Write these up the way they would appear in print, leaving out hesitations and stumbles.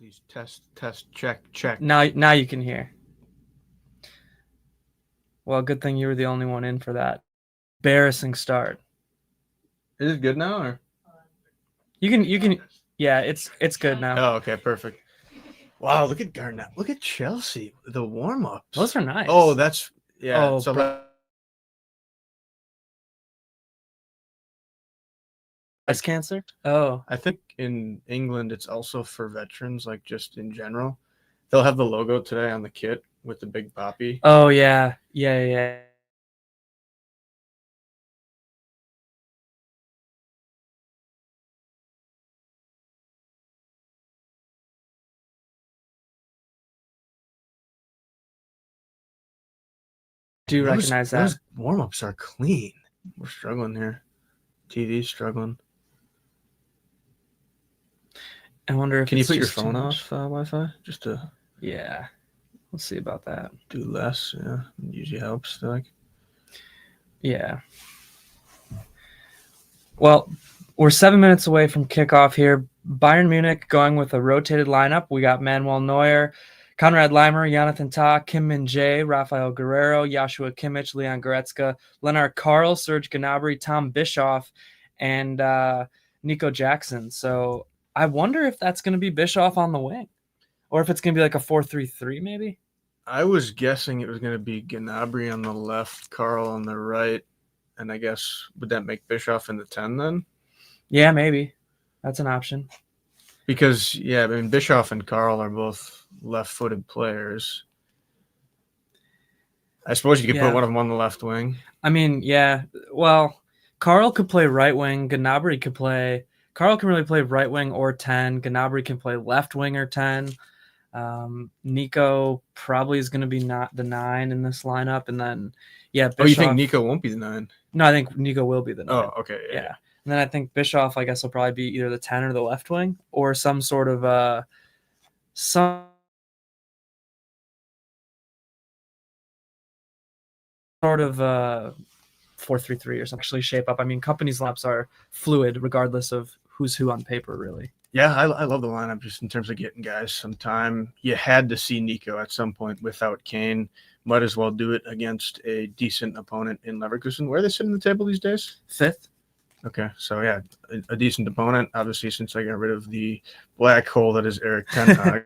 Please test, check. Now you can hear. Well, good thing you were the only one in for that embarrassing start. Is it good now, or you can? Yeah, it's good now. Oh, okay, perfect. Wow, look at Garnett. Look at Chelsea. The warm ups. Those are nice. Oh, that's yeah. Oh, so breast cancer. Oh, I think in England it's also for veterans, like just in general. They'll have the logo today on the kit with the big poppy. Oh yeah. Do recognize that. Those warm ups are clean. We're struggling here. TV's struggling. I wonder if can you put your phone off Wi-Fi just to? Yeah, let's see about that. Do less. Yeah, it usually helps. Like. Yeah. Well, we're 7 minutes away from kickoff here. Bayern Munich going with a rotated lineup. We got Manuel Neuer, Konrad Leimer, Jonathan Tah, Kim Min-jae, Rafael Guerrero, Joshua Kimmich, Leon Goretzka, Lennart Karl, Serge Gnabry, Tom Bischoff, and Nico Jackson. So I wonder if that's going to be Bischoff on the wing, or if it's going to be like a 4-3-3 maybe. I was guessing it was going to be Gnabry on the left, Karl on the right, and I guess would that make Bischoff in the 10 then? Yeah, maybe. That's an option. Because, yeah, I mean, Bischoff and Karl are both left-footed players. I suppose you could put one of them on the left wing. I mean, yeah. Well, Karl could play right wing. Gnabry could play. Karl can really play right wing or 10. Gnabry can play left wing or 10. Nico probably is going to be not the 9 in this lineup, and then Bischoff. Oh, you think Nico won't be the 9? No, I think Nico will be the 9. Oh, okay, yeah. And then I think Bischoff, I guess, will probably be either the 10 or the left wing, or some sort of 4-3-3 or something actually shape up. I mean, companies' lineups are fluid regardless of who's who on paper, really. Yeah, I love the lineup just in terms of getting guys some time. You had to see Nico at some point without Kane. Might as well do it against a decent opponent in Leverkusen. Where are they sitting at the table these days? 5th. Okay, so yeah, a decent opponent. Obviously, since I got rid of the black hole that is Erik ten Hag.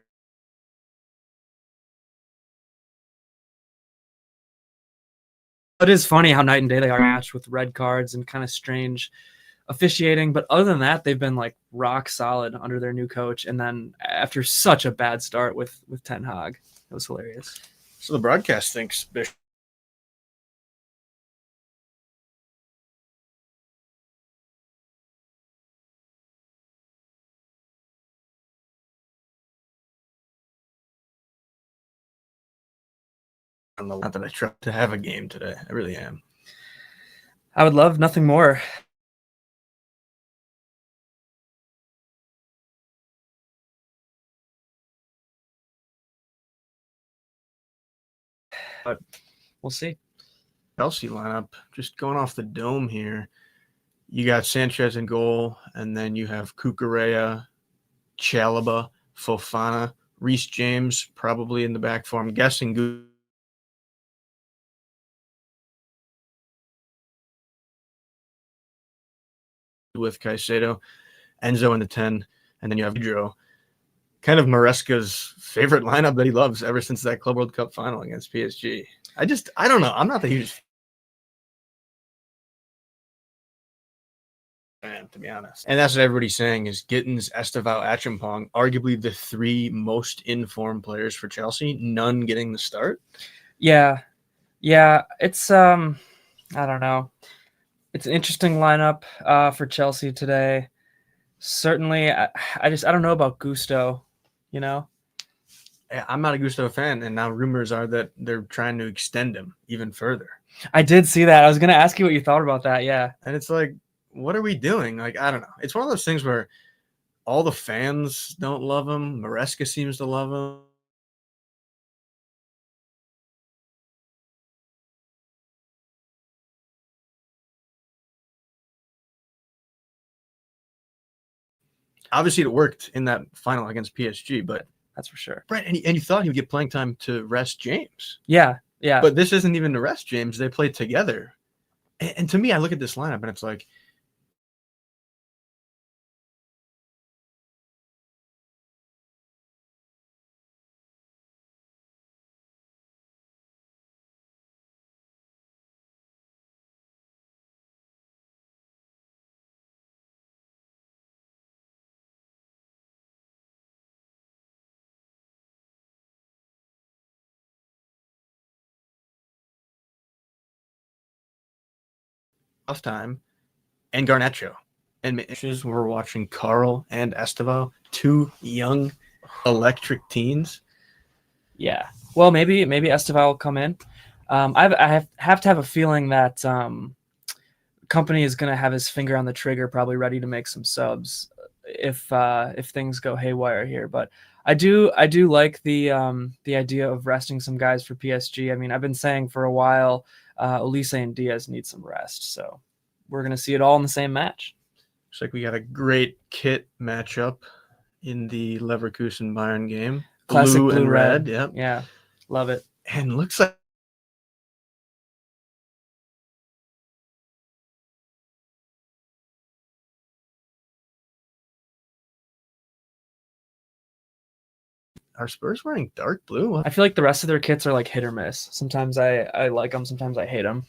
It is funny how night and day they are matched with red cards and kind of strange officiating, but other than that, they've been like rock solid under their new coach. And then after such a bad start with Ten Hag, it was hilarious. So the broadcast thinks Bishop. Not that I try to have a game today. I really am. I would love nothing more. But we'll see. Chelsea lineup, just going off the dome here. You got Sanchez in goal, and then you have Cucurella, Chalobah, Fofana, Reece James probably in the back four. I'm guessing with Caicedo, Enzo in the 10, and then you have Pedro. Kind of Maresca's favorite lineup that he loves ever since that Club World Cup final against PSG. I don't know. I'm not the hugest fan, to be honest. And that's what everybody's saying is Gittins, Estevao, Achimpong, arguably the 3 most informed players for Chelsea, none getting the start. Yeah. It's I don't know. It's an interesting lineup for Chelsea today. Certainly, I don't know about Gusto, you know? I'm not a Gusto fan, and now rumors are that they're trying to extend him even further. I did see that. I was going to ask you what you thought about that, yeah. And it's like, what are we doing? Like, I don't know. It's one of those things where all the fans don't love him. Maresca seems to love him. obviously it worked in that final against PSG, but that's for sure. Right, and you thought he would get playing time to rest James. Yeah. But this isn't even to rest James. They played together. And to me, I look at this lineup and it's like, off time, and Garnacho. And we're watching Carl and Estevao, 2 young electric teens. Yeah. Well, maybe Estevao will come in. I have to have a feeling that Company is going to have his finger on the trigger, probably ready to make some subs if things go haywire here. But I do like the idea of resting some guys for PSG. I mean, I've been saying for a while, Olise and Diaz need some rest. So we're going to see it all in the same match. Looks like we got a great kit matchup in the Leverkusen Bayern game. Classic blue and red. Yep. Yeah, love it. And looks like are Spurs wearing dark blue? I feel like the rest of their kits are like hit or miss. Sometimes I like them, sometimes I hate them.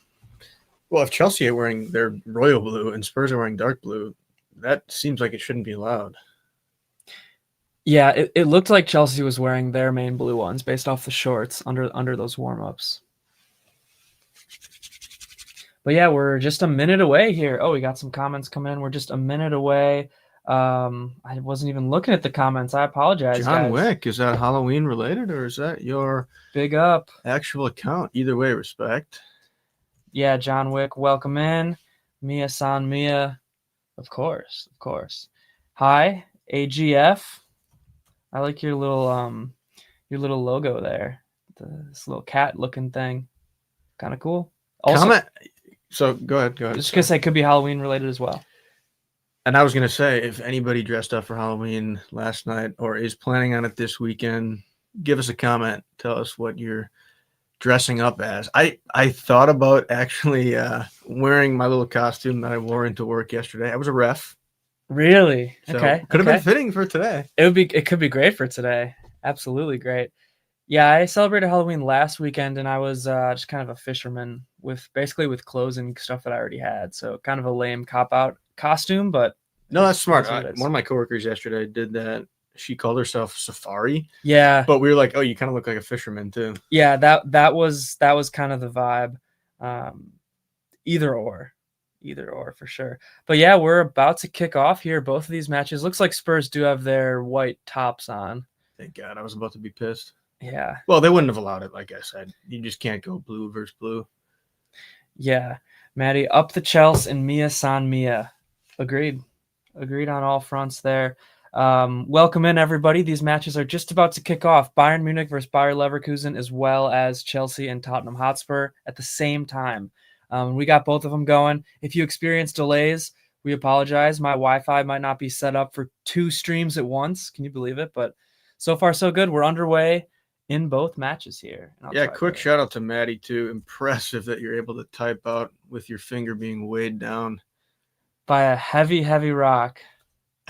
Well, if Chelsea are wearing their royal blue and Spurs are wearing dark blue, that seems like it shouldn't be allowed. Yeah, it looked like Chelsea was wearing their main blue ones based off the shorts under those warm-ups. But yeah, we're just a minute away here. Oh, we got some comments coming in. We're just a minute away. I wasn't even looking at the comments. I apologize, John guys. Wick, is that Halloween related or is that your big up actual account? Either way, respect. Yeah, John Wick, welcome in. Mia-san Mia, of course. Hi, AGF. I like your little logo there. This little cat looking thing. Kind of cool. Also, comment. So go ahead. Just gonna say, could be Halloween related as well. And I was gonna say, if anybody dressed up for Halloween last night or is planning on it this weekend, give us a comment. Tell us what you're dressing up as. I thought about actually wearing my little costume that I wore into work yesterday. I was a ref. Really? So okay. Could have been fitting for today. It could be great for today. Absolutely great. Yeah, I celebrated Halloween last weekend, and I was just kind of a fisherman with clothes and stuff that I already had. So kind of a lame cop-out costume, but no, that's smart. One of my coworkers yesterday did that. She called herself Safari. Yeah, but we were like, oh, you kind of look like a fisherman too. Yeah, that was kind of the vibe. Either or for sure. But yeah, we're about to kick off here. Both of these matches. Looks like Spurs do have their white tops on. Thank God. I was about to be pissed. Yeah. Well, they wouldn't have allowed it, like I said. You just can't go blue versus blue. Yeah. Maddie, up the Chelsea and Mia-san Mia. Agreed on all fronts there. Welcome in, everybody. These matches are just about to kick off. Bayern Munich versus Bayer Leverkusen, as well as Chelsea and Tottenham Hotspur at the same time. We got both of them going. If you experience delays, we apologize. My Wi-Fi might not be set up for 2 streams at once. Can you believe it? But so far, so good. We're underway in both matches here. Yeah, quick shout out to Maddie, too. Impressive that you're able to type out with your finger being weighed down by a heavy, heavy rock,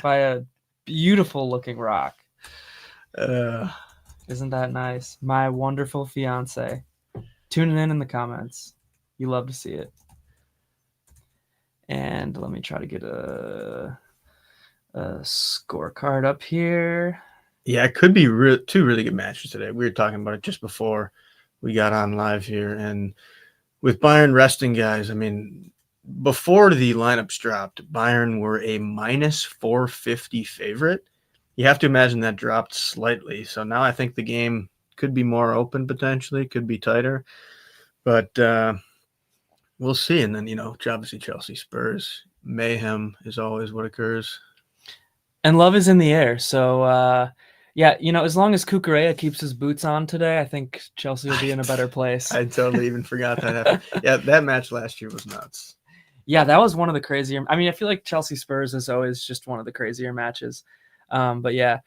by a beautiful looking rock. Isn't that nice? My wonderful fiance. Tuning in the comments. You love to see it. And let me try to get a scorecard up here. Yeah, it could be 2 really good matches today. We were talking about it just before we got on live here. And with Bayern resting guys, I mean, before the lineups dropped, Bayern were a minus 450 favorite. You have to imagine that dropped slightly. So now I think the game could be more open potentially, could be tighter. But we'll see. And then, obviously Chelsea, Spurs, mayhem is always what occurs. And love is in the air. So, yeah, as long as Cucurella keeps his boots on today, I think Chelsea will be in a better place. I totally even forgot that happened. Yeah, that match last year was nuts. Yeah, that was one of the crazier. I mean, I feel like Chelsea Spurs is always just one of the crazier matches. But yeah,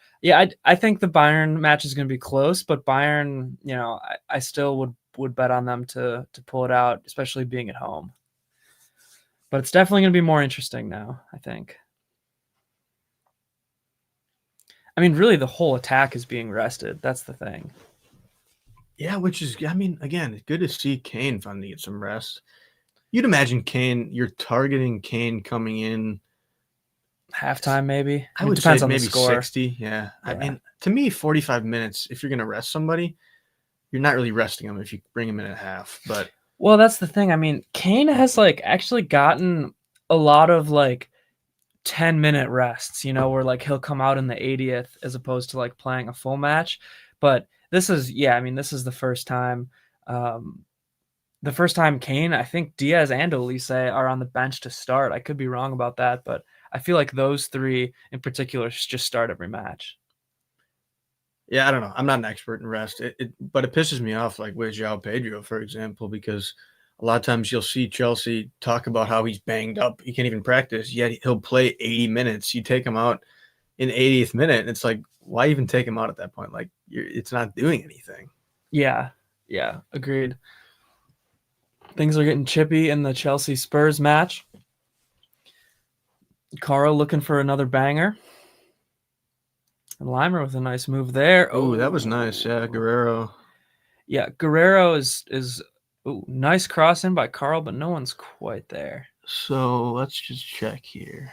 I think the Bayern match is going to be close, but Bayern, I still would bet on them to pull it out, especially being at home. But it's definitely going to be more interesting now, I think. I mean, really, the whole attack is being rested. That's the thing. Yeah, which is, I mean, again, it's good to see Kane finally get some rest. You'd imagine Kane, you're targeting Kane coming in halftime, maybe. I would depends say on maybe the score. 60. Yeah. I mean, to me, 45 minutes, if you're going to rest somebody, you're not really resting them if you bring them in at half. But well, that's the thing. I mean, Kane has actually gotten a lot of 10-minute rests, where he'll come out in the 80th as opposed to playing a full match. But this is this is the first time. The first time Kane, I think Diaz and Olise are on the bench to start. I could be wrong about that, but I feel like those three in particular just start every match. Yeah, I don't know. I'm not an expert in rest, but it pisses me off, with João Pedro, for example, because a lot of times you'll see Chelsea talk about how he's banged up. He can't even practice, yet he'll play 80 minutes. You take him out in the 80th minute, and it's why even take him out at that point? It's not doing anything. Yeah, agreed. Things are getting chippy in the Chelsea Spurs match. Carl looking for another banger. And Limer with a nice move there. Oh, that was nice. Yeah, Guerrero. Yeah, Guerrero is nice cross in by Carl, but no one's quite there. So let's just check here.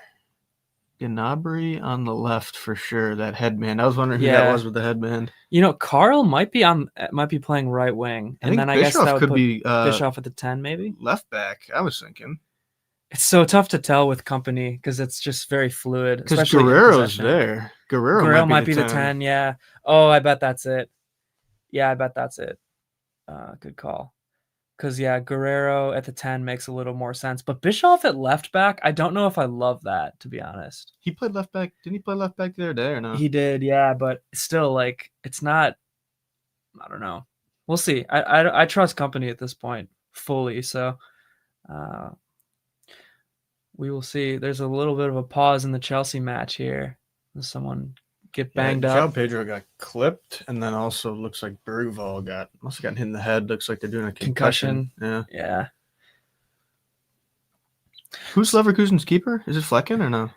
Gnabry on the left for sure. That headband. I was wondering who that was with the headband. Carl might be playing right wing, and then I guess that would be Bischoff at the 10, maybe left back. I was thinking. It's so tough to tell with company because it's just very fluid. Because Guerrero's there. Guerrero might be the 10. Yeah. Oh, I bet that's it. Yeah, I bet that's it. Good call. Because, Guerrero at the 10 makes a little more sense. But Bischoff at left back, I don't know if I love that, to be honest. He played left back. Didn't he play left back the other day or no? He did, yeah. But still, it's not, I don't know. We'll see. I trust company at this point fully. So we will see. There's a little bit of a pause in the Chelsea match here. Someone get banged up. João Pedro got clipped, and then also looks like Bergvall must have gotten hit in the head. Looks like they're doing a concussion. Yeah. Who's Leverkusen's keeper? Is it Flecken or no?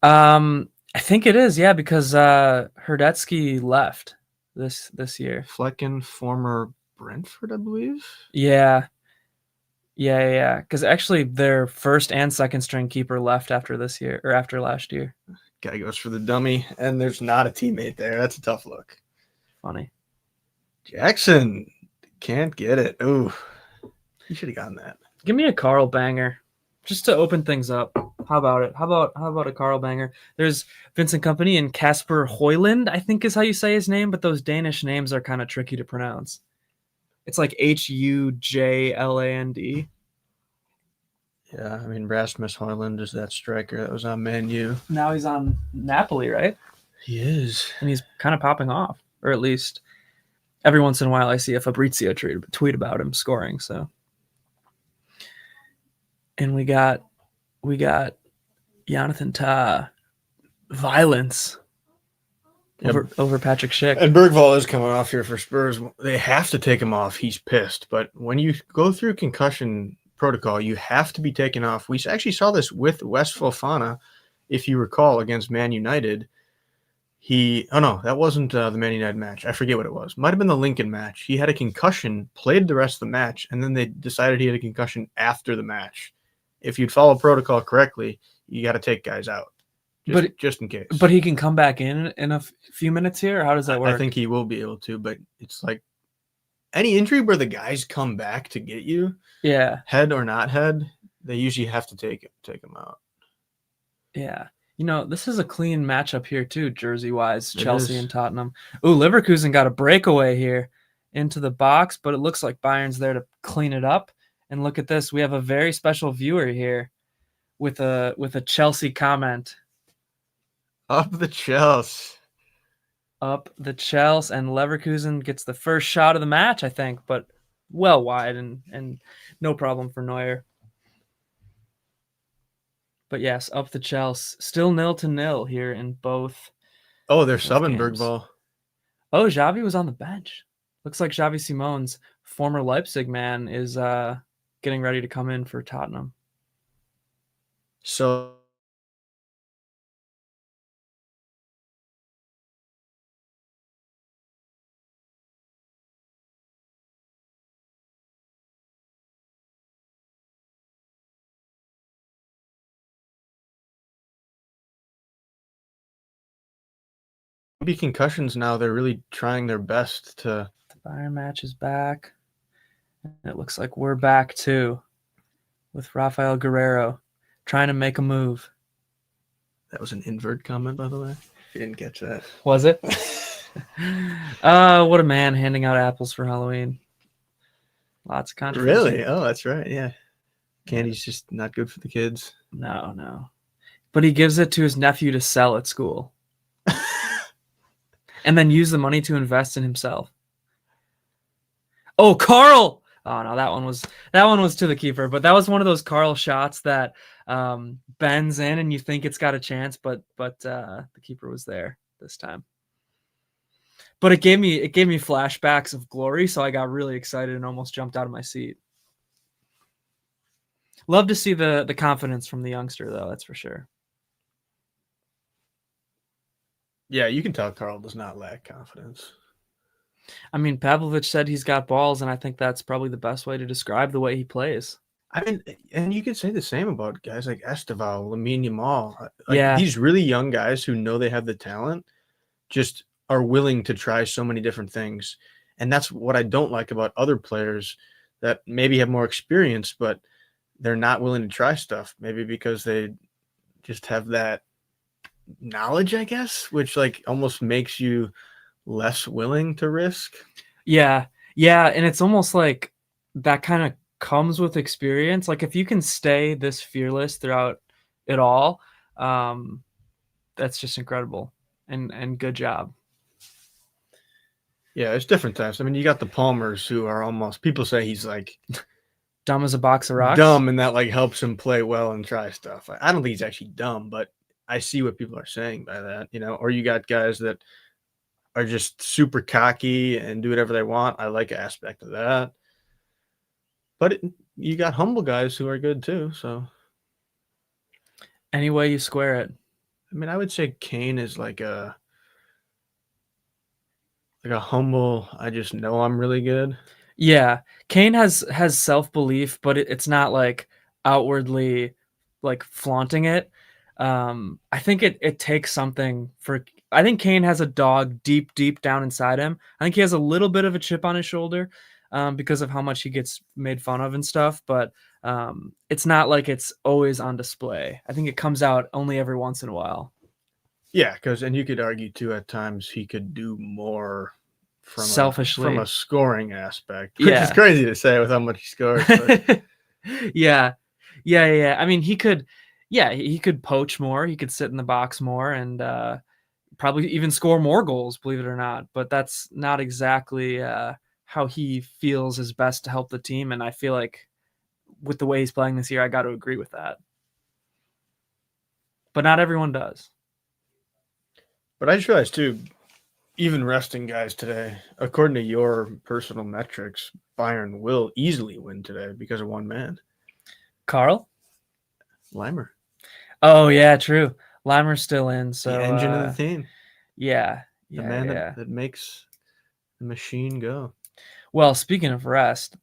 I think it is, yeah, because Herdetsky left this year. Flecken, former Brentford, I believe. Yeah. Because actually their first and second string keeper left after this year or after last year. Guy goes for the dummy, and there's not a teammate there. That's a tough look. Funny. Jackson can't get it. Ooh, he should have gotten that. Give me a Carl banger, just to open things up. How about it? How about a Carl banger? There's Vincent Kompany and Kasper Højlund, I think is how you say his name, but those Danish names are kind of tricky to pronounce. It's like Hujland. Yeah, I mean, Rasmus Højlund is that striker that was on Man U. Now he's on Napoli, right? He is. And he's kind of popping off, or at least every once in a while I see a Fabrizio tweet about him scoring. So, and we got Jonathan Tah violence over Patrick Schick. And Bergvall is coming off here for Spurs. They have to take him off. He's pissed. But when you go through concussion protocol, you have to be taken off. We actually saw this with West Fofana, if you recall, against Man United. That wasn't the Man United match. I forget what it was. Might have been the Lincoln match. He had a concussion, played the rest of the match, and then they decided he had a concussion after the match. If you'd follow protocol correctly, you got to take guys out, just in case. But he can come back in a few minutes here? Or how does that work? I think he will be able to, but it's like any injury where the guys come back to get you, head or not head, they usually have to take him out. Yeah. This is a clean matchup here too, jersey-wise, Chelsea and Tottenham. Ooh, Leverkusen got a breakaway here into the box, but it looks like Bayern's there to clean it up. And look at this. We have a very special viewer here with a Chelsea comment. Up the Chelsea. Up the Chelsea, and Leverkusen gets the first shot of the match, I think, but well wide and no problem for Neuer. But yes, up the Chelsea. Still 0-0 here in both Oh, they're those subbing games. Bergvall. Oh, Xavi was on the bench. Looks like Xavi Simons, former Leipzig man, is getting ready to come in for Tottenham. So maybe concussions now, they're really trying their best to. The Bayern match is back. And it looks like we're back too, with Rafael Guerrero trying to make a move. That was an invert comment, by the way. If you didn't catch that. Was it? What a man handing out apples for Halloween. Lots of controversy. Really? Oh, that's right. Yeah. Candy's just not good for the kids. No. But he gives it to his nephew to sell at school. And then use the money to invest in himself. Oh, Carl! Oh no, that one was to the keeper, but that was one of those Carl shots that bends in and you think it's got a chance, but the keeper was there this time. But it gave me flashbacks of glory, so I got really excited and almost jumped out of my seat. Love to see the confidence from the youngster, though, that's for sure. Yeah, you can tell Carl does not lack confidence. I mean, Pavlovich said he's got balls, and I think that's probably the best way to describe the way he plays. I mean, and you could say the same about guys like Esteval, Lamine Yamal. Like, Yeah. These really young guys who know they have the talent just are willing to try so many different things. And that's what I don't like about other players that maybe have more experience, but they're not willing to try stuff. Maybe because they just have that knowledge, I guess, which like almost makes you less willing to risk. Yeah. And it's almost like that kind of comes with experience. Like if you can stay this fearless throughout it all, that's just incredible and good job. Yeah, it's different types. I mean, you got the Palmers who are almost, people say he's like dumb as a box of rocks. Dumb, and that like helps him play well and try stuff. I don't think he's actually dumb, but I see what people are saying by that, or you got guys that are just super cocky and do whatever they want. I like an aspect of that. But you got humble guys who are good too, so. Any way you square it. I mean, I would say Kane is like a humble, I just know I'm really good. Yeah. Kane has self-belief, but it's not like outwardly like flaunting it. I think it takes something for. I think Kane has a dog deep down inside him. I think he has a little bit of a chip on his shoulder because of how much he gets made fun of and stuff. But it's not like it's always on display. I think it comes out only every once in a while. Yeah, and you could argue too at times he could do more selfishly from a scoring aspect, which is crazy to say with how much he scores. But. Yeah. I mean, he could poach more. He could sit in the box more and probably even score more goals, believe it or not. But that's not exactly how he feels is best to help the team. And I feel like with the way he's playing this year, I got to agree with that. But not everyone does. But I just realized too, even resting guys today, according to your personal metrics, Bayern will easily win today because of one man. Carl? Leimer. Oh, yeah, true. Leimer's still in. So the engine of the team. Yeah. The man that makes the machine go. Well, speaking of rest,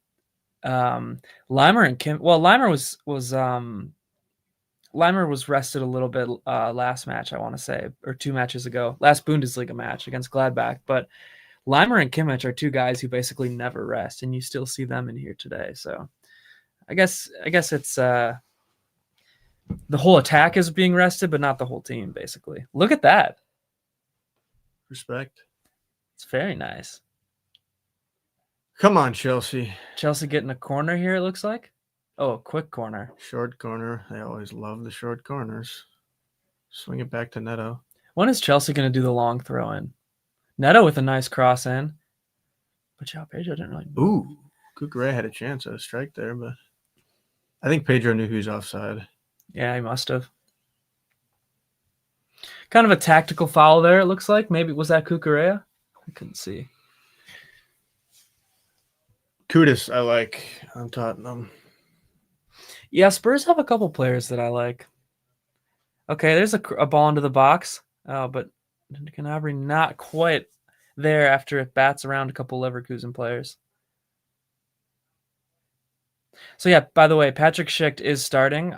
Leimer and Kim. Well, Leimer was rested a little bit last match, I want to say, or 2 matches ago, last Bundesliga match against Gladbach. But Leimer and Kimmich are 2 guys who basically never rest, and you still see them in here today. So I guess it's the whole attack is being rested, but not the whole team, basically. Look at that. Respect. It's very nice. Come on, Chelsea. Chelsea getting a corner here, it looks like. Oh, a quick corner. Short corner. They always love the short corners. Swing it back to Neto. When is Chelsea going to do the long throw in? Neto with a nice cross in. But João Pedro didn't really move. Ooh. Cucurella had a chance at a strike there, but I think Pedro knew he was offside. Yeah, he must have. Kind of a tactical foul there, it looks like. Maybe was that Cucurella? I couldn't see. Kudus, I like on Tottenham. Yeah, Spurs have a couple players that I like. Okay, there's a ball into the box, but Gnabry not quite there after it bats around a couple Leverkusen players. So yeah, by the way, Patrick Schick is starting.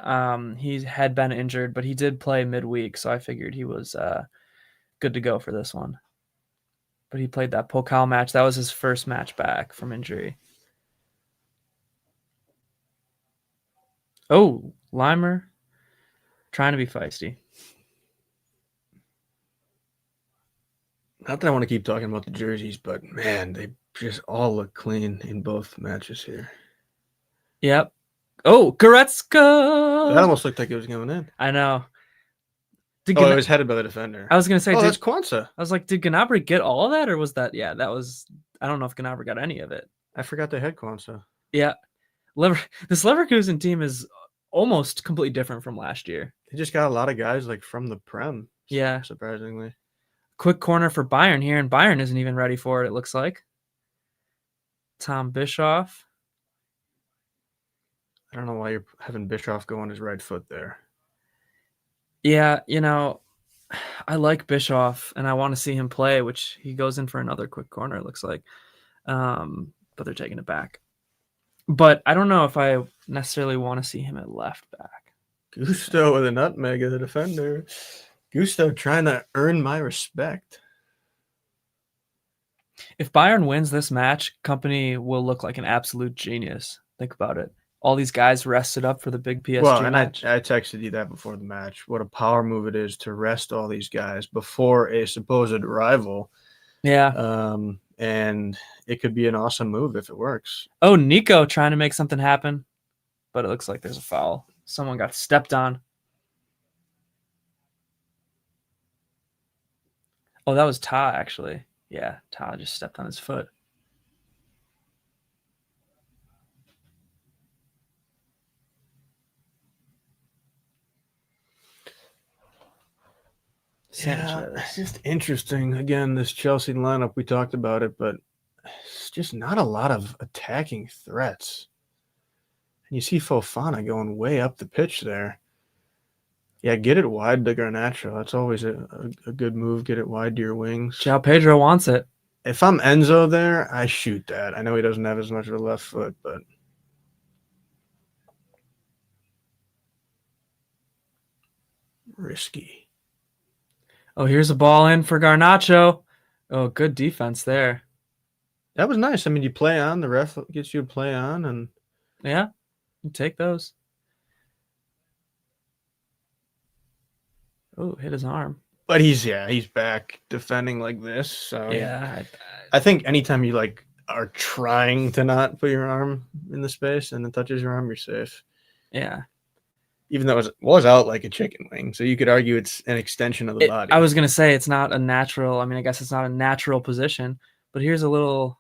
He had been injured, but he did play midweek, so I figured he was good to go for this one. But he played that Pokal match. That was his first match back from injury. Oh, Limer trying to be feisty. Not that I want to keep talking about the jerseys, but man, they just all look clean in both matches here. Yep. Oh, Goretzka! That almost looked like it was going in. I know. It was headed by the defender. I was going to say, that's Kwanzaa. I was like, did Gnabry get all of that, or was that? Yeah, that was. I don't know if Gnabry got any of it. I forgot they had Kwanzaa. Yeah, this Leverkusen team is almost completely different from last year. They just got a lot of guys like from the Prem. Yeah, surprisingly. Quick corner for Bayern here, and Bayern isn't even ready for it. It looks like. Tom Bischoff. I don't know why you're having Bischoff go on his right foot there. Yeah, I like Bischoff, and I want to see him play, which he goes in for another quick corner, it looks like. But they're taking it back. But I don't know if I necessarily want to see him at left back. Gusto with a nutmeg of the defender. Gusto trying to earn my respect. If Bayern wins this match, Company will look like an absolute genius. Think about it. All these guys rested up for the big PSG match. I texted you that before the match. What a power move it is to rest all these guys before a supposed rival. Yeah. And it could be an awesome move if it works. Oh, Nico trying to make something happen, but it looks like there's a foul. Someone got stepped on. Oh, that was Ta, actually. Yeah, Ta just stepped on his foot. Yeah, it's just interesting. Again, this Chelsea lineup, we talked about it, but it's just not a lot of attacking threats. And you see Fofana going way up the pitch there. Yeah, get it wide to Garnacho. That's always a good move. Get it wide to your wings. João Pedro wants it. If I'm Enzo there, I shoot that. I know he doesn't have as much of a left foot, but risky. Oh, here's a ball in for Garnacho. Oh, good defense there. That was nice. I mean, you play on. The ref gets you to play on. And yeah, you take those. Oh, hit his arm. But he's back defending like this. So yeah, I think anytime you are trying to not put your arm in the space and it touches your arm, you're safe. Yeah. Even though it was out like a chicken wing. So you could argue it's an extension of the body. I was going to say it's not a natural. I mean, I guess it's not a natural position. But here's a little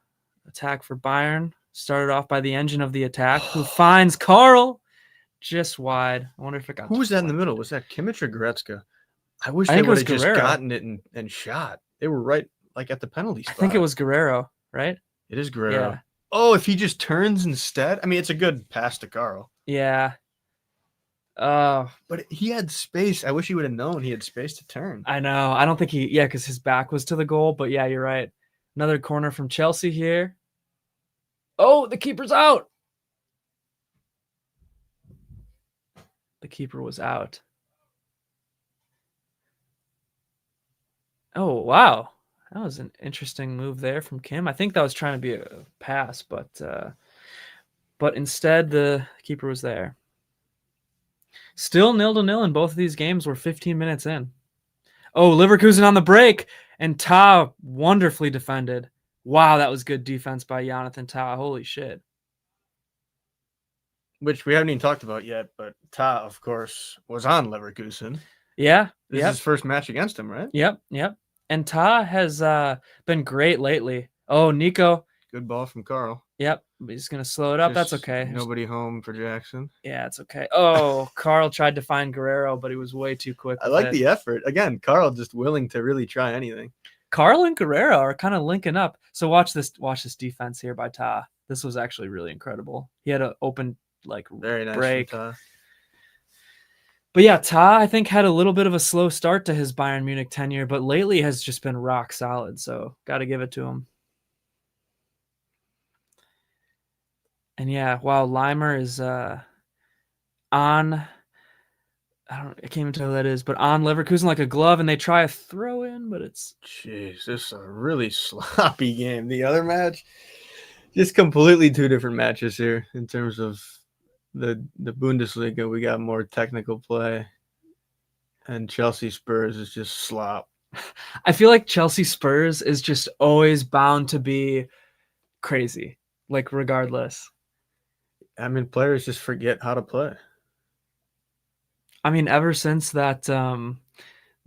attack for Bayern. Started off by the engine of the attack, who finds Carl just wide. I wonder if it got. Who was that in the middle? Was that Kimmich or Goretzka? I wish they would have just gotten it and shot. They were right at the penalty spot. I think it was Guerrero, right? It is Guerrero. Yeah. Oh, if he just turns instead? I mean, it's a good pass to Carl. Yeah. But he had space. I wish he would have known he had space to turn. I know. I don't think because his back was to the goal. But yeah, you're right. Another corner from Chelsea here. Oh, the keeper's out. The keeper was out. Oh, wow. That was an interesting move there from Kim. I think that was trying to be a pass, but instead the keeper was there. Still 0-0 in both of these games. We're 15 minutes in. Oh, Leverkusen on the break, and Ta wonderfully defended. Wow, that was good defense by Jonathan Ta. Holy shit. Which we haven't even talked about yet, but Ta, of course, was on Leverkusen. Yeah. This is his first match against him, right? Yep. And Ta has been great lately. Oh, Nico Good ball from Carl. Yep, he's gonna slow it up. That's Just okay. Nobody home for Jackson. Yeah, it's okay. Oh, Carl tried to find Guerrero, but he was way too quick. I like the effort. Again, Carl just willing to really try anything. Carl and Guerrero are kind of linking up. So watch this defense here by Ta. This was actually really incredible. He had an open Very nice break. from Ta. But yeah, Ta, I think, had a little bit of a slow start to his Bayern Munich tenure, but lately has just been rock solid. So got to give it to him. And yeah, while Leimer is on, I can't even tell who that is, but on Leverkusen like a glove, and they try a throw in, but it's. Jeez, this is a really sloppy game. The other match, just completely two different matches here in terms of the Bundesliga. We got more technical play, and Chelsea Spurs is just slop. I feel like Chelsea Spurs is just always bound to be crazy, regardless. I mean, players just forget how to play. I mean, ever since that the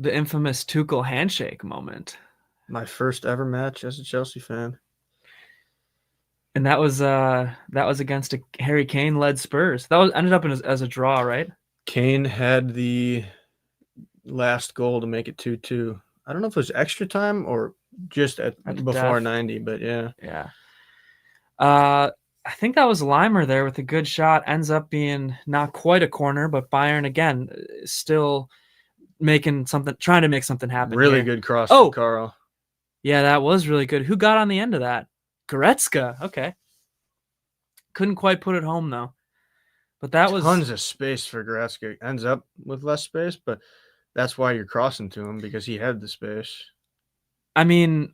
infamous Tuchel handshake moment. My first ever match as a Chelsea fan. And that was against a Harry Kane led Spurs. That ended up as a draw, right? Kane had the last goal to make it 2-2. I don't know if it was extra time or just before 90, but yeah. Yeah. I think that was Leimer there with a good shot. Ends up being not quite a corner, but Bayern again still trying to make something happen. Really here. good cross from Carl. Yeah, that was really good. Who got on the end of that? Goretzka. Okay. Couldn't quite put it home though. But that was tons of space for Goretzka. Ends up with less space, but that's why you're crossing to him, because he had the space. I mean,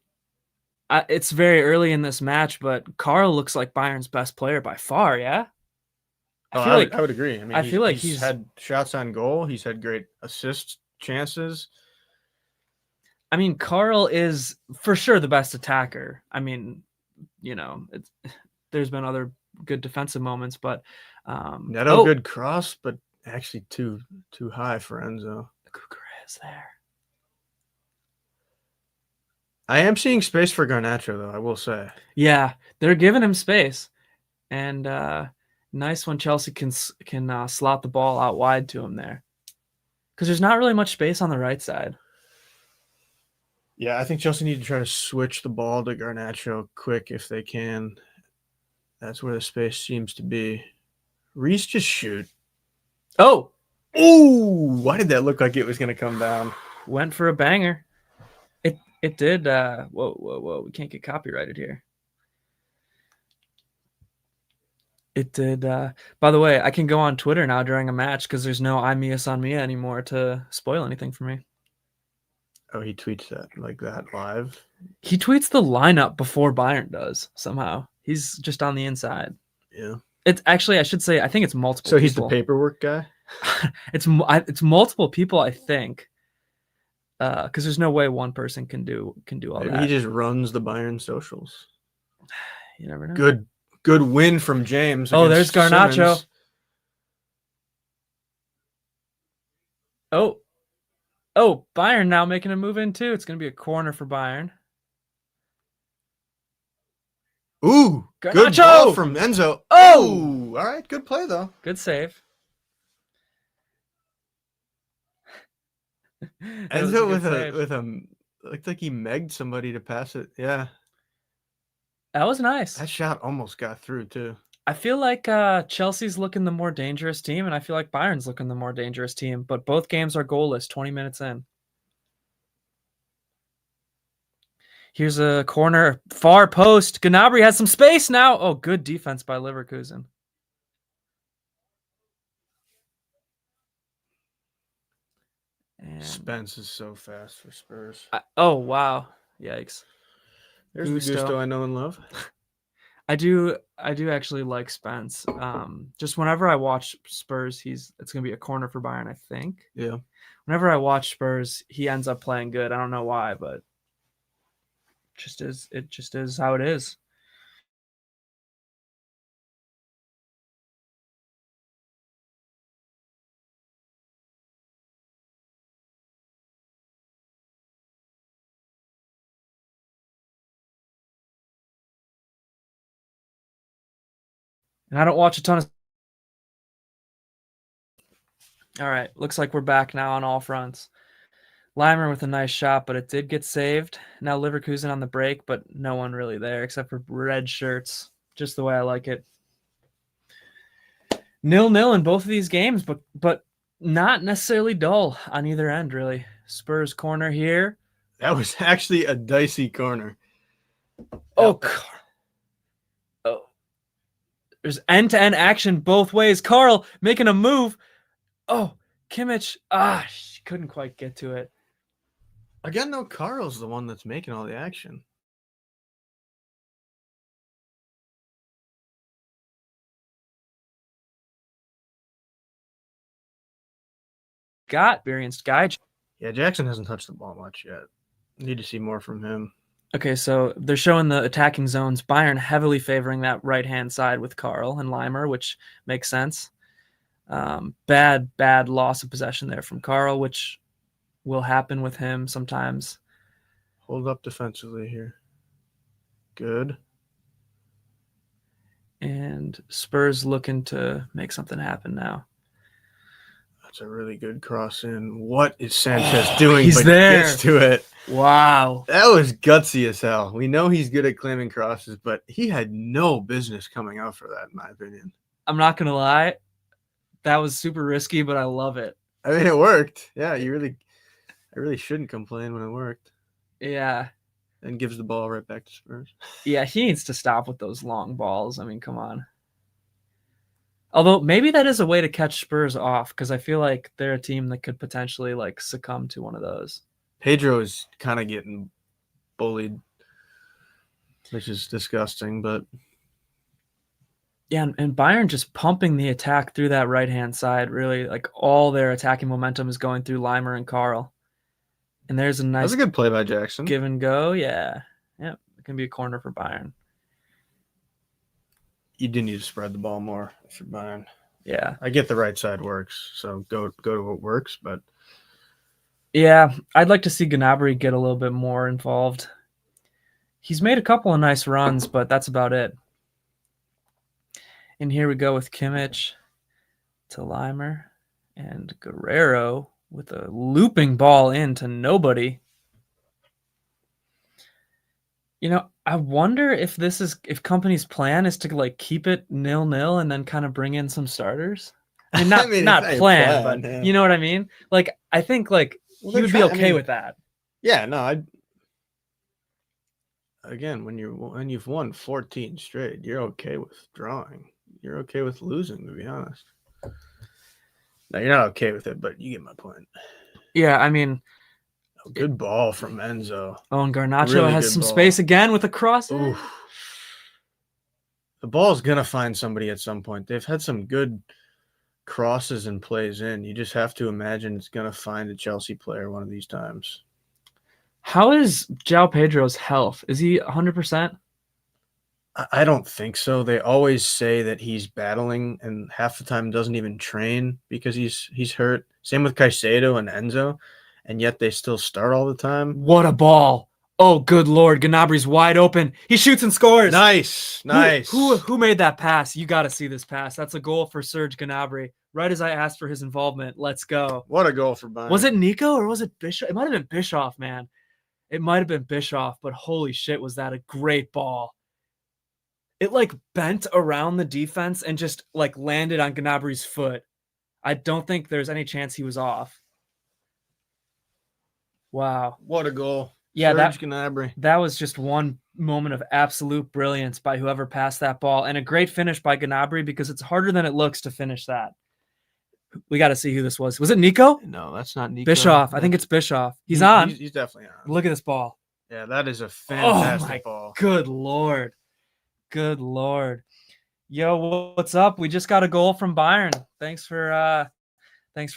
it's very early in this match, but Carl looks like Bayern's best player by far, yeah? I would agree. I mean, I feel like he's had shots on goal. He's had great assist chances. I mean, Carl is for sure the best attacker. I mean, there's been other good defensive moments, but Neto good cross, but actually too high for Enzo. Cucurella is there. I am seeing space for Garnacho, though, I will say. Yeah, they're giving him space, and nice when Chelsea can slot the ball out wide to him there, because there's not really much space on the right side. Yeah, I think Chelsea need to try to switch the ball to Garnacho quick if they can. That's where the space seems to be. Reese, just shoot. Oh! Ooh! Why did that look like it was going to come down? Went for a banger. It did. Whoa. We can't get copyrighted here. It did. By the way, I can go on Twitter now during a match because there's no I Mia San Mia anymore to spoil anything for me. Oh, he tweets that like that live? He tweets the lineup before Bayern does somehow. He's just on the inside. Yeah. It's actually, I should say, I think it's multiple people. So he's the paperwork guy? It's multiple people, I think. Because there's no way one person can do all Maybe that. he just runs the Bayern socials. You never know. Good win from James. Oh, there's Garnacho. Simmons. Oh, Bayern now making a move in too. It's going to be a corner for Bayern. Ooh, Garnacho! Good ball from Enzo. Oh, all right. Good play, though. Good save. Enzo with a looked like he megged somebody to pass it. Yeah. That was nice. That shot almost got through, too. I feel like Chelsea's looking the more dangerous team, and I feel like Bayern's looking the more dangerous team, but both games are goalless 20 minutes in. Here's a corner, far post. Gnabry has some space now. Oh, good defense by Leverkusen. And Spence is so fast for Spurs. Oh, wow. Yikes. There's the Gusto I know and love. I do actually like Spence. Just whenever I watch Spurs, it's gonna be a corner for Bayern, I think. Yeah. Whenever I watch Spurs, he ends up playing good. I don't know why, but it just is how it is. And I don't watch a ton of. All right, looks like we're back now on all fronts. Leimer with a nice shot, but it did get saved. Now Leverkusen on the break, but no one really there except for red shirts. Just the way I like it. 0-0 in both of these games, but not necessarily dull on either end, really. Spurs corner here. That was actually a dicey corner. Oh, there's end-to-end action both ways. Carl making a move. Oh, Kimmich. She couldn't quite get to it. Again, though, Carl's the one that's making all the action. Got experienced guy. Yeah, Jackson hasn't touched the ball much yet. Need to see more from him. Okay, so they're showing the attacking zones. Bayern heavily favoring that right-hand side with Carl and Leimer, which makes sense. Bad loss of possession there from Carl, which will happen with him sometimes. Hold up defensively here. Good. And Spurs looking to make something happen now. That's a really good cross in. What is Sanchez doing? He's there. Gets to it. Wow. That was gutsy as hell. We know he's good at claiming crosses, but he had no business coming out for that, in my opinion. I'm not going to lie. That was super risky, but I love it. I mean, it worked. Yeah, I really shouldn't complain when it worked. Yeah. And gives the ball right back to Spurs. Yeah, he needs to stop with those long balls. I mean, come on. Although maybe that is a way to catch Spurs off, because I feel like they're a team that could potentially succumb to one of those. Pedro is kind of getting bullied, which is disgusting, but yeah, and Bayern just pumping the attack through that right-hand side. Really, all their attacking momentum is going through Leimer and Carl. And there's a nice. That's a good play by Jackson. Give and go, yeah. It can be a corner for Bayern. You do need to spread the ball more if you're Bayern. Yeah, I get the right side works, so go to what works. But yeah, I'd like to see Gnabry get a little bit more involved. He's made a couple of nice runs, but that's about it. And here we go with Kimmich to Leimer and Guerrero with a looping ball into nobody. I wonder if if Company's plan is to keep it 0-0 and then kind of bring in some starters. I mean, not plan, but yeah. You know what I mean? I think he would be okay with that. Yeah, no, again, when you've won 14 straight, you're okay with drawing. You're okay with losing, to be honest. No, you're not okay with it, but you get my point. Yeah, I mean, good ball from Enzo. Oh, and Garnacho really has some space again with a cross. The ball's going to find somebody at some point. They've had some good crosses and plays in. You just have to imagine it's going to find a Chelsea player one of these times. How is João Pedro's health? Is he 100%? I don't think so. They always say that he's battling and half the time doesn't even train because he's hurt. Same with Caicedo and Enzo. And yet they still start all the time. What a ball. Oh, good Lord. Gnabry's wide open. He shoots and scores. Nice. Who made that pass? You got to see this pass. That's a goal for Serge Gnabry. Right as I asked for his involvement. Let's go. What a goal for Bayern. Was it Nico or was it Bischoff? It might have been Bischoff, man. It might have been Bischoff, but holy shit, was that a great ball. It bent around the defense and just landed on Gnabry's foot. I don't think there's any chance he was off. Wow. What a goal. Yeah, Gnabry. That was just one moment of absolute brilliance by whoever passed that ball, and a great finish by Gnabry because it's harder than it looks to finish that. We got to see who this was. Was it Nico? No, that's not Nico. Bischoff. I think it's Bischoff. He's on. He's definitely on. Look at this ball. Yeah, that is a fantastic ball. Good Lord. Good Lord. Yo, what's up? We just got a goal from Bayern. Thanks for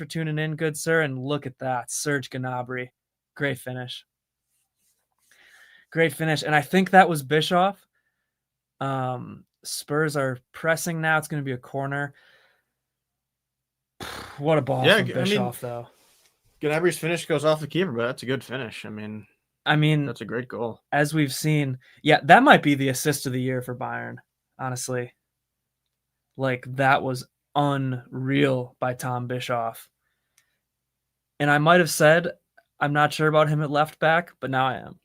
tuning in, good sir. And look at that. Serge Gnabry. Great finish. Great finish. And I think that was Bischoff. Spurs are pressing now. It's going to be a corner. What a ball from Bischoff, though. Gnabry's finish goes off the keeper, but that's a good finish. I mean, that's a great goal. As we've seen, yeah, that might be the assist of the year for Bayern, honestly. Like, that was unreal by Tom Bischoff. And I might have said I'm not sure about him at left back, but now I am.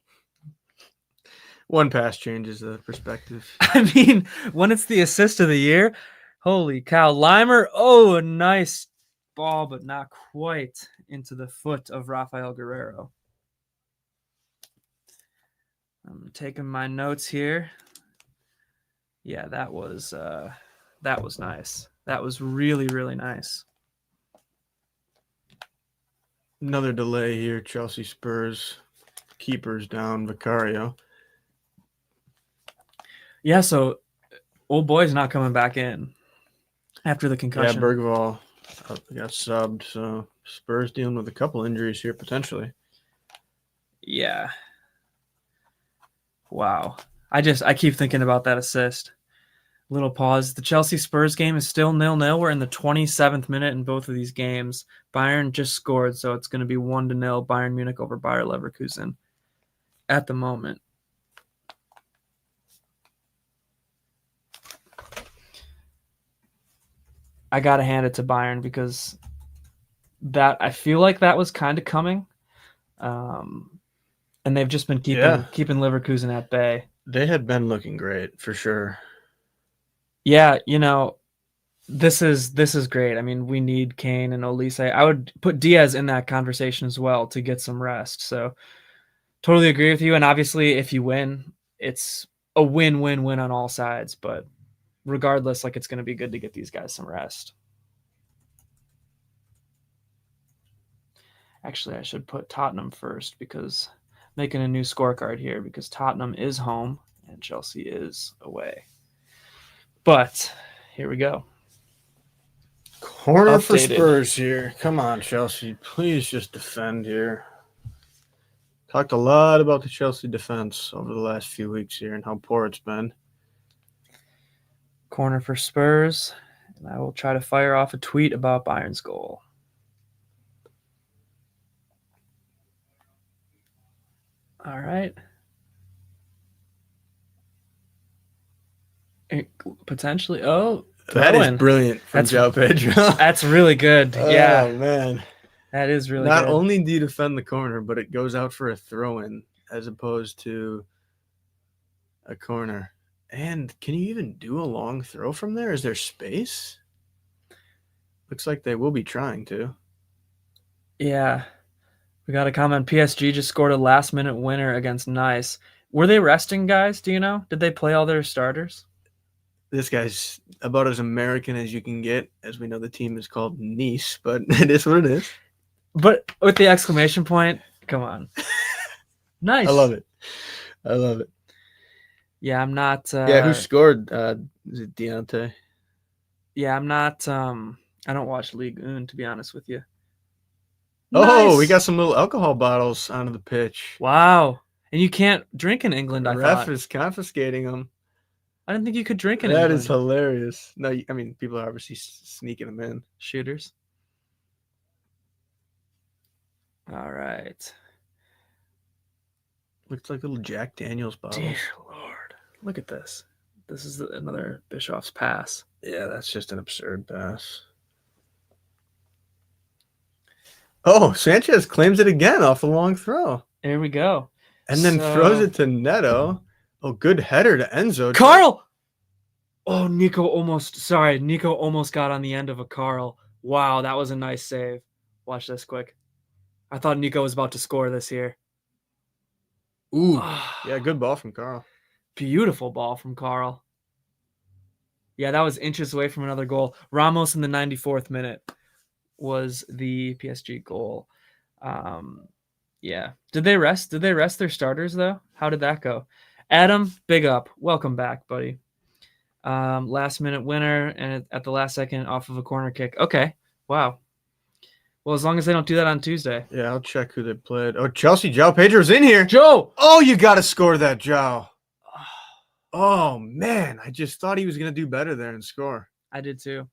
One pass changes the perspective. I mean, when it's the assist of the year, holy cow. Limer, oh, a nice ball, but not quite into the foot of Rafael Guerrero. I'm taking my notes here. Yeah, that was nice. That was really, really nice. Another delay here. Chelsea Spurs. Keepers down. Vicario. Yeah, so old boy's not coming back in after the concussion. Yeah, Bergvall got subbed, so Spurs dealing with a couple injuries here potentially. Yeah. Wow. I keep thinking about that assist. Little pause. The Chelsea Spurs game is still 0-0. We're in the 27th minute in both of these games. Bayern just scored, so it's going to be 1-0 Bayern Munich over Bayer Leverkusen at the moment. I got to hand it to Bayern because I feel like that was kind of coming. And they've just been keeping Leverkusen at bay. They had been looking great for sure. Yeah, this is great. I mean, we need Kane and Olise. I would put Diaz in that conversation as well to get some rest. So totally agree with you. And obviously, if you win, it's a win-win-win on all sides. But regardless, it's going to be good to get these guys some rest. Actually, I should put Tottenham first because making a new scorecard here because Tottenham is home and Chelsea is away. But here we go. Corner for Spurs here. Come on, Chelsea. Please just defend here. Talked a lot about the Chelsea defense over the last few weeks here and how poor it's been. Corner for Spurs. And I will try to fire off a tweet about Bayern's goal. All right. Potentially. Oh, that is brilliant from João Pedro. That's really good. Yeah. Oh, man. That is really Not good. only do you defend the corner, but it goes out for a throw-in as opposed to a corner. And can you even do a long throw from there? Is there space? Looks like they will be trying to. Yeah. We got a comment. PSG just scored a last-minute winner against Nice. Were they resting guys? Do you know? Did they play all their starters? This guy's about as American as you can get. As we know, the team is called Nice, but it is what it is. But with the exclamation point, come on. Nice. I love it. I love it. Yeah, I'm not. Yeah, who scored? Is it Deontay? Yeah, I'm not. I don't watch Ligue 1, to be honest with you. Oh, we got some little alcohol bottles onto the pitch. Wow. And you can't drink in England, I thought. The ref is confiscating them. I didn't think you could drink in England. That is hilarious. No, I mean, people are obviously sneaking them in. Shooters. All right. Looks like little Jack Daniels bottles. Dear Lord. Look at this. This is another Bischoff's pass. Yeah, that's just an absurd pass. Oh, Sanchez claims it again off a long throw. There we go. And then throws it to Neto. Oh, good header to Enzo. Carl! Oh, Nico almost got on the end of a Carl. Wow, that was a nice save. Watch this quick. I thought Nico was about to score this here. Ooh. Yeah, good ball from Carl. Beautiful ball from Carl. Yeah, that was inches away from another goal. Ramos in the 94th minute was the PSG goal. Yeah. Did they rest their starters, though? How did that go? Adam, big up. Welcome back, buddy. Last minute winner and at the last second off of a corner kick. Okay. Wow. Well, as long as they don't do that on Tuesday. Yeah, I'll check who they played. Oh, Chelsea, João Pedro's in here. Joe! Oh, you got to score that, João. Oh, man. I just thought he was going to do better there and score. I did too.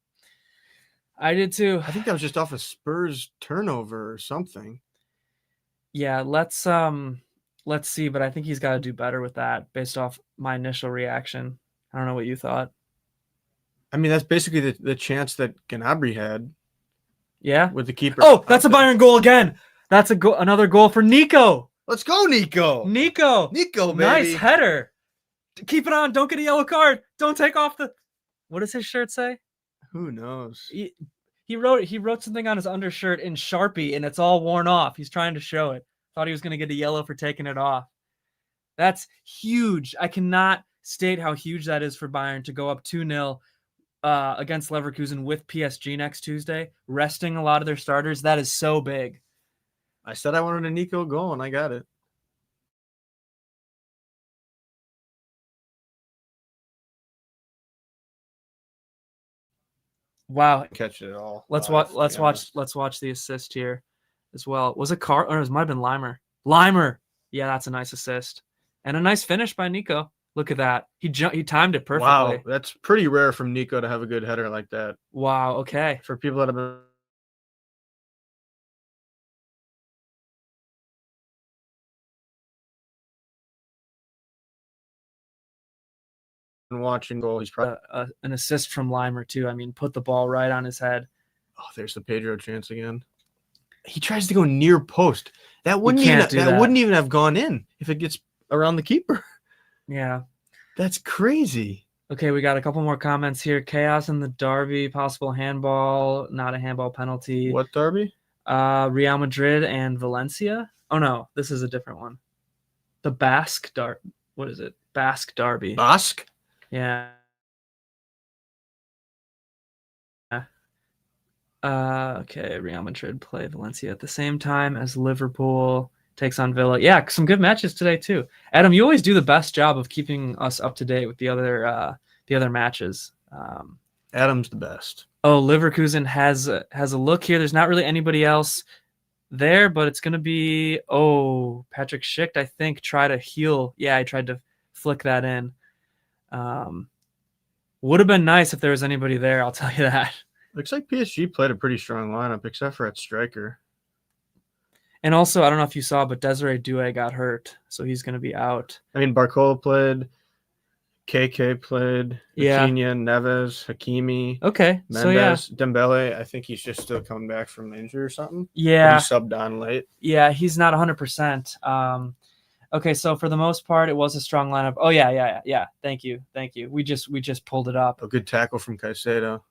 I think that was just off a Spurs turnover or something. Yeah, let's see, but I think he's got to do better with that based off my initial reaction. I don't know what you thought. I mean, that's basically the chance that Gnabry had. Yeah. With the keeper. Oh, that's a Bayern goal again. That's another goal for Nico. Let's go, Nico. Nico, baby. Nice header. Keep it on. Don't get a yellow card. Don't take off the. What does his shirt say? Who knows? He wrote something on his undershirt in Sharpie, and it's all worn off. He's trying to show it. Thought he was going to get a yellow for taking it off. That's huge. I cannot state how huge that is for Bayern to go up 2-0 against Leverkusen with PSG next Tuesday, resting a lot of their starters. That is so big. I said I wanted a Nico goal, and I got it. Wow. Catch it all. Let's watch the assist here as well. Was it Carl or it might have been Limer? Limer. Yeah, that's a nice assist. And a nice finish by Nico. Look at that. He timed it perfectly. Wow, that's pretty rare from Nico to have a good header like that. Wow, okay. For people that have been watching goal, he's probably an assist from Limer too. I mean, put the ball right on his head. Oh, there's the Pedro chance again. He tries to go near post. That wouldn't even have gone in if it gets around the keeper. Yeah. That's crazy. Okay, we got a couple more comments here. Chaos in the derby, possible handball, not a handball penalty. What derby? Real Madrid and Valencia. Oh no, this is a different one. The Basque what is it? Basque derby. Basque? Yeah. Okay, Real Madrid play Valencia at the same time as Liverpool takes on Villa. Yeah, some good matches today too. Adam, you always do the best job of keeping us up to date with the other matches. Adam's the best. Oh, Leverkusen has a look here. There's not really anybody else there, but it's going to be Patrick Schick, I think, tried to heel. Yeah, I tried to flick that in. Would have been nice if there was anybody there, I'll tell you that. Looks like PSG played a pretty strong lineup, except for at striker. And also, I don't know if you saw, but Desiree Doué got hurt, so he's going to be out. I mean, Barcola played, KK played, yeah. Vitinha, Neves, Hakimi, okay, Mendes, so yeah. Dembele. I think he's just still coming back from injury or something. Yeah. He subbed on late. Yeah, he's not 100%. Okay, so for the most part, it was a strong lineup. Oh, yeah. Thank you. We just pulled it up. A good tackle from Caicedo.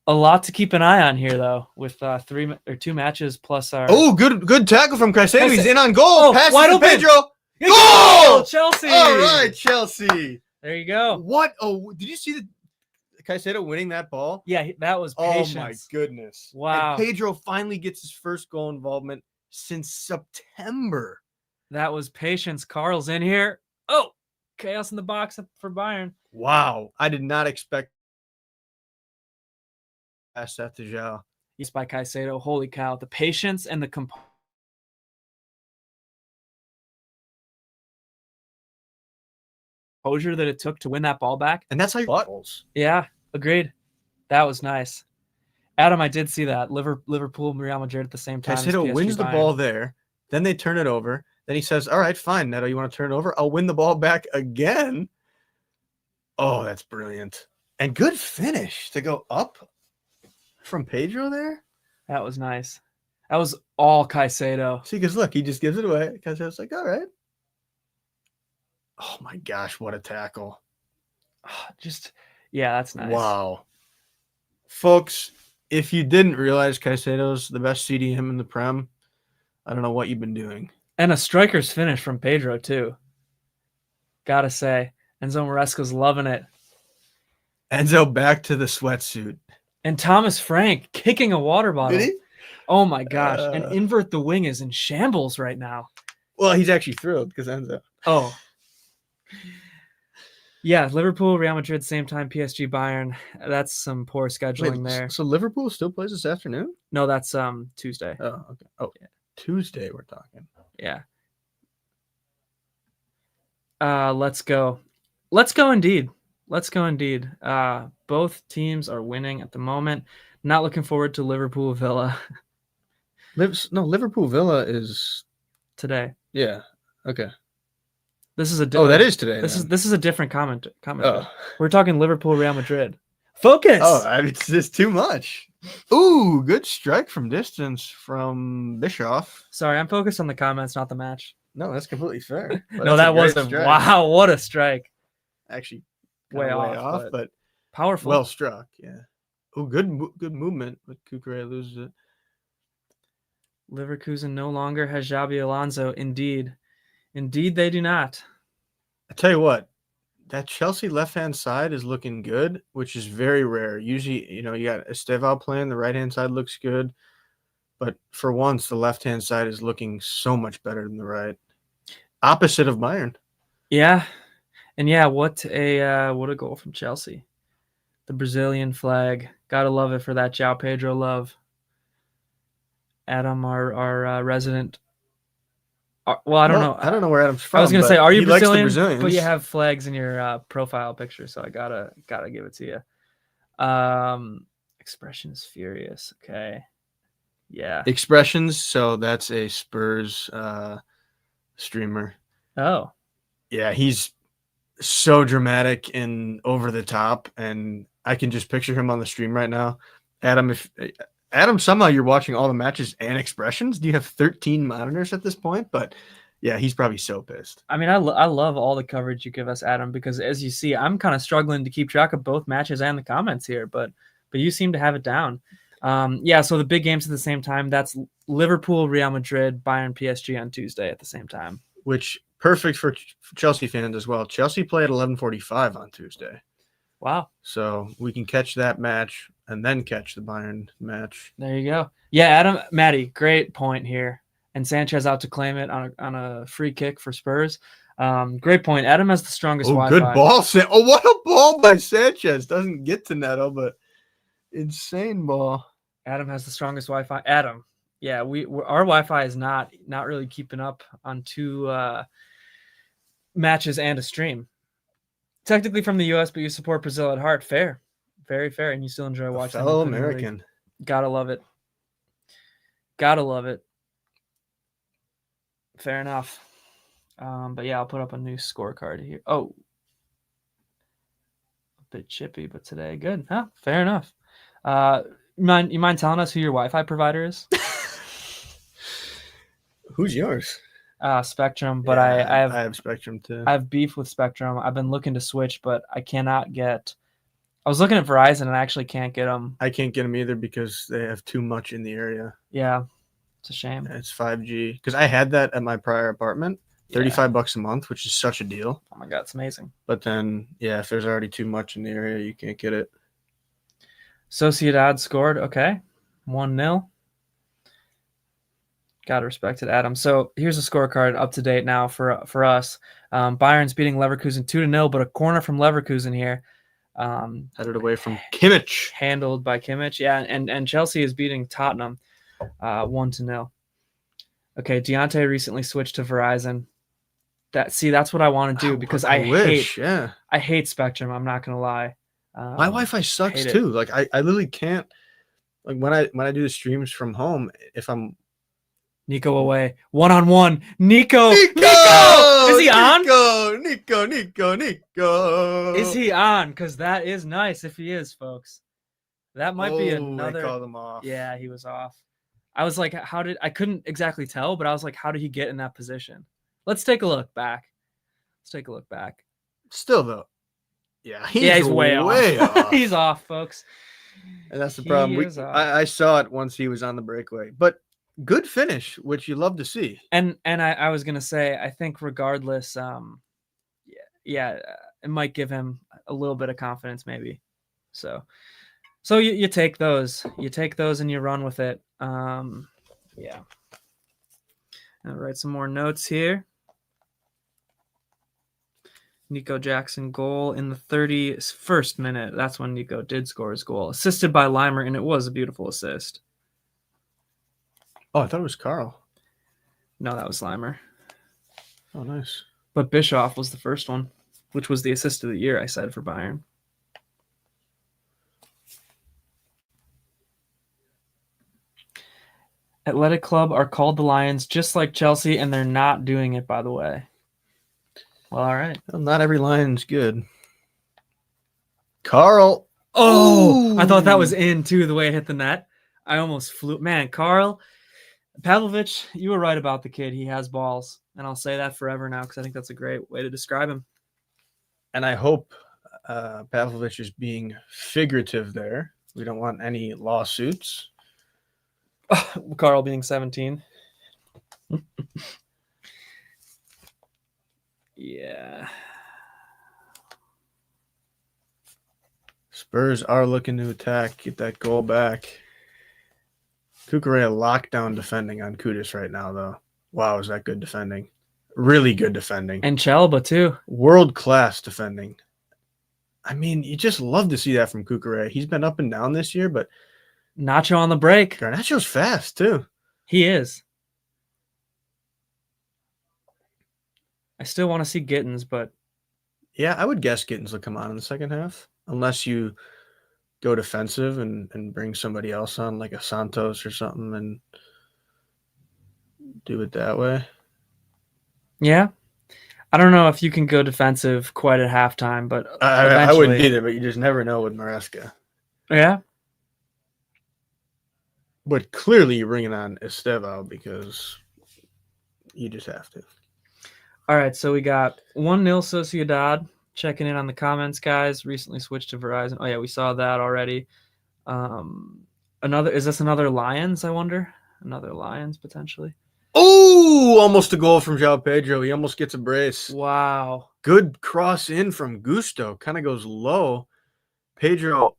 A lot to keep an eye on here, though, with 2 matches plus our. Oh, good tackle from Caicedo. He's in on goal. Pass wide to open. Pedro. Goal! Chelsea. All right, Chelsea. There you go. What? Oh, did you see the Caicedo winning that ball? Yeah, that was patience. Oh my goodness! Wow. And Pedro finally gets his first goal involvement since September. That was patience. Carl's in here. Oh, chaos in the box for Bayern. Wow, I did not expect. Pass that to João. He's by Caicedo. Holy cow. The patience and the composure that it took to win that ball back. And that's how you goals. Yeah, agreed. That was nice. Adam, I did see that. Liverpool and Real Madrid at the same time. Caicedo wins the ball there. Then they turn it over. Then he says, all right, fine, Neto, you want to turn it over? I'll win the ball back again. Oh, that's brilliant. And good finish to go up from Pedro there. That was nice. That was all Caicedo. See, because look, he just gives it away. Caicedo's like, all right. Oh my gosh, what a tackle. Yeah, that's nice. Wow. Folks, if you didn't realize Caicedo's the best CDM in the Prem, I don't know what you've been doing. And a striker's finish from Pedro, too. Gotta say. Enzo Maresca's loving it. Enzo back to the sweatsuit. And Thomas Frank kicking a water bottle. Did he? Oh my gosh. And Invert the Wing is in shambles right now. Well, he's actually thrilled because Enzo. Oh. Yeah, Liverpool, Real Madrid, same time, PSG, Bayern. That's some poor scheduling there. So Liverpool still plays this afternoon? No, that's Tuesday. Oh, okay. Oh, yeah. Tuesday we're talking. Yeah. Let's go. Let's go indeed. Both teams are winning at the moment. Not looking forward to Liverpool Villa. Liverpool Villa is today. Yeah. Okay. This is a that is today. This is a different comment. Oh. We're talking Liverpool Real Madrid. Focus. Oh, it's just too much. Ooh, good strike from distance from Bischoff. Sorry, I'm focused on the comments, not the match. No, that's completely fair. But No, that's a that great wasn't. strike. Wow, what a strike. Actually, Way kinda off, but powerful. well struck. Yeah. Oh, good movement, but Kukurea loses it. Leverkusen no longer has Xabi Alonso. Indeed, they do not. I tell you what, that Chelsea left-hand side is looking good, which is very rare. Usually, you got Estevao playing, the right-hand side looks good. But for once, the left-hand side is looking so much better than the right. Opposite of Bayern. Yeah. And yeah, what a goal from Chelsea. The Brazilian flag. Gotta love it for that João Pedro love. Adam, our resident. Well, I don't know. I don't know where Adam's from. I was gonna say, are you Brazilian? Brazilians. But you have flags in your profile picture, so I gotta give it to you. Expression is furious. Okay. Yeah. Expressions. So that's a Spurs streamer. Oh. Yeah, he's so dramatic and over the top, and I can just picture him on the stream right now. Adam, somehow you're watching all the matches and expressions. Do you have 13 monitors at this point? But yeah, he's probably so pissed. I mean, I love all the coverage you give us, Adam, because as you see, I'm kind of struggling to keep track of both matches and the comments here, but you seem to have it down. Yeah, so the big games at the same time, that's Liverpool, Real Madrid, Bayern, PSG on Tuesday at the same time. Which perfect for Chelsea fans as well. Chelsea play at 11:45 on Tuesday. Wow. So we can catch that match and then catch the Bayern match. There you go. Yeah, Matty, great point here. And Sanchez out to claim it on a free kick for Spurs. Great point. Adam has the strongest Wi-Fi. Good ball. Oh, what a ball by Sanchez. Doesn't get to Neto, but insane ball. Adam has the strongest Wi-Fi. Adam, yeah, our Wi-Fi is not really keeping up on two matches and a stream. Technically from the U.S., but you support Brazil at heart. Fair. Very fair. And you still enjoy watching fellow American. Gotta love it. Gotta love it. Fair enough. But yeah, I'll put up a new scorecard here. Oh. A bit chippy, but today good. Huh? Fair enough. You mind telling us who your Wi-Fi provider is? Who's yours? Spectrum, but yeah, I have Spectrum too. I have beef with Spectrum. I've been looking to switch, but I cannot get. I was looking at Verizon and I actually can't get them. I can't get them either because they have too much in the area. Yeah, it's a shame. It's 5G because I had that at my prior apartment, $35 a month, which is such a deal. Oh my god, it's amazing. But then, yeah, if there's already too much in the area, you can't get it. Sociedad scored. Okay, 1-0. Gotta respect it, Adam. So here's a scorecard up to date now for us. Bayern's beating Leverkusen 2-0, but a corner from Leverkusen here. Headed away from Kimmich. Handled by Kimmich. Yeah, and Chelsea is beating Tottenham 1-0. Okay, Deontay recently switched to Verizon. That's what I want to do because I hate Spectrum. I'm not gonna lie. My Wi-Fi sucks too. Like I literally can't. Like when I do the streams from home, if I'm Nico away. 1-on-1. Nico! Is he on? Nico. Is he on? Because that is nice if he is, folks. That might be another. They called him off. Yeah, he was off. I was like, I couldn't exactly tell, but I was like, how did he get in that position? Let's take a look back. Still though. Yeah, he's way off. He's off, folks. And that's the problem. I saw it once he was on the breakaway. But good finish, which you love to see. And I was gonna say, I think regardless, it might give him a little bit of confidence, maybe. So you take those, and you run with it. Yeah. I'll write some more notes here. Nico Jackson goal in the 31st minute. That's when Nico did score his goal, assisted by Limer, and it was a beautiful assist. Oh, I thought it was Carl. No, that was Limer. Oh, nice. But Bischoff was the first one, which was the assist of the year, I said, for Bayern. Athletic Club are called the Lions, just like Chelsea, and they're not doing it, by the way. Well, all right. Well, not every Lion's good. Carl. Oh, I thought that was Ooh. in too, the way it hit the net. I almost flew. Man, Carl Pavlovich, you were right about the kid. He has balls. And I'll say that forever now because I think that's a great way to describe him. And I hope Pavlovich is being figurative there. We don't want any lawsuits. Carl being 17. Yeah. Spurs are looking to attack, get that goal back. Kukurea lockdown defending on Kudus right now, though. Wow, is that good defending? Really good defending. And Chalba, too. World-class defending. I mean, you just love to see that from Kukurea. He's been up and down this year, but Nacho on the break. Garnacho's fast, too. He is. I still want to see Gittins, but... Yeah, I would guess Gittins will come on in the second half, unless you go defensive and bring somebody else on, like a Santos or something, and do it that way. Yeah. I don't know if you can go defensive quite at halftime, but I wouldn't either, but you just never know with Maresca. Yeah. But clearly you're bringing on Estevao because you just have to. All right, so we got 1-0 Sociedad. Checking in on the comments, guys. Recently switched to Verizon. Oh, yeah, we saw that already. Is this another Lions, I wonder? Another Lions, potentially. Oh, almost a goal from João Pedro. He almost gets a brace. Wow. Good cross in from Gusto. Kind of goes low. Pedro.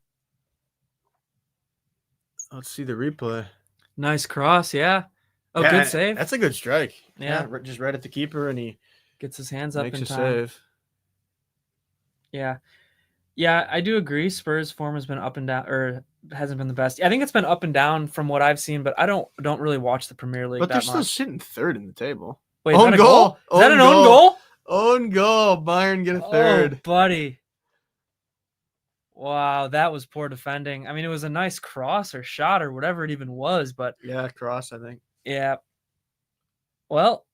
Let's see the replay. Nice cross, yeah. Oh, yeah, good save. That's a good strike. Yeah. Just right at the keeper, and he gets his hands up makes in a time. save. Yeah. Yeah, I do agree. Spurs' form has been up and down, or hasn't been the best. I think it's been up and down from what I've seen, but I don't really watch the Premier League but that they're still much. sitting third in the table. Wait, is that a goal? Is that an own goal? Own goal. Bayern get a third. Oh, buddy. Wow, that was poor defending. I mean, it was a nice cross or shot or whatever it even was, but yeah, cross, I think. Yeah. Well,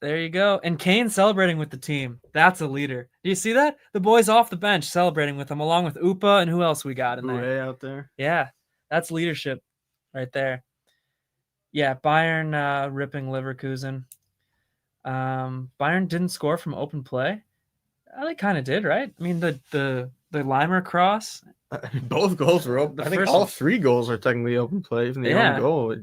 there you go. And Kane celebrating with the team. That's a leader. Do you see that? The boys off the bench celebrating with him, along with Upa and who else we got in there? out there. Yeah, that's leadership right there. Yeah, Bayern ripping Leverkusen. Bayern didn't score from open play. They kind of did, right? I mean, the Limer cross. Both goals were open. I think all 3 goals are technically open play. Even the own goal,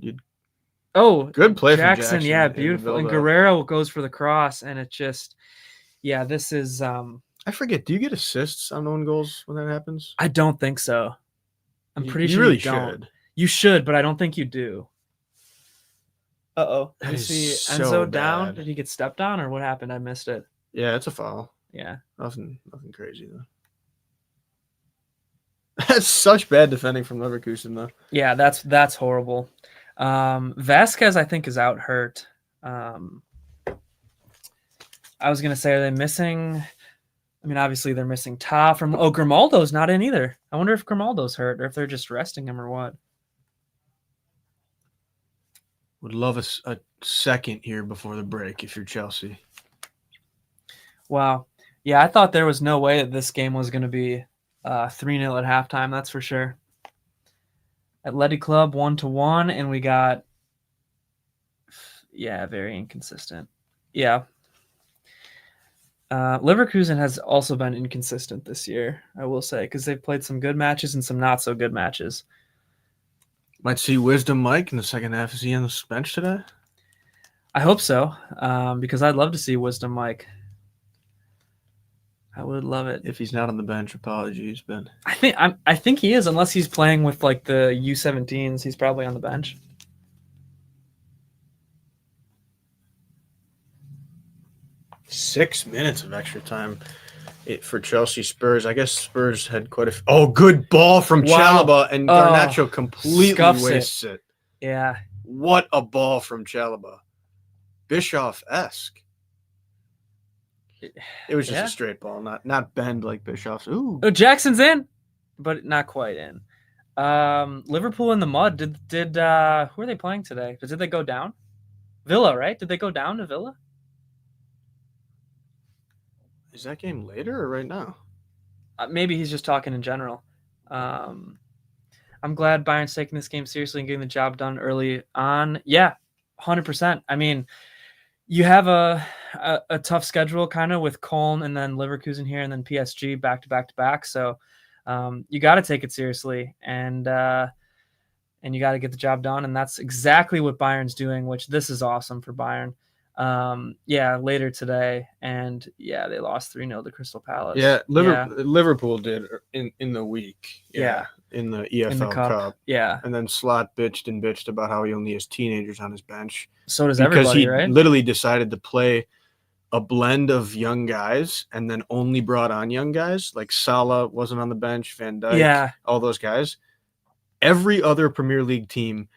good play from Jackson. Yeah, beautiful. And Guerrero goes for the cross, and it just, yeah, this is. I forget. Do you get assists on own goals when that happens? I don't think so. I'm pretty sure you really you don't. should. You should, but I don't think you do. Uh-oh. That You is see so Enzo down? bad. Did he get stepped on, or what happened? I missed it. Yeah, it's a foul. Yeah. Nothing crazy though. That's such bad defending from Leverkusen though. Yeah, that's horrible. Vasquez, I think, is out hurt. I was gonna say, are they missing? I mean, obviously they're missing Ta from. Oh, Grimaldo's not in either. I wonder if Grimaldo's hurt or if they're just resting him or what. Would love a second here before the break if you're Chelsea. Wow. Yeah, I thought there was no way that this game was going to be 3-0 at halftime. That's for sure. Athletic Club 1-1, and we got, very inconsistent. Yeah. Leverkusen has also been inconsistent this year, I will say, because they've played some good matches and some not so good matches. Might see Wisdom Mike in the second half. Is he on the bench today? I hope so, because I'd love to see Wisdom Mike. I would love it. If he's not on the bench, apologies, but I think he is, unless he's playing with like the U17s. He's probably on the bench. Six minutes of extra time for Chelsea Spurs. I guess Spurs had quite a good ball from Chalaba, and Garnacho completely wastes it. Yeah. What a ball from Chalaba. Bischoff-esque. It was just a straight ball, not bend like Bischoff's. Ooh. Oh, Jackson's in, but not quite in. Liverpool in the mud. Did who are they playing today? Did they go down? Villa, right? Did they go down to Villa? Is that game later or right now? Maybe he's just talking in general. I'm glad Bayern's taking this game seriously and getting the job done early on. Yeah, 100%. I mean, you have a tough schedule kind of with Köln and then Leverkusen here and then PSG back to back to back. So you got to take it seriously and you got to get the job done. And that's exactly what Bayern's doing, which this is awesome for Bayern. Later today. And yeah, they lost 3-0 to Crystal Palace. Yeah, Liverpool did in the week. Yeah. In the EFL In the Cup. Yeah. And then Slot bitched about how he only has teenagers on his bench. So does everybody, because he right? literally decided to play a blend of young guys and then only brought on young guys. Like Salah wasn't on the bench, Van Dijk, all those guys. Every other Premier League team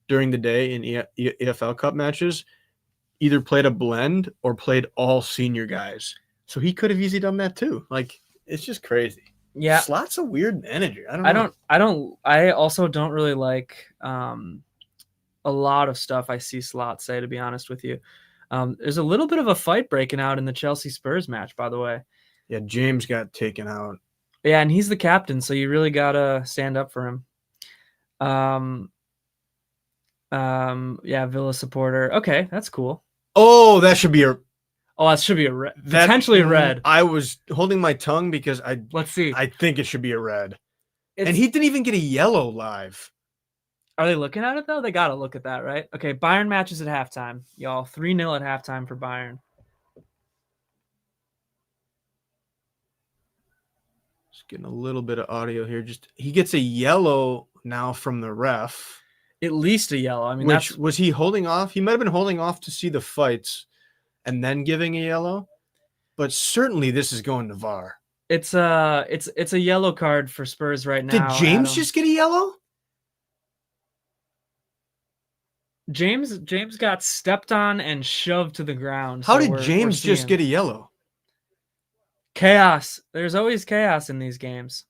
during the day in EFL Cup matches either played a blend or played all senior guys. So he could have easily done that too. Like, it's just crazy. Yeah. Slot's a weird manager. I also don't really like a lot of stuff I see Slot say, to be honest with you. There's a little bit of a fight breaking out in the Chelsea Spurs match, by the way. Yeah, James got taken out. Yeah, and he's the captain, so you really gotta stand up for him. Villa supporter. Okay, that's cool. Oh, that should be a. Oh, that should be a red. Potentially a red. I was holding my tongue because Let's see. I think it should be a red. And he didn't even get a yellow live. Are they looking at it though? They gotta look at that, right? Okay, Bayern matches at halftime, y'all. 3-0 at halftime for Bayern. Just getting a little bit of audio here. Just he gets a yellow now from the ref. At least a yellow. I mean, was he holding off? He might have been holding off to see the fights and then giving a yellow. But certainly this is going to VAR. It's a yellow card for Spurs right now. Did James just get a yellow? James got stepped on and shoved to the ground. How did James just get a yellow? Chaos. There's always chaos in these games.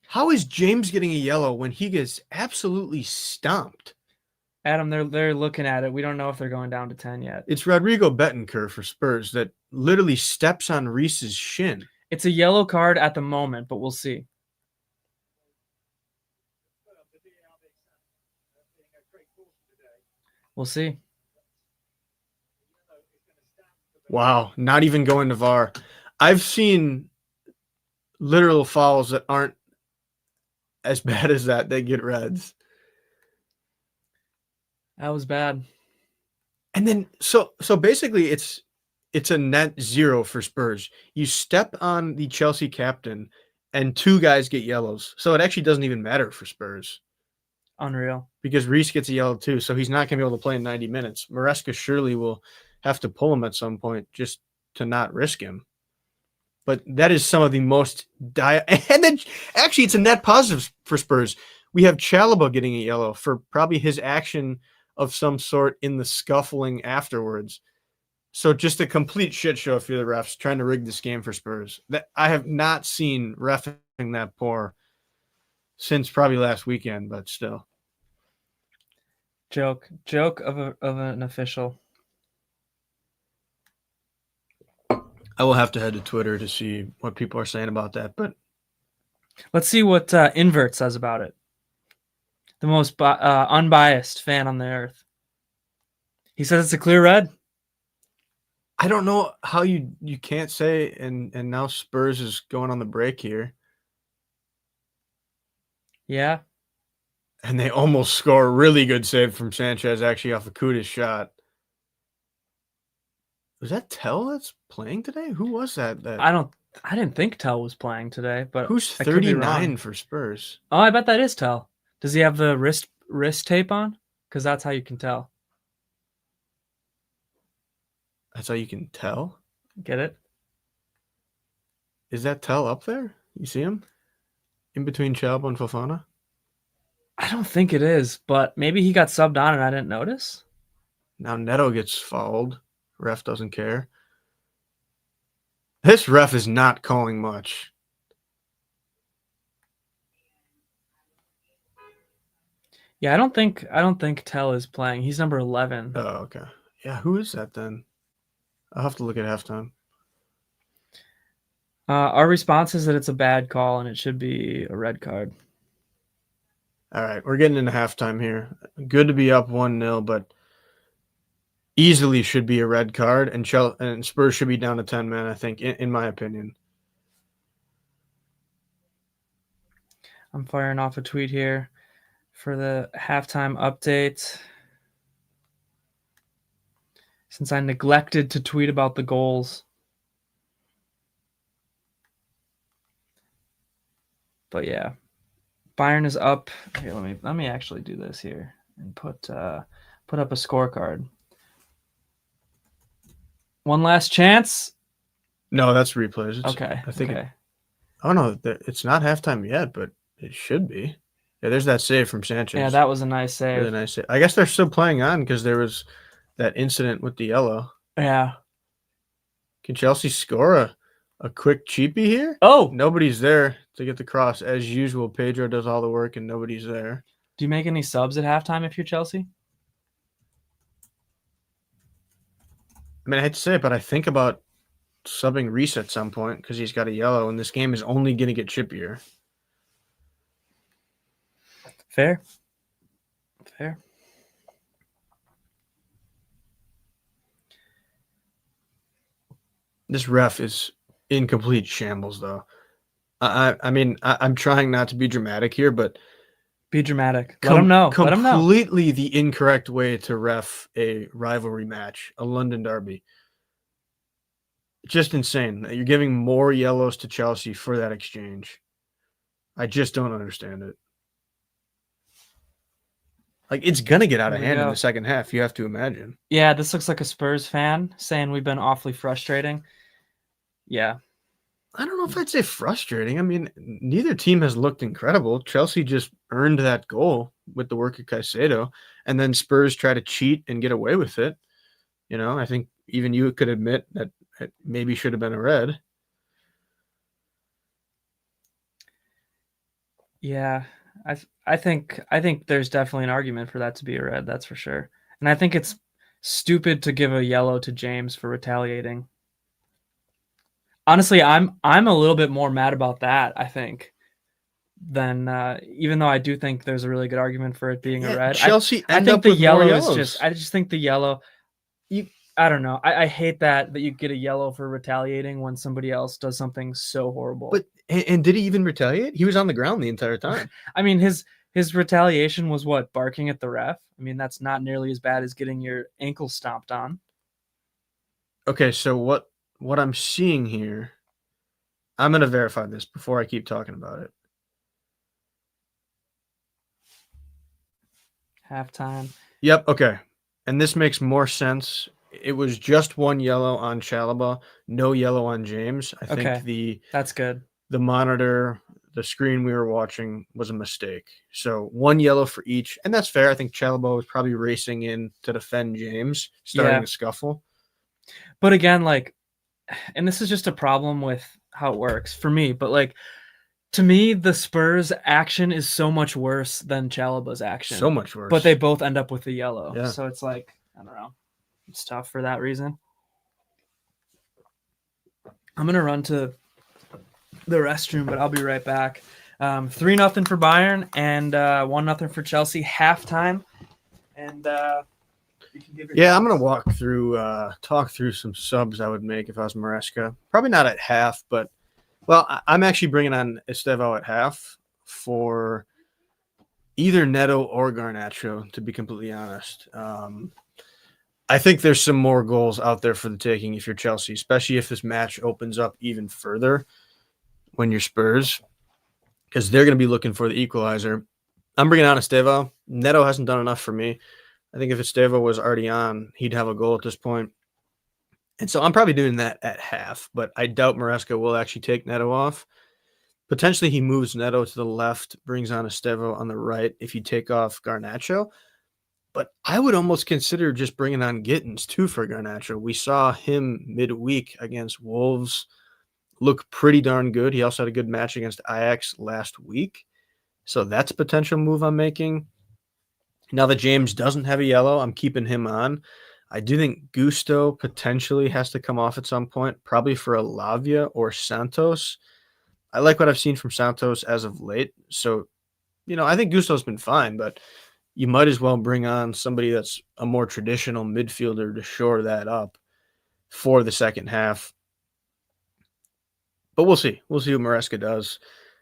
How is James getting a yellow when he gets absolutely stomped? Adam, they're looking at it. We don't know if they're going down to 10 yet. It's Rodrigo Betancourt for Spurs that literally steps on Reese's shin. It's a yellow card at the moment, but we'll see. We'll see. Wow, not even going to VAR. I've seen literal fouls that aren't as bad as that. They get reds. That was bad. And then so basically it's a net zero for Spurs. You step on the Chelsea captain and two guys get yellows. So it actually doesn't even matter for Spurs. Unreal. Because Reese gets a yellow too, so he's not going to be able to play in 90 minutes. Maresca surely will have to pull him at some point just to not risk him. But that is some of the most and then actually it's a net positive for Spurs. We have Chalobah getting a yellow for probably his action of some sort in the scuffling afterwards. So just a complete shit show if you're the refs trying to rig this game for Spurs. That I have not seen reffing that poor since probably last weekend, but still. Joke of an official. I will have to head to Twitter to see what people are saying about that, but let's see what Invert says about it. The most unbiased fan on the earth. He says it's a clear red. I don't know how you can't say, and now Spurs is going on the break here. Yeah. And they almost score a really good save from Sanchez, actually, off a Kuda's shot. Was that Tell that's playing today? Who was that? I didn't think Tell was playing today, but who's 39 for Spurs? Oh, I bet that is Tell. Does he have the wrist tape on? Because that's how you can tell. That's how you can tell? Get it? Is that Tell up there? You see him? In between Chalobah and Fofana? I don't think it is, but maybe he got subbed on and I didn't notice. Now Neto gets fouled. Ref doesn't care. This ref is not calling much. Yeah, I don't think Tell is playing. He's number 11. Oh, okay. Yeah, who is that then? I'll have to look at halftime. Our response is that it's a bad call and it should be a red card. All right, we're getting into halftime here. Good to be up 1-0, but easily should be a red card, and Spurs should be down to 10 men, I think, in my opinion. I'm firing off a tweet here for the halftime update. Since I neglected to tweet about the goals. But yeah, Bayern is up. Here, let me actually do this here and put up a scorecard. One last chance. No, that's replays. Okay. I think. Okay. Oh no, it's not halftime yet, but it should be. Yeah, there's that save from Sanchez. Yeah, that was a nice save. Really nice save. I guess they're still playing on because there was that incident with the yellow. Yeah. Can Chelsea score a quick cheapie here? Oh, nobody's there to get the cross. As usual, Pedro does all the work and nobody's there. Do you make any subs at halftime if you're Chelsea? I mean, I hate to say it, but I think about subbing Reese at some point because he's got a yellow, and this game is only going to get chippier. Fair. This ref is in complete shambles, though. I mean, I'm trying not to be dramatic here, but be dramatic. Let them know. Completely the incorrect way to ref a rivalry match, a London derby. Just insane. You're giving more yellows to Chelsea for that exchange. I just don't understand it. Like, it's going to get out of hand in the second half, you have to imagine. Yeah, this looks like a Spurs fan saying we've been awfully frustrating. Yeah. I don't know if I'd say frustrating. I mean, neither team has looked incredible. Chelsea just earned that goal with the work of Caicedo, and then Spurs try to cheat and get away with it. You know, I think even you could admit that it maybe should have been a red. Yeah, I think there's definitely an argument for that to be a red, that's for sure. And I think it's stupid to give a yellow to James for retaliating. Honestly, I'm a little bit more mad about that, I think, than even though I do think there's a really good argument for it being a red. Chelsea I think the yellow is just I just think the yellow I don't know. I hate that you get a yellow for retaliating when somebody else does something so horrible. But and did he even retaliate? He was on the ground the entire time. I mean, his retaliation was what? Barking at the ref? I mean, that's not nearly as bad as getting your ankle stomped on. Okay, so what I'm seeing here, I'm going to verify this before I keep talking about it. Halftime. Yep, okay. And this makes more sense. It was just one yellow on Chalobah, no yellow on James. I think that's good. The monitor, the screen we were watching was a mistake. So one yellow for each, and that's fair. I think Chalobah was probably racing in to defend James, starting a scuffle. But again, like, and this is just a problem with how it works for me, but like, to me, the Spurs action is so much worse than Chalobah's action. So much worse. But they both end up with the yellow. Yeah. So it's like, I don't know. It's tough for that reason. I'm going to run to the restroom, but I'll be right back. 3-0 for Bayern and 1-0 for Chelsea. Halftime. And you can give I'm going to talk through some subs I would make if I was Maresca. Probably not at half, but I'm actually bringing on Estevao at half for either Neto or Garnacho, to be completely honest. I think there's some more goals out there for the taking if you're Chelsea, especially if this match opens up even further when you're Spurs, because they're going to be looking for the equalizer. I'm bringing on Estevao. Neto hasn't done enough for me. I think if Estevao was already on, he'd have a goal at this point. And so I'm probably doing that at half, but I doubt Maresca will actually take Neto off. Potentially he moves Neto to the left, brings on Estevao on the right if you take off Garnacho. But I would almost consider just bringing on Gittins too for Garnacho. We saw him midweek against Wolves look pretty darn good. He also had a good match against Ajax last week. So that's a potential move I'm making. Now that James doesn't have a yellow, I'm keeping him on. I do think Gusto potentially has to come off at some point, probably for a Lavia or Santos. I like what I've seen from Santos as of late. So, I think Gusto's been fine, but you might as well bring on somebody that's a more traditional midfielder to shore that up for the second half. But we'll see. We'll see what Maresca does.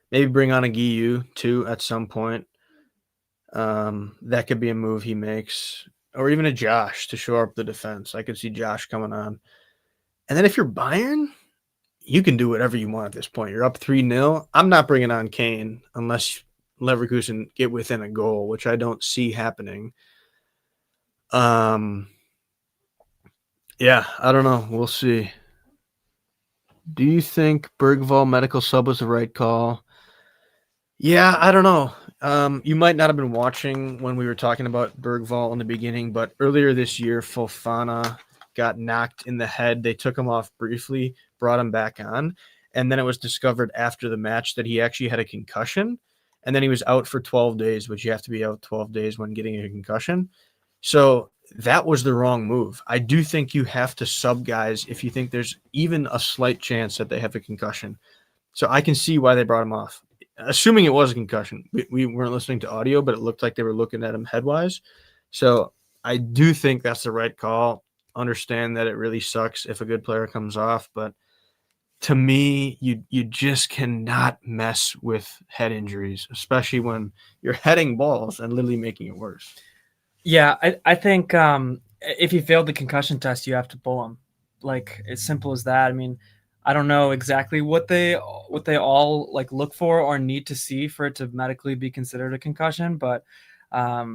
Maybe bring on a Guiu too at some point. That could be a move he makes. Or even a Josh to shore up the defense. I could see Josh coming on. And then if you're Bayern, you can do whatever you want at this point. You're up 3-0. I'm not bringing on Kane unless Leverkusen get within a goal, which I don't see happening. Yeah, I don't know. We'll see. Do you think Bergvall medical sub was the right call? Yeah, I don't know. You might not have been watching when we were talking about Bergvall in the beginning, but earlier this year, Fofana got knocked in the head. They took him off briefly, brought him back on, and then it was discovered after the match that he actually had a concussion, and then he was out for 12 days, which you have to be out 12 days when getting a concussion. So that was the wrong move. I do think you have to sub guys if you think there's even a slight chance that they have a concussion. So I can see why they brought him off. Assuming it was a concussion. We weren't listening to audio, but it looked like they were looking at him headwise. So I do think that's the right call. Understand that it really sucks if a good player comes off, but to me, you just cannot mess with head injuries, especially when you're heading balls and literally making it worse. Yeah, I think if he failed the concussion test, you have to pull him. Like, as simple as that. I mean, I don't know exactly what they all like look for or need to see for it to medically be considered a concussion, but I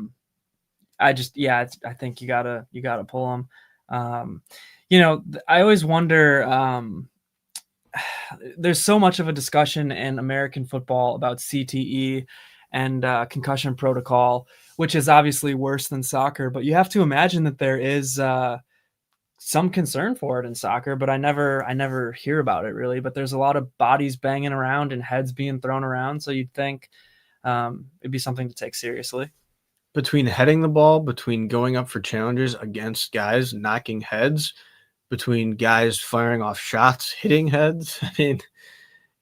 think you gotta pull him. I always wonder. There's so much of a discussion in American football about CTE and concussion protocol, which is obviously worse than soccer. But you have to imagine that there is some concern for it in soccer, but I never hear about it really. But there's a lot of bodies banging around and heads being thrown around, so you'd think it'd be something to take seriously. Between heading the ball, between going up for challenges against guys knocking heads, between guys firing off shots, hitting heads, I mean,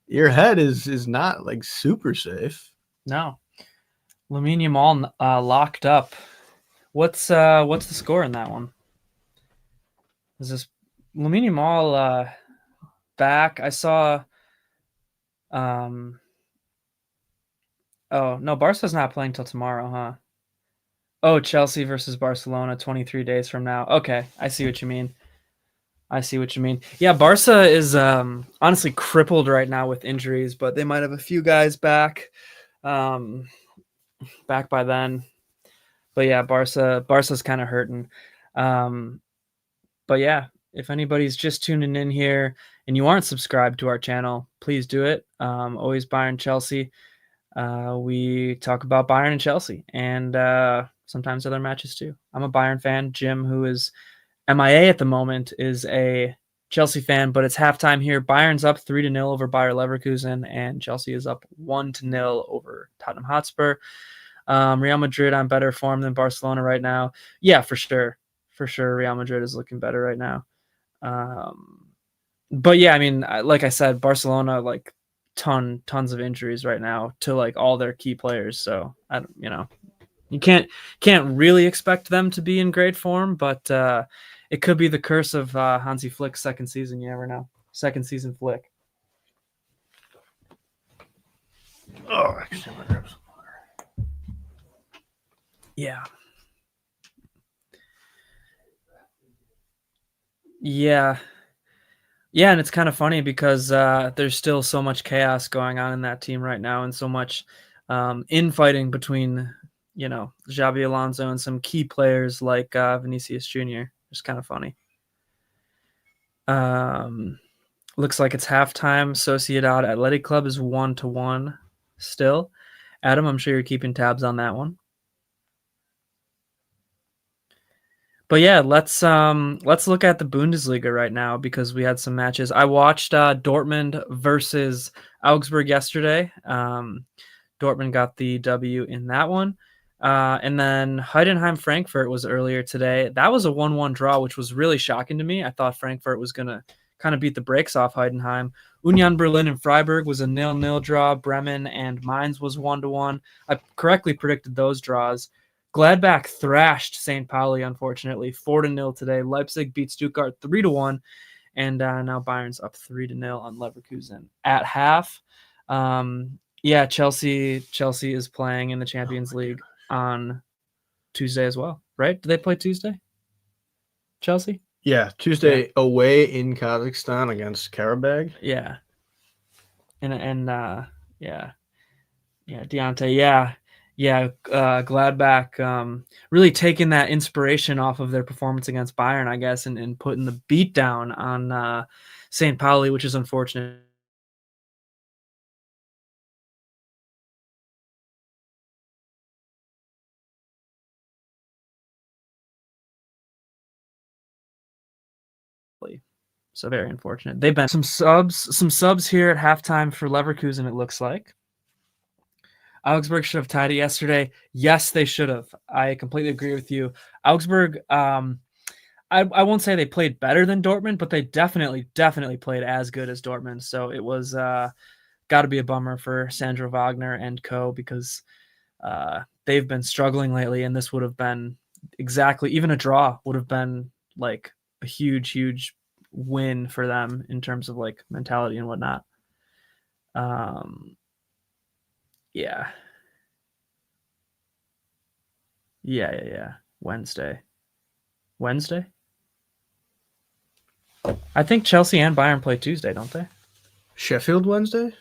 your head is not like super safe. No. Lamine Yamal locked up. What's the score in that one? Is this Lamine Yamal back? I saw. Oh no, Barca's not playing till tomorrow, huh? Oh, Chelsea versus Barcelona, 23 days from now. Okay, I see what you mean. Yeah, Barca is honestly crippled right now with injuries, but they might have a few guys back by then. But yeah, Barca's kind of hurting. But yeah, if anybody's just tuning in here and you aren't subscribed to our channel, please do it. Always Bayern Chelsea. We talk about Bayern and Chelsea and sometimes other matches too. I'm a Bayern fan. Jim, who is MIA at the moment, is a Chelsea fan, but it's halftime here. Bayern's up 3-0 over Bayer Leverkusen, and Chelsea is up 1-0 over Tottenham Hotspur. Real Madrid on better form than Barcelona right now. Yeah, for sure. Real Madrid is looking better right now. But yeah, I mean, like I said, Barcelona, like tons of injuries right now to like all their key players. So you can't really expect them to be in great form, but it could be the curse of Hansi Flick's second season. You never know. Second season Flick. Oh, actually, I'm gonna grab some water. Yeah. Yeah. Yeah, and it's kind of funny because there's still so much chaos going on in that team right now and so much infighting between, Xabi Alonso and some key players like Vinicius Jr. It's kind of funny. Looks like it's halftime. Sociedad Athletic Club is 1-1 still. Adam, I'm sure you're keeping tabs on that one. But yeah, let's look at the Bundesliga right now because we had some matches. I watched Dortmund versus Augsburg yesterday. Dortmund got the W in that one. And then Heidenheim Frankfurt was earlier today. That was a 1-1 draw, which was really shocking to me. I thought Frankfurt was going to kind of beat the brakes off Heidenheim. Union Berlin and Freiburg was a 0-0 draw. Bremen and Mainz was 1-1. I correctly predicted those draws. Gladbach thrashed St. Pauli, unfortunately, 4-0 today. Leipzig beat Stuttgart 3-1. And now Bayern's up 3-0 on Leverkusen at half. Yeah, Chelsea is playing in the Champions League on Tuesday as well, right? Do they play Tuesday? Chelsea? Yeah, Tuesday away in Kazakhstan against Karabag. Yeah. And Deontay, Gladbach really taking that inspiration off of their performance against Bayern, I guess, and putting the beat down on St. Pauli, which is unfortunate. So very unfortunate. They've been some subs here at halftime for Leverkusen, it looks like. Augsburg should have tied it yesterday. Yes, they should have. I completely agree with you. Augsburg, I won't say they played better than Dortmund, but they definitely played as good as Dortmund. So it was got to be a bummer for Sandro Wagner and co, because they've been struggling lately, and this would have been exactly, even a draw would have been like a huge win for them in terms of like mentality and whatnot. Yeah. Wednesday. I think Chelsea and Bayern play Tuesday, don't they? Sheffield Wednesday?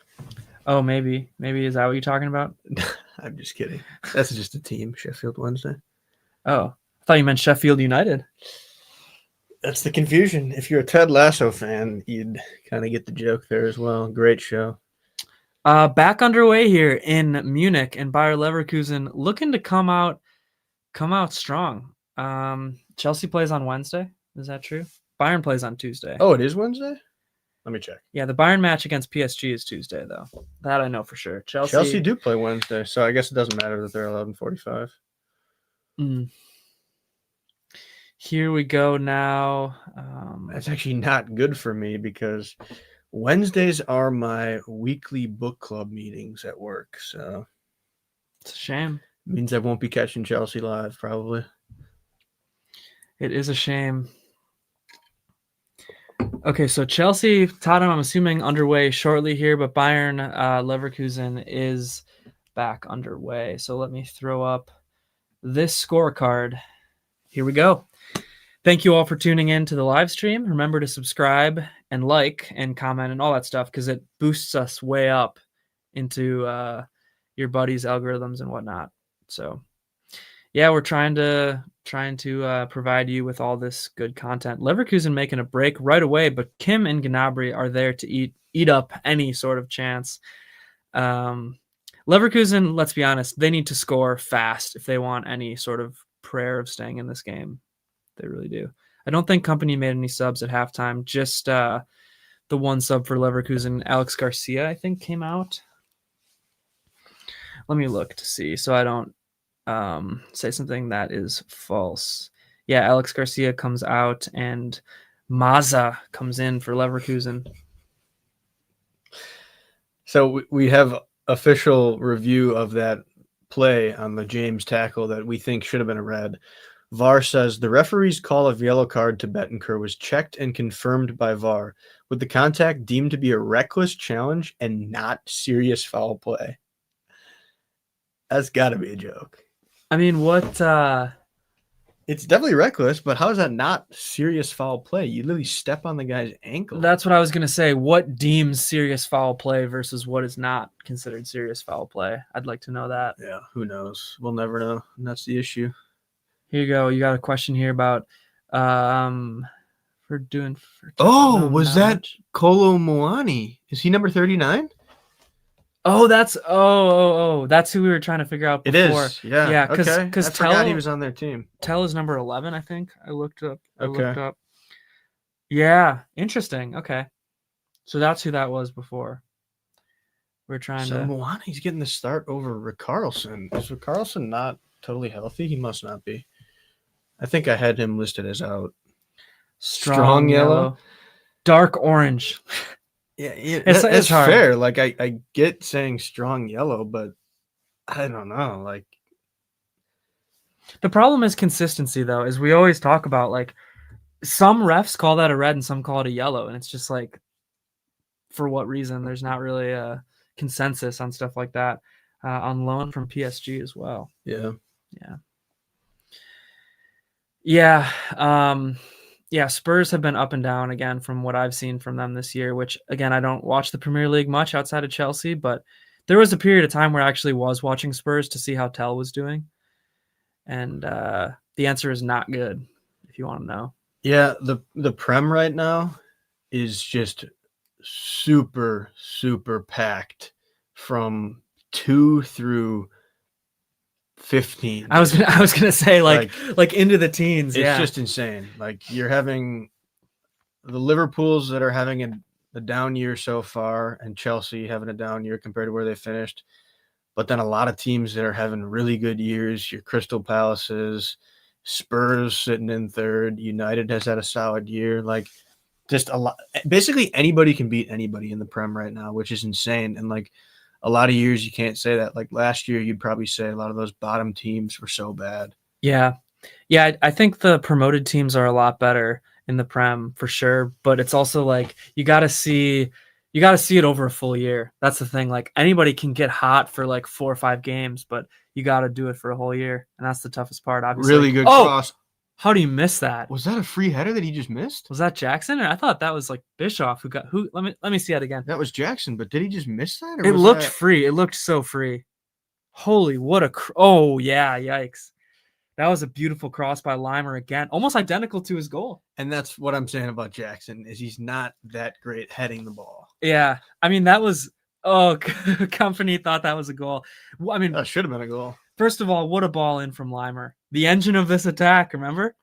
Oh, maybe is that what you're talking about? I'm just kidding. That's just a team, Sheffield Wednesday. Oh, I thought you meant Sheffield United. That's the confusion. If you're a Ted Lasso fan, you'd kind of get the joke there as well. Great show. Back underway here in Munich, and Bayer Leverkusen looking to come out strong. Chelsea plays on Wednesday. Is that true? Bayern plays on Tuesday. Oh, it is Wednesday? Let me check. Yeah, the Bayern match against PSG is Tuesday, though. That I know for sure. Chelsea do play Wednesday, so I guess it doesn't matter that they're 11:45. Here we go now. That's actually not good for me because Wednesdays are my weekly book club meetings at work, so it's a shame. It means I won't be catching Chelsea live, probably. It is a shame. Okay, so Chelsea, Tottenham, I'm assuming underway shortly here, but Bayern Leverkusen is back underway. So let me throw up this scorecard. Here we go. Thank you all for tuning in to the live stream. Remember to subscribe and like and comment and all that stuff, because it boosts us way up into your buddies' algorithms and whatnot. So yeah, we're trying to provide you with all this good content. Leverkusen making a break right away, but Kim and Gnabry are there to eat up any sort of chance. Leverkusen, let's be honest, they need to score fast if they want any sort of prayer of staying in this game. They really do. I don't think Company made any subs at halftime. Just the one sub for Leverkusen, Alex Garcia, I think, came out. Let me look to see so I don't say something that is false. Yeah, Alex Garcia comes out and Maza comes in for Leverkusen. So we have official review of that play on the James tackle that we think should have been a red. VAR says the referee's call of yellow card to Betancourt was checked and confirmed by VAR, with the contact deemed to be a reckless challenge and not serious foul play. That's got to be a joke. I mean, what? It's definitely reckless, but how is that not serious foul play? You literally step on the guy's ankle. That's what I was going to say. What deems serious foul play versus what is not considered serious foul play? I'd like to know that. Yeah, who knows? We'll never know. And that's the issue. Here you go. You got a question here about was that Kolo Muani? Is he number 39? Oh, that's that's who we were trying to figure out before. It is, yeah. Yeah, because I forgot he was on their team. Tell is number 11, I think. I looked up. Yeah, interesting. Okay, so that's who that was before. We're trying to. Muani's getting the start over Rick Carlson. Is Rick Carlson not totally healthy? He must not be. I think I had him listed as out. Strong yellow. Dark orange. Yeah, It's hard. fair. Like I get saying strong yellow, but I don't know. Like The problem is consistency, though, is we always talk about, like, some refs call that a red and some call it a yellow, and it's just like, for what reason? There's not really a consensus on stuff like that. On loan from PSG as well. yeah. Yeah, Spurs have been up and down again from what I've seen from them this year, which, again, I don't watch the Premier League much outside of Chelsea, but there was a period of time where I actually was watching Spurs to see how Tell was doing. And the answer is not good, if you want to know. Yeah, the Prem right now is just super, super packed from 2 through 15. I was gonna say like into the teens. It's Yeah, just insane. Like you're having the Liverpools that are having a down year so far, and Chelsea having a down year compared to where they finished. But then a lot of teams that are having really good years. Your Crystal Palaces, Spurs sitting in third. United has had a solid year. Like just a lot. Basically, anybody can beat anybody in the Prem right now, which is insane. And like a lot of years, you can't say that. Like last year, you'd probably say a lot of those bottom teams were so bad. yeah. I think the promoted teams are a lot better in the Prem for sure. But it's also like you got to see it over a full year. That's the thing. Like anybody can get hot for like 4 or 5 games, but you got to do it for a whole year, and that's the toughest part. Obviously. Really good cross. How do you miss that? Was that a free header that he just missed? Was that Jackson? Or I thought that was like Bischoff who got who. Let me see that again. That was Jackson, but did he just miss that? Or It was looked that... free. It looked so free. Holy, what a oh yeah, yikes! That was a beautiful cross by Limer again, almost identical to his goal. And that's what I'm saying about Jackson is he's not that great heading the ball. Yeah, I mean that was company thought that was a goal. I mean, that should have been a goal. First of all, what a ball in from Limer, the engine of this attack. Remember?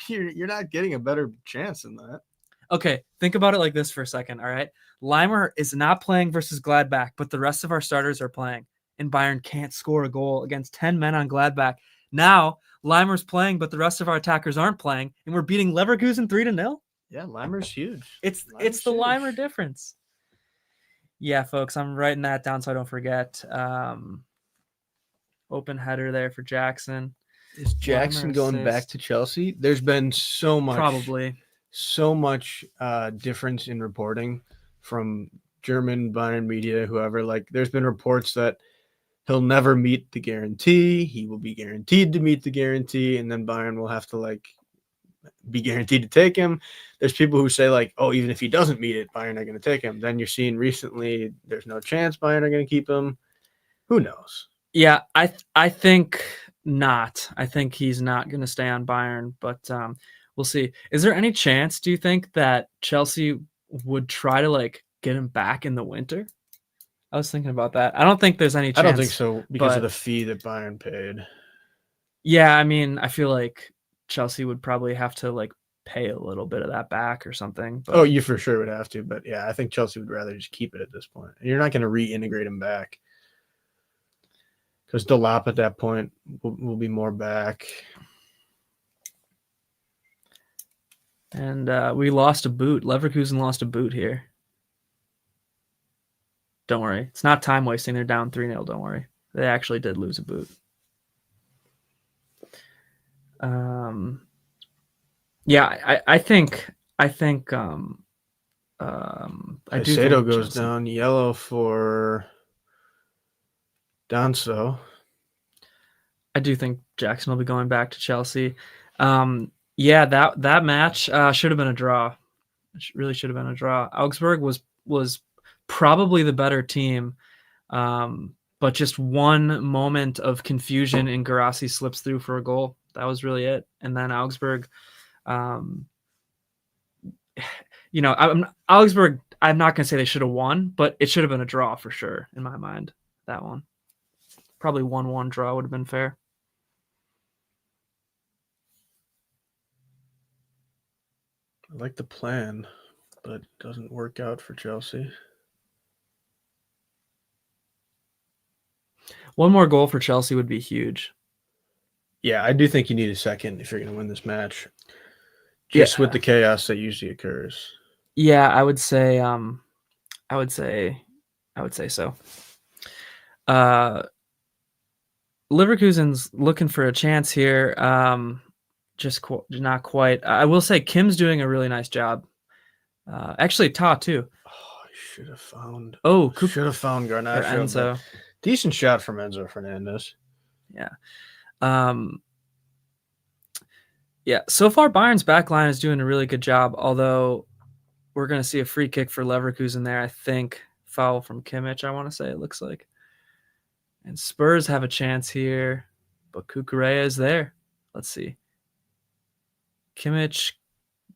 You're not getting a better chance than that. Okay, think about it like this for a second. All right, Limer is not playing versus Gladbach, but the rest of our starters are playing, and Bayern can't score a goal against 10 men on Gladbach. Now Limer's playing, but the rest of our attackers aren't playing, and we're beating Leverkusen 3-0. Yeah, Limer's huge. It's the Limer difference. Yeah, folks, I'm writing that down so I don't forget. Open header there for Jackson. Is Jackson going back to Chelsea? There's been so much difference in reporting from German Bayern media, whoever. Like, there's been reports that he'll never meet the guarantee. He will be guaranteed to meet the guarantee, and then Bayern will have to like be guaranteed to take him. There's people who say like, oh, even if he doesn't meet it, Bayern are going to take him. Then you're seeing recently there's no chance Bayern are going to keep him. Who knows? Yeah, I think not. I think he's not going to stay on Bayern, but we'll see. Is there any chance, do you think, that Chelsea would try to like get him back in the winter? I was thinking about that. I don't think there's any chance. I don't think so because of the fee that Bayern paid. Yeah, I mean, I feel like Chelsea would probably have to like pay a little bit of that back or something. But... Oh, you for sure would have to. But yeah, I think Chelsea would rather just keep it at this point. You're not going to reintegrate him back. Because Delap at that point will be more back. And we lost a boot. Leverkusen lost a boot here. Don't worry. It's not time wasting. They're down 3-0. Don't worry. They actually did lose a boot. Yeah, I think Caicedo goes down. Yellow for Danso. I do think Jackson will be going back to Chelsea. Yeah, that match should have been a draw. It really should have been a draw. Augsburg was probably the better team, but just one moment of confusion and Guirassy slips through for a goal. That was really it. And then Augsburg, Augsburg, I'm not going to say they should have won, but it should have been a draw for sure in my mind, that one. Probably 1-1 draw would have been fair. I like the plan, but it doesn't work out for Chelsea. One more goal for Chelsea would be huge. Yeah, I do think you need a second if you're going to win this match. Just with the chaos that usually occurs. Yeah, I would say so. Leverkusen's looking for a chance here. Just not quite. I will say Kim's doing a really nice job. Actually, Ta too. Oh, I should have found. Oh, should have found Garnacho. Enzo. Decent shot from Enzo Fernandez. Yeah. Yeah. So far, Bayern's back line is doing a really good job. Although we're going to see a free kick for Leverkusen there. I think foul from Kimmich. I want to say it looks like. And Spurs have a chance here, but Kukurea is there. Let's see. Kimmich,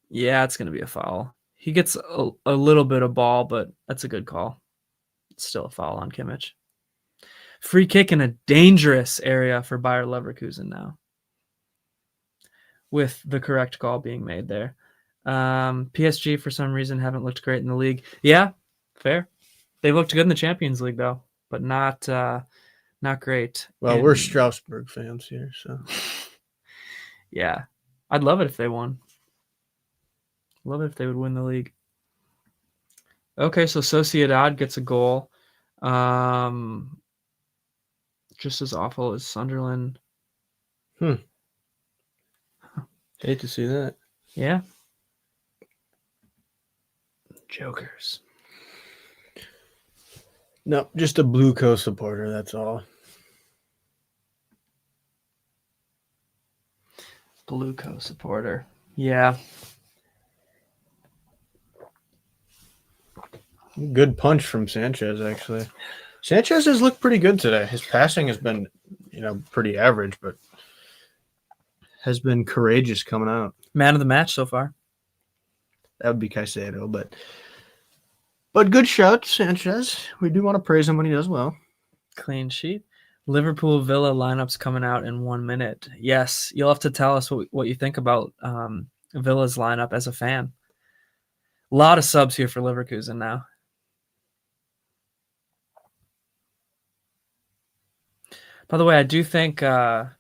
yeah, it's going to be a foul. He gets a little bit of ball, but that's a good call. It's still a foul on Kimmich. Free kick in a dangerous area for Bayer Leverkusen now, with the correct call being made there. PSG, for some reason, haven't looked great in the league. Yeah, fair. They looked good in the Champions League, though, but not great. Well, we're Strasbourg fans here, so. Yeah, I'd love it if they won. Love it if they would win the league. Okay, so Sociedad gets a goal. Just as awful as Sunderland. Hate to see that. Yeah. Jokers. No, just a Blue Coast supporter, that's all. Blue Coast supporter. Yeah. Good punch from Sanchez, actually. Sanchez has looked pretty good today. His passing has been, pretty average, but has been courageous coming out. Man of the match so far. That would be Caicedo, but good shout, Sanchez. We do want to praise him when he does well. Clean sheet. Liverpool Villa lineups coming out in 1 minute. Yes, you'll have to tell us what you think about Villa's lineup as a fan. A lot of subs here for Leverkusen now. By the way, I do think what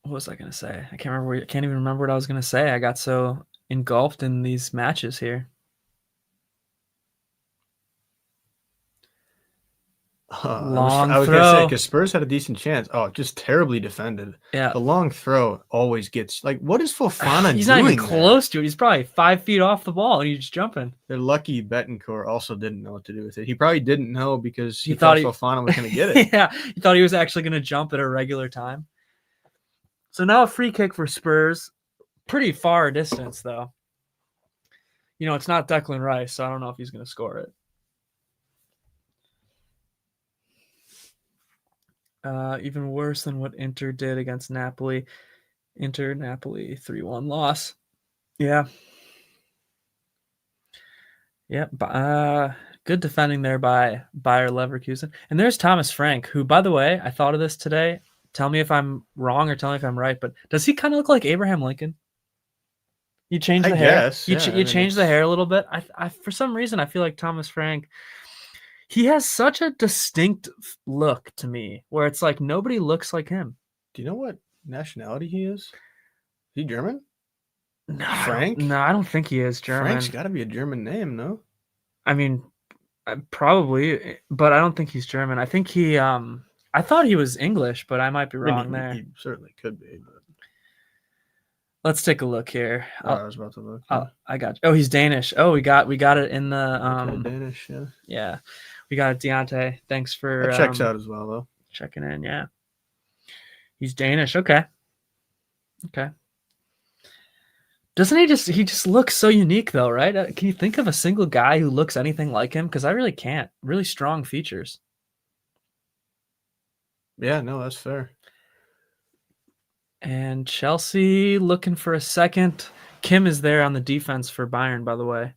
was I going to say? I can't even remember what I was going to say. I got so engulfed in these matches here. I was going to say, because Spurs had a decent chance. Oh, just terribly defended. Yeah. The long throw always gets, what is Fofana doing? He's not even close to it. He's probably 5 feet off the ball, and he's just jumping. They're lucky Betancourt also didn't know what to do with it. He probably didn't know because he thought Fofana was going to get it. Yeah, he thought he was actually going to jump at a regular time. So now a free kick for Spurs. Pretty far distance, though. It's not Declan Rice, so I don't know if he's going to score it. Even worse than what Inter did against Napoli. Napoli 3-1 loss. Yeah. Good defending there by Bayer Leverkusen. And there's Thomas Frank, who, by the way, I thought of this today. Tell me if I'm wrong or tell me if I'm right, but does he kind of look like Abraham Lincoln? You change the hair. You change the hair a little bit. I for some reason I feel like Thomas Frank. He has such a distinct look to me, where it's like nobody looks like him. Do you know what nationality he is? Is he German? No, Frank? No, I don't think he is German. Frank's got to be a German name, no? I mean, probably, but I don't think he's German. I think he. I thought he was English, but I might be wrong there. He certainly could be. But... Let's take a look here. I was about to look. I got you. Oh, he's Danish. Oh, we got it in the Danish, yeah. Yeah. We got it, Deontay. Thanks for that checks out as well, though. Checking in, yeah. He's Danish. Okay. Doesn't he just looks so unique though, right? Can you think of a single guy who looks anything like him? Because I really can't. Really strong features. Yeah, no, that's fair. And Chelsea looking for a second. Kim is there on the defense for Bayern, by the way.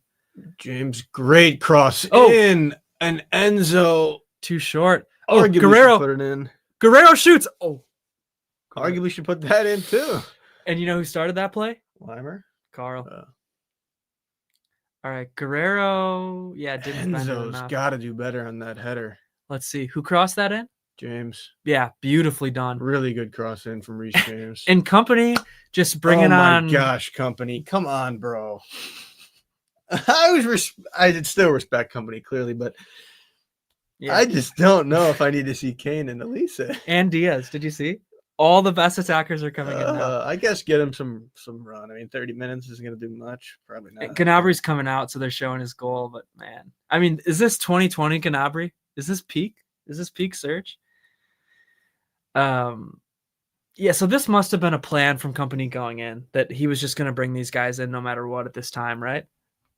James, great cross in. And Enzo too short. Oh, Guerrero put it in. Guerrero shoots. Oh, arguably should put that in too. And you know who started that play? Weimer. Carl. All right, Guerrero. Yeah, didn't. Enzo's got to do better on that header. Let's see who crossed that in. James. Yeah, beautifully done. Really good cross in from Reece James. And Company just bringing on. Oh my gosh, Company. Come on, bro. I still respect Company, clearly, but Yeah. I just don't know if I need to see Kane and Elise. And Diaz. Did you see? All the best attackers are coming in now. I guess get him some run. I mean, 30 minutes isn't going to do much. Probably not. Gnabri's coming out, so they're showing his goal. But, man. I mean, is this 2020 Gnabry? Is this peak? Is this peak Surge? Yeah, so this must have been a plan from Company going in, that he was just going to bring these guys in no matter what at this time, right?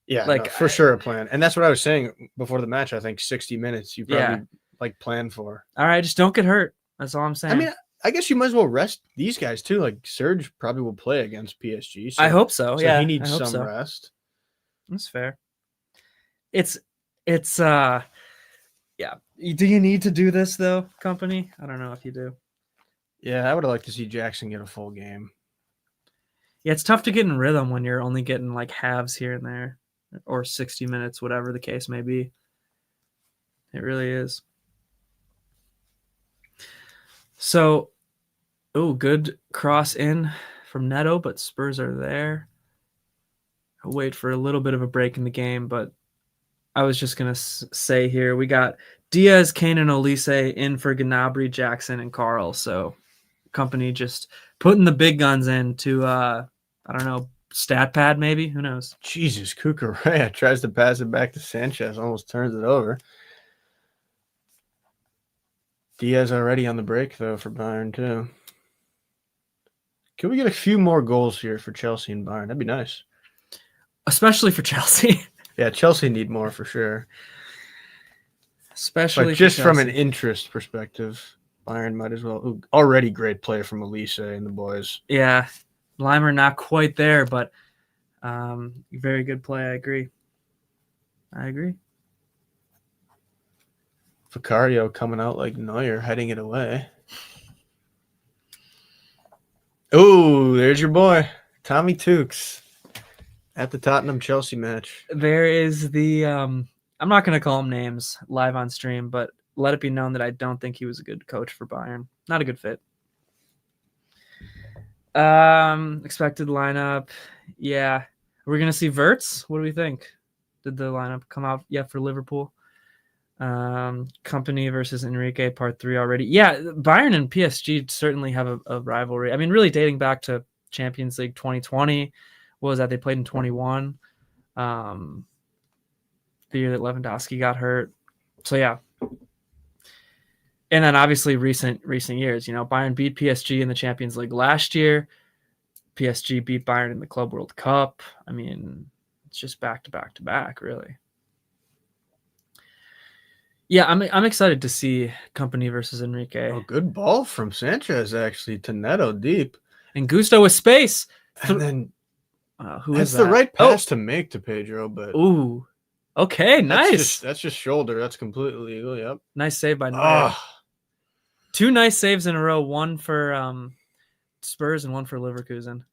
Yeah, like, no, for sure a plan. And that's what I was saying before the match. I think 60 minutes you probably plan for. All right, just don't get hurt. That's all I'm saying. I mean, I guess you might as well rest these guys too. Like Serge probably will play against PSG. So, I hope so. Yeah, he needs some rest. That's fair. It's yeah. Do you need to do this though, Company? I don't know if you do. Yeah, I would have liked to see Jackson get a full game. Yeah, it's tough to get in rhythm when you're only getting like halves here and there, or 60 minutes, whatever the case may be. It really is. So, good cross in from Neto, but Spurs are there. I'll wait for a little bit of a break in the game, but I was just going to say here, we got Diaz, Kane, and Olise in for Gnabry, Jackson, and Carl. So, Company just putting the big guns in to, I don't know, stat pad maybe? Who knows? Jesus, Cucurella tries to pass it back to Sanchez, almost turns it over. Diaz already on the break, though, for Bayern, too. Can we get a few more goals here for Chelsea and Bayern? That'd be nice. Especially for Chelsea. Yeah, Chelsea need more for sure. Especially but just from an interest perspective, Bayern might as well. Ooh, already great play from Elise and the boys. Yeah, Limer not quite there, but very good play. I agree. Vicario coming out like Neuer, heading it away. Oh, there's your boy, Tommy Tukes, at the Tottenham Chelsea match. There is the I'm not going to call him names live on stream, but let it be known that I don't think he was a good coach for Bayern. Not a good fit. Expected lineup. Yeah. We're going to see Wirtz. What do we think? Did the lineup come out yet for Liverpool? Company versus Enrique, part 3 already. Yeah, Bayern and PSG certainly have a rivalry. I mean, really dating back to Champions League 2020. What was that? They played in 21. The year that Lewandowski got hurt. So, yeah. And then obviously recent years, Bayern beat PSG in the Champions League last year. PSG beat Bayern in the Club World Cup. I mean, it's just back to back to back, really. Yeah, I'm excited to see Company versus Enrique. Oh, good ball from Sanchez, actually, to Neto deep. And Gusto with space. And then who is that? The right pass to make to Pedro, but... Ooh. Okay, nice. That's just shoulder. That's completely legal, yep. Nice save by Neuer. 2 nice saves in a row, one for Spurs and one for Leverkusen.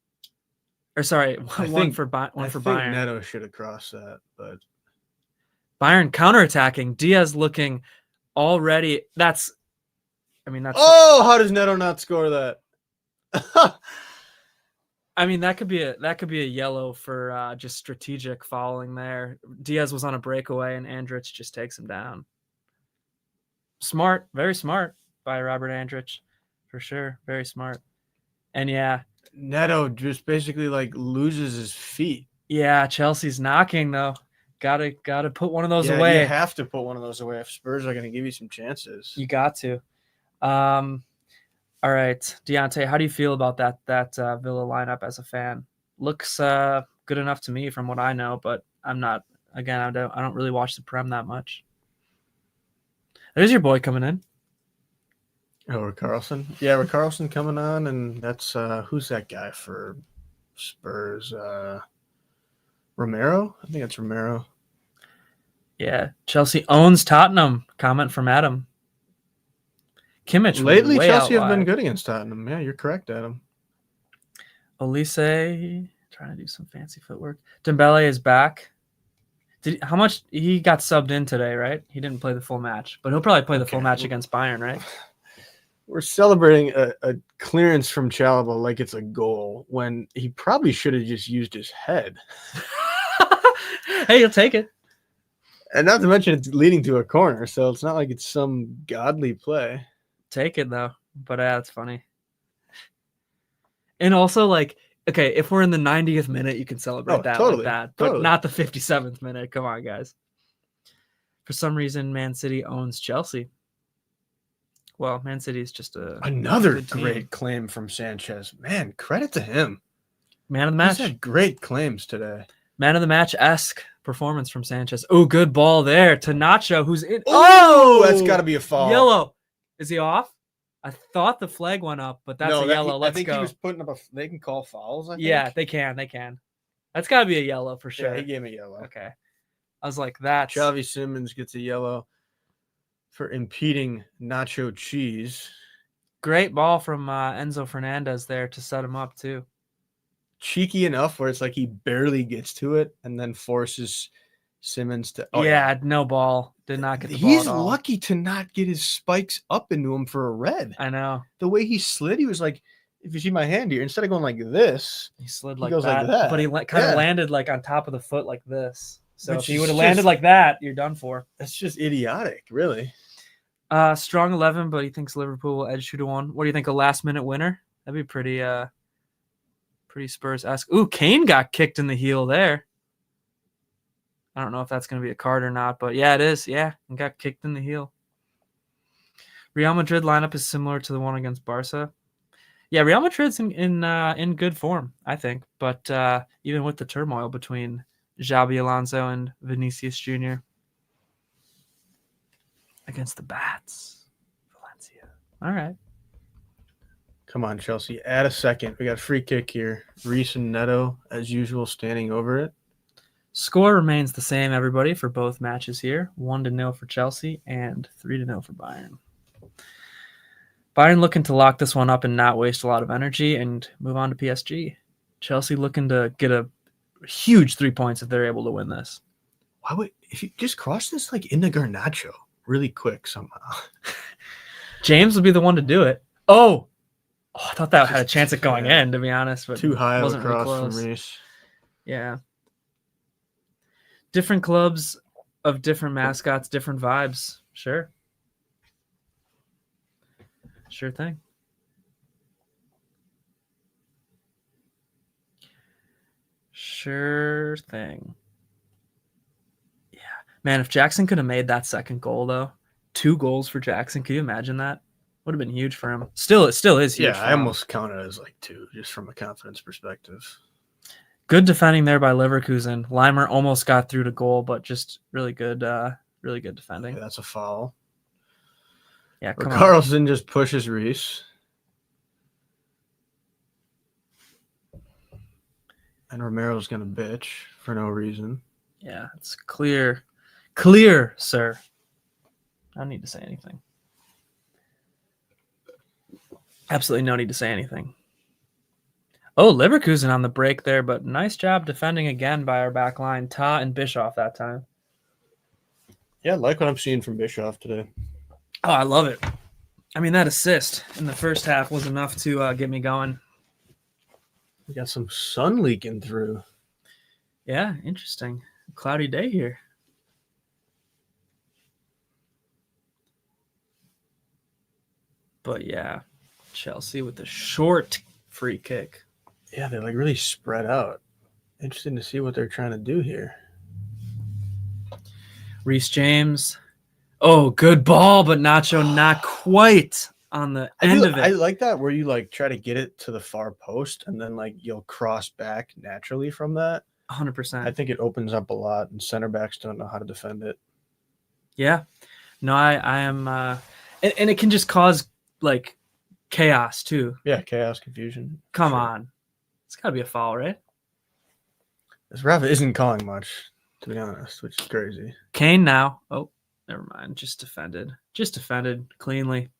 Or sorry, one for Bayern. I think Neto should have crossed that, but... Bayern counterattacking. Diaz looking already. That's. Oh, how does Neto not score that? I mean, that could be a yellow for just strategic fouling there. Diaz was on a breakaway, and Andrich just takes him down. Smart, very smart by Robert Andrich, for sure. Very smart. And yeah, Neto just basically loses his feet. Yeah, Chelsea's knocking though. Gotta put one of those away. You have to put one of those away if Spurs are going to give you some chances. You got to. All right, Deontay, how do you feel about that Villa lineup as a fan? Looks good enough to me from what I know, but I'm not. Again, I don't really watch the Prem that much. There's your boy coming in. Oh, Carlson. Yeah, Carlson coming on, and that's who's that guy for Spurs? Romero? I think it's Romero. Yeah. Chelsea owns Tottenham. Comment from Adam. Kimmich. Lately, Chelsea have been good against Tottenham. Yeah, you're correct, Adam. Olise trying to do some fancy footwork. Dembele is back. How much he got subbed in today, right? He didn't play the full match, but he'll probably play the full match against Bayern, right? We're celebrating a clearance from Chalaba like it's a goal when he probably should have just used his head. Hey, you'll take it. And not to mention it's leading to a corner, so it's not like it's some godly play. Take it, though. But that's funny. And also, like, okay, if we're in the 90th minute, you can celebrate that totally, like that. But totally. not the 57th minute. Come on, guys. For some reason, Man City owns Chelsea. Well, Man City is just another great claim from Sanchez. Man, credit to him. Man of the match. He's had great claims today. Man of the match-esque performance from Sanchez. Oh, good ball there to Nacho, who's in. Oh, that's got to be a foul. Yellow. Is he off? I thought the flag went up, but that's a yellow. Let's go. I think he was putting up they can call fouls, I think. Yeah, they can. That's got to be a yellow for sure. Yeah, he gave me yellow. Okay. I was like, that's... Xavi Simons gets a yellow for impeding Nacho Cheese. Great ball from Enzo Fernandez there to set him up, too. Cheeky enough where it's like he barely gets to it and then forces Simmons to... no ball. Did not get the ball He's at all. lucky to not get his spikes up into him for a red. I know. The way he slid, he was like, if you see my hand here, instead of going like this, he slid like that. But he kind of landed like on top of the foot like this. So if he would have landed like that, you're done for. That's just idiotic, really. Strong 11, but he thinks Liverpool will edge 2-1. What do you think? A last-minute winner? That'd be pretty Spurs-esque. Ooh, Kane got kicked in the heel there. I don't know if that's going to be a card or not, but yeah, it is. Yeah, and got kicked in the heel. Real Madrid lineup is similar to the one against Barca. Yeah, Real Madrid's in good form, I think. But even with the turmoil between Xabi Alonso and Vinicius Jr. against the Bats, Valencia. All right. Come on, Chelsea. Add a second. We got a free kick here. Reese and Neto, as usual, standing over it. Score remains the same, everybody, for both matches here. 1-0 for Chelsea and 3-0 for Bayern. Bayern looking to lock this one up and not waste a lot of energy and move on to PSG. Chelsea looking to get a huge 3 points if they're able to win this. Why would if you just cross this like into Garnacho really quick somehow? James would be the one to do it. Oh, I thought that had a chance at going in, to be honest, but too high wasn't across really from Reese. Yeah. Different clubs of different mascots, different vibes. Sure. Sure thing. Sure thing. Yeah. Man, if Jackson could have made that second goal, though, 2 goals for Jackson, can you imagine that? Would have been huge for him. It still is huge. Yeah, I almost count it as like 2, just from a confidence perspective. Good defending there by Leverkusen. Leimer almost got through to goal, but just really good defending. Yeah, that's a foul. Yeah, come on. Carlson just pushes Reese. And Romero's going to bitch for no reason. Yeah, it's clear. Clear, sir. I don't need to say anything. Absolutely no need to say anything. Oh, Leverkusen on the break there, but nice job defending again by our back line. Ta and Bischoff that time. Yeah, I like what I'm seeing from Bischoff today. Oh, I love it. I mean, that assist in the first half was enough to get me going. We got some sun leaking through. Yeah, interesting. Cloudy day here. But yeah, Chelsea with the short free kick. Yeah, they're like really spread out. Interesting to see what they're trying to do here. Reece James. Oh, good ball, but Nacho not quite on the end of it. I like that where you like try to get it to the far post and then like you'll cross back naturally from that. 100%. I think it opens up a lot and center backs don't know how to defend it. Yeah. No, I am and it can just cause like chaos too. Yeah, chaos, confusion. Come on. It's got to be a foul, right? This ref isn't calling much, to be honest, which is crazy. Kane now. Oh, never mind. Just defended. Just defended cleanly.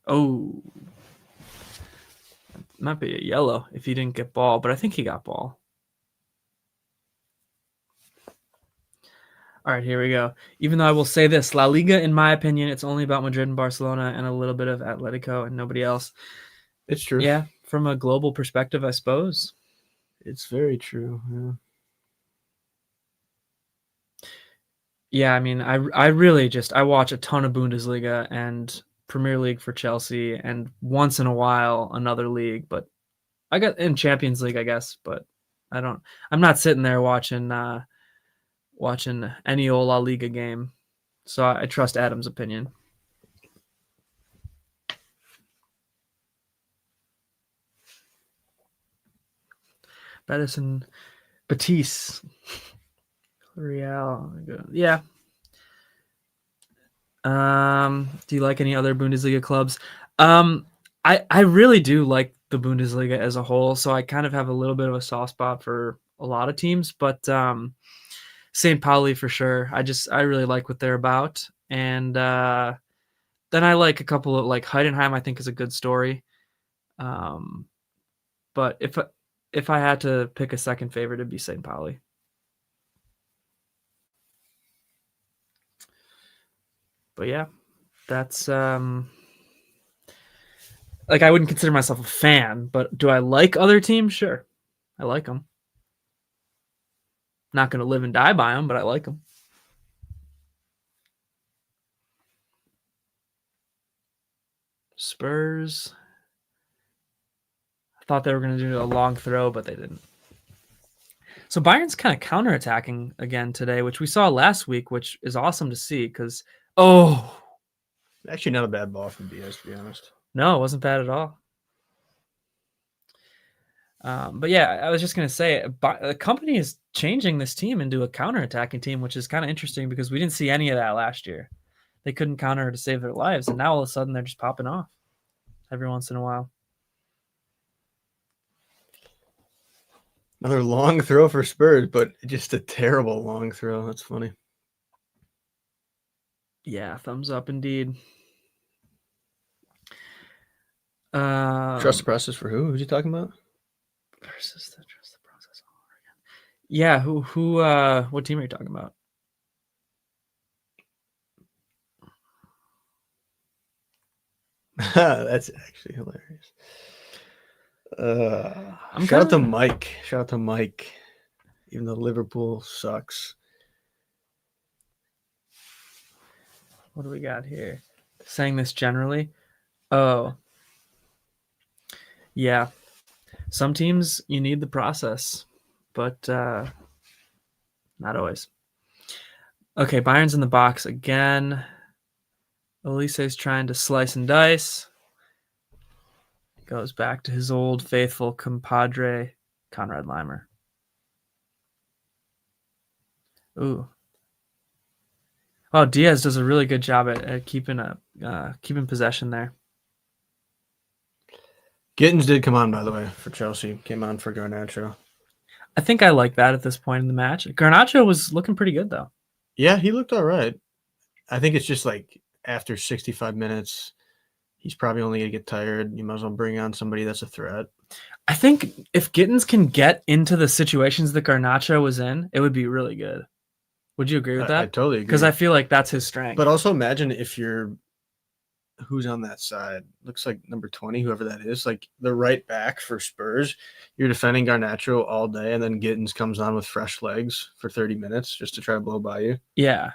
Oh. Might be a yellow if he didn't get ball, but I think he got ball. All right, here we go. Even though I will say this, La Liga, in my opinion, it's only about Madrid and Barcelona and a little bit of Atletico and nobody else. It's true. Yeah, from a global perspective, I suppose. It's very true. Yeah. Yeah, I mean, I really I watch a ton of Bundesliga and Premier League for Chelsea, and once in a while another league, but I got in Champions League, I guess, but I'm not sitting there watching any old La Liga game. So I trust Adam's opinion. Betis, Real, yeah. Do you like any other Bundesliga clubs? I really do like the Bundesliga as a whole, so I kind of have a little bit of a soft spot for a lot of teams, but St. Pauli for sure. I really like what they're about, and then I like a couple of like Heidenheim. I think is a good story. But if I had to pick a second favorite, it'd be St. Pauli. But yeah, that's like I wouldn't consider myself a fan, but do I like other teams? Sure, I like them. Not going to live and die by them, but I like them. Spurs. I thought they were going to do a long throw, but they didn't. So Bayern's kind of counterattacking again today, which we saw last week, which is awesome to see because, actually not a bad ball from Diaz, to be honest. No, it wasn't bad at all. But yeah, I was just going to say, the company is changing this team into a counterattacking team, which is kind of interesting because we didn't see any of that last year. They couldn't counter to save their lives, and now all of a sudden they're just popping off every once in a while. Another long throw for Spurs, but just a terrible long throw. That's funny. Yeah, thumbs up indeed. Trust the process for who? Who's he talking about? Trust the process all over again. Yeah, what team are you talking about? That's actually hilarious. Shout out to Mike. Shout out to Mike. Even though Liverpool sucks. What do we got here? Saying this generally. Oh. Yeah. Some teams you need the process, but not always. Okay, Bayern's in the box again. Elise's trying to slice and dice. Goes back to his old faithful compadre, Konrad Laimer. Ooh. Oh, Diaz does a really good job at keeping possession there. Gittins did come on, by the way, for Chelsea. Came on for Garnacho. I think I like that at this point in the match. Garnacho was looking pretty good, though. Yeah, he looked all right. I think it's just like after 65 minutes, he's probably only going to get tired. You might as well bring on somebody that's a threat. I think if Gittins can get into the situations that Garnacho was in, it would be really good. Would you agree with that? I totally agree. Because I feel like that's his strength. But also imagine if you're who's on that side. Looks like number 20, whoever that is, like the right back for Spurs. You're defending Garnacho all day, and then Gittins comes on with fresh legs for 30 minutes just to try to blow by you. Yeah.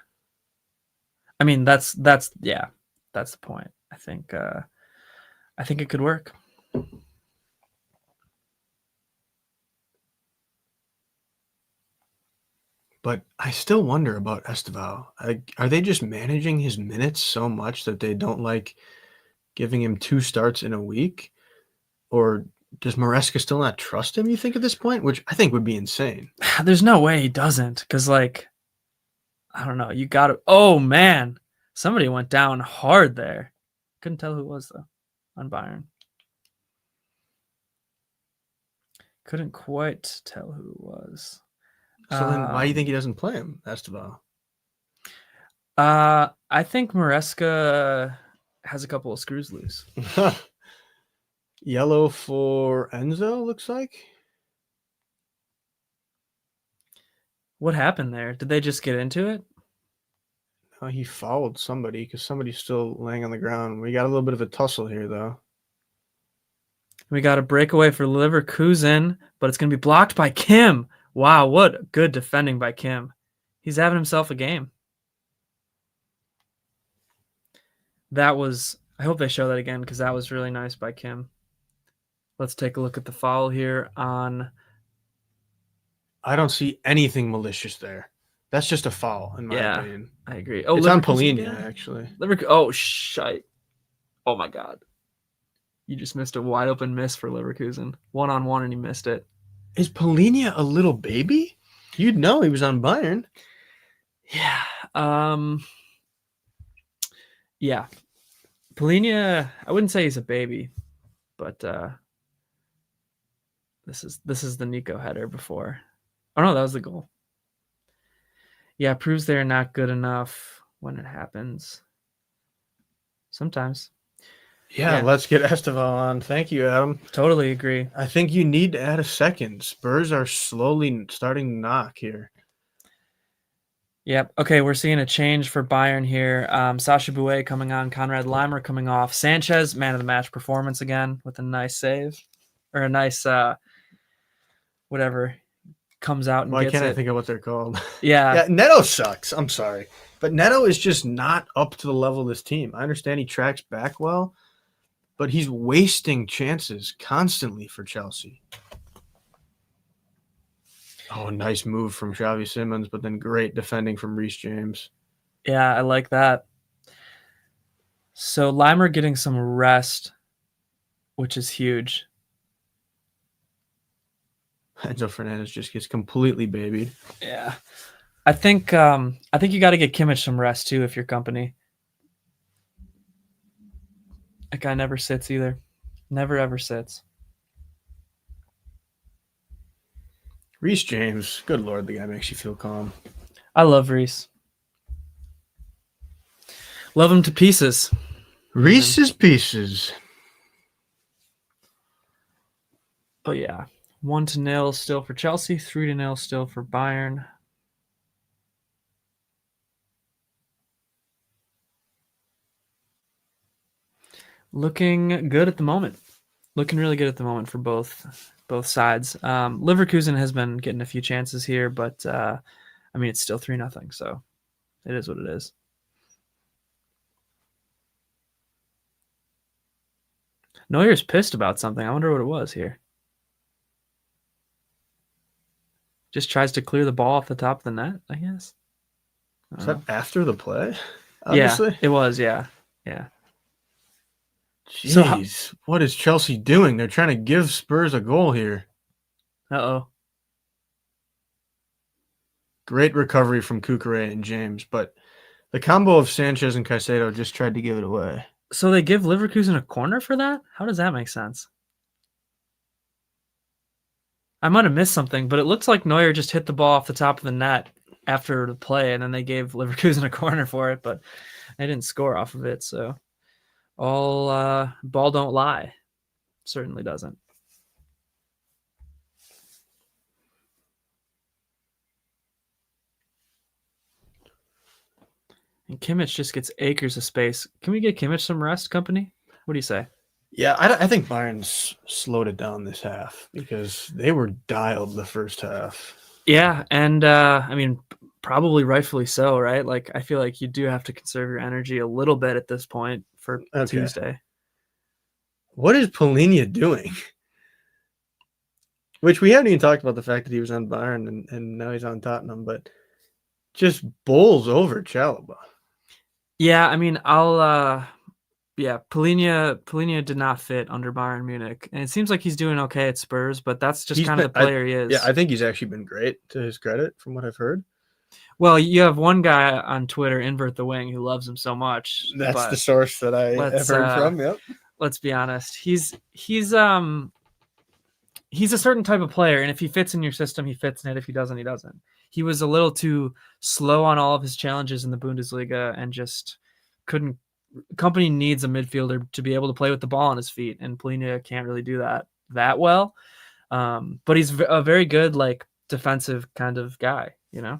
I mean, that's the point. I think it could work. But I still wonder about Esteval. Are they just managing his minutes so much that they don't like giving him 2 starts in a week? Or does Maresca still not trust him, you think, at this point? Which I think would be insane. There's no way he doesn't. Because, like, I don't know. You got to... Oh, man. Somebody went down hard there. Couldn't tell who it was, though, on Bayern. Couldn't quite tell who it was. So then why do you think he doesn't play him, Esteval? I think Maresca has a couple of screws loose. Yellow for Enzo, looks like. What happened there? Did they just get into it? Oh, he fouled somebody because somebody's still laying on the ground. We got a little bit of a tussle here, though. We got a breakaway for Leverkusen, but it's going to be blocked by Kim. Wow, what good defending by Kim. He's having himself a game. That was, I hope they show that again because that was really nice by Kim. Let's take a look at the foul here on. I don't see anything malicious there. That's just a foul, in my opinion. I agree. Oh, it's on Leverkusen Polina, again? actually. Oh, shite. Oh, my God. You just missed a wide open miss for Leverkusen. 1-on-1, and he missed it. Is Polina a little baby? You'd know he was on Bayern. Yeah. Yeah. Polina, I wouldn't say he's a baby, but this is the Nico header before. Oh no, that was the goal. Yeah, proves they're not good enough when it happens. Sometimes. Yeah, let's get Esteval on. Thank you, Adam. Totally agree. I think you need to add a second. Spurs are slowly starting to knock here. Yep. Okay, we're seeing a change for Bayern here. Sasha Bouet coming on, Conrad Leimer coming off. Sanchez, man of the match performance again with a nice save. Or a nice whatever comes out and Why gets can't it. I think of what they're called? Yeah. Neto sucks. I'm sorry. But Neto is just not up to the level of this team. I understand he tracks back well, but he's wasting chances constantly for Chelsea. Oh, nice move from Xavi Simons, but then great defending from Reece James. Yeah, I like that. So Leimer getting some rest, which is huge. Enzo Fernandez just gets completely babied. Yeah. I think you got to get Kimmich some rest too if you're company. That guy never sits either. Never ever sits. Reece James, good Lord, the guy makes you feel calm. I love Reece. Love him to pieces. Reese's Pieces. But yeah, 1-0 still for Chelsea, 3-0 still for Bayern. Looking good at the moment. Looking really good at the moment for both sides. Leverkusen has been getting a few chances here, but I mean it's still 3-0, so it is what it is. Neuer's pissed about something. I wonder what it was here. Just tries to clear the ball off the top of the net, I guess. Is that after the play? Obviously. Yeah, it was, yeah. Yeah. Jeez, what is Chelsea doing? They're trying to give Spurs a goal here. Uh-oh. Great recovery from Cucurella and James, but the combo of Sanchez and Caicedo just tried to give it away. So they give Leverkusen a corner for that? How does that make sense? I might have missed something, but it looks like Neuer just hit the ball off the top of the net after the play, and then they gave Leverkusen a corner for it, but they didn't score off of it, so all ball don't lie. Certainly doesn't. And Kimmich just gets acres of space. Can we get Kimmich some rest, company? What do you say? Yeah, I think Bayern's slowed it down this half because they were dialed the first half. Yeah, and I mean, probably rightfully so, right? Like, I feel like you do have to conserve your energy a little bit at this point for Tuesday. What is Polina doing? Which we haven't even talked about the fact that he was on Bayern and now he's on Tottenham, but just bowls over Chalobah. Yeah, I mean, Polina did not fit under Bayern Munich, and it seems like he's doing okay at Spurs, but that's just kind of the player he is. Yeah, I think he's actually been great to his credit, from what I've heard. Well, you have one guy on Twitter, Invert the Wing, who loves him so much. That's the source that I have heard from. Yep. Let's be honest. He's a certain type of player, and if he fits in your system, he fits in it. If he doesn't, he doesn't. He was a little too slow on all of his challenges in the Bundesliga and just couldn't. Company needs a midfielder to be able to play with the ball on his feet, and Polina can't really do that well. But he's a very good, like, defensive kind of guy, you know?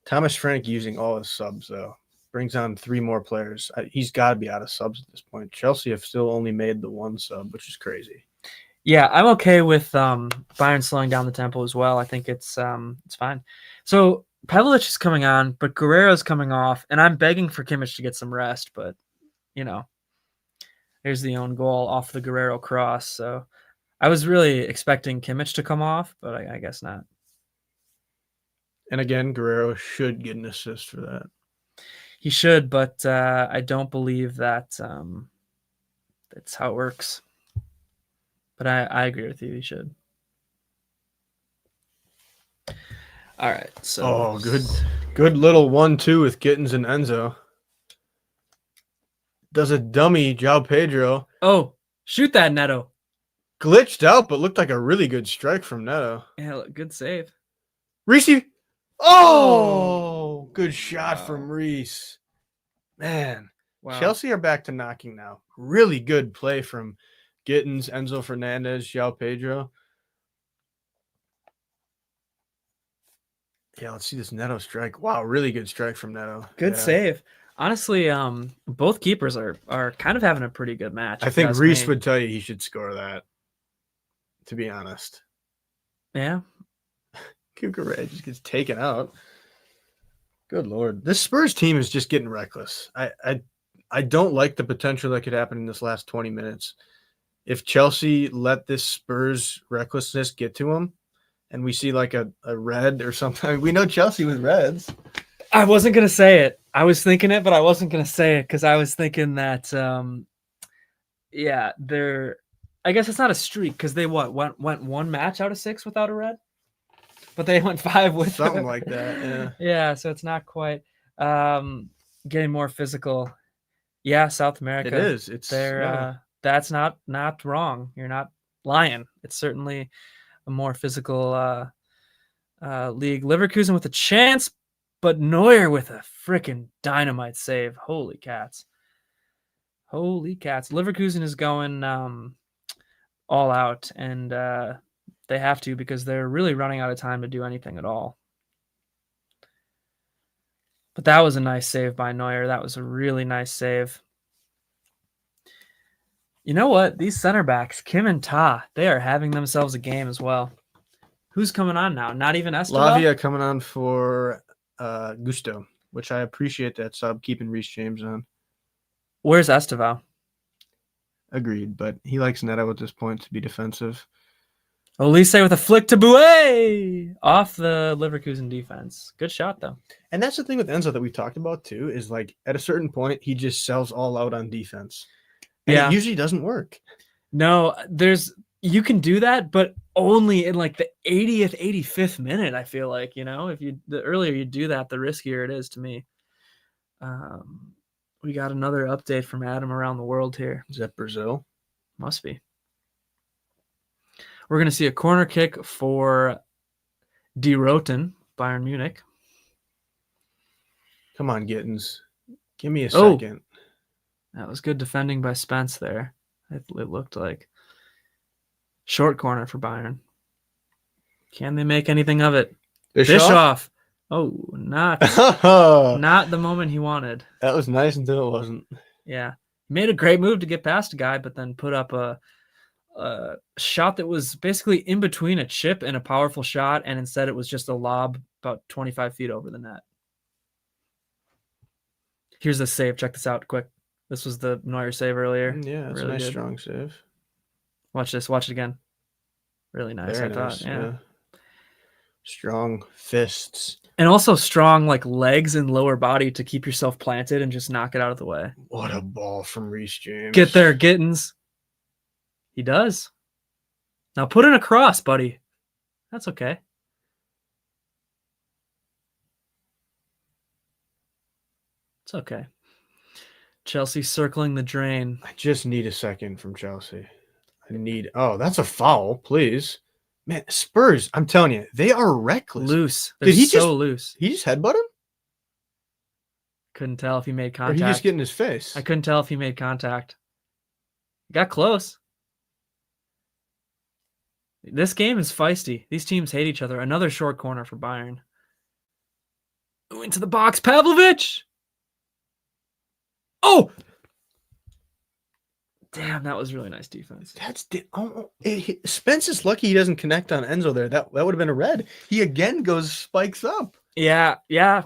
Thomas Frank using all his subs, though. brings on 3 more players. He's got to be out of subs at this point. Chelsea have still only made the 1 sub, which is crazy. Yeah, I'm okay with Bayern slowing down the tempo as well. I think it's fine. So Pavlich is coming on, but Guerrero's coming off, and I'm begging for Kimmich to get some rest, but there's the own goal off the Guerrero cross. So I was really expecting Kimmich to come off, but I guess not. And again, Guerrero should get an assist for that. He should, but I don't believe that that's how it works. But I agree with you. He should. All right. So good little 1-2 with Gittins and Enzo. Does a dummy João Pedro. Oh, shoot that, Neto. Glitched out, but looked like a really good strike from Neto. Yeah, good save. Reese. Oh, good shot from Reese. Man, wow. Chelsea are back to knocking now. Really good play from Gittins, Enzo Fernandez, João Pedro. Yeah, let's see this Neto strike. Wow, really good strike from Neto. Good save. Honestly, both keepers are kind of having a pretty good match. I think Reese would tell you he should score that, to be honest. Yeah. Kukurea just gets taken out. Good Lord. This Spurs team is just getting reckless. I don't like the potential that could happen in this last 20 minutes. If Chelsea let this Spurs recklessness get to them, and we see like a red or something. We know Chelsea with reds. I wasn't going to say it. I was thinking it, but I wasn't going to say it because I was thinking that, they're – I guess it's not a streak because they went 1 match out of 6 without a red? But they went 5 with something like that, yeah. Yeah, so it's not quite getting more physical. Yeah, South America. It is. That's not wrong. You're not lying. It's certainly a more physical league. Leverkusen with a chance, but Neuer with a freaking dynamite save. Holy cats. Leverkusen is going all out, and they have to because they're really running out of time to do anything at all. But that was a nice save by Neuer. That was a really nice save. You know what? These center backs, Kim and Ta, they are having themselves a game as well. Who's coming on now? Not even Esteban? Lavia coming on for Gusto, which I appreciate that sub, keeping Reece James on. Where's Esteban? Agreed, but he likes Neto at this point to be defensive. Olise with a flick to Boué off the Leverkusen defense. Good shot, though. And that's the thing with Enzo that we talked about, too, is like at a certain point, he just sells all out on defense. And it usually doesn't work. No, you can do that, but only in like the 80th, 85th minute, I feel like, the earlier you do that, the riskier it is to me. We got another update from Adam around the world here. Is that Brazil? Must be. We're going to see a corner kick for De Roten, Bayern Munich. Come on, Gittins. Give me a second. That was good defending by Spence there. It looked like. Short corner for Bayern. Can they make anything of it? Bischoff. Oh, not the moment he wanted. That was nice until it wasn't. Yeah. Made a great move to get past a guy, but then put up a shot that was basically in between a chip and a powerful shot, and instead it was just a lob about 25 feet over the net. Here's the save. Check this out quick. This was the Neuer save earlier. Yeah, it's really a nice, strong save. Watch this. Watch it again. Really nice, I thought. Yeah. Strong fists. And also strong legs and lower body to keep yourself planted and just knock it out of the way. What a ball from Reece James. Get there, Gittins. He does. Now put in a cross, buddy. That's okay. It's okay. Chelsea circling the drain. I just need a second from Chelsea. That's a foul, please. Man, Spurs, I'm telling you, they are reckless. Loose. They're loose. He just headbutt him? Couldn't tell if he made contact. Or he just get in his face? I couldn't tell if he made contact. Got close. This game is feisty. These teams hate each other. Another short corner for Bayern. Into the box. Pavlovic! Oh! Damn, that was really nice defense. Spence is lucky he doesn't connect on Enzo there. That would have been a red. He again spikes up. Yeah. I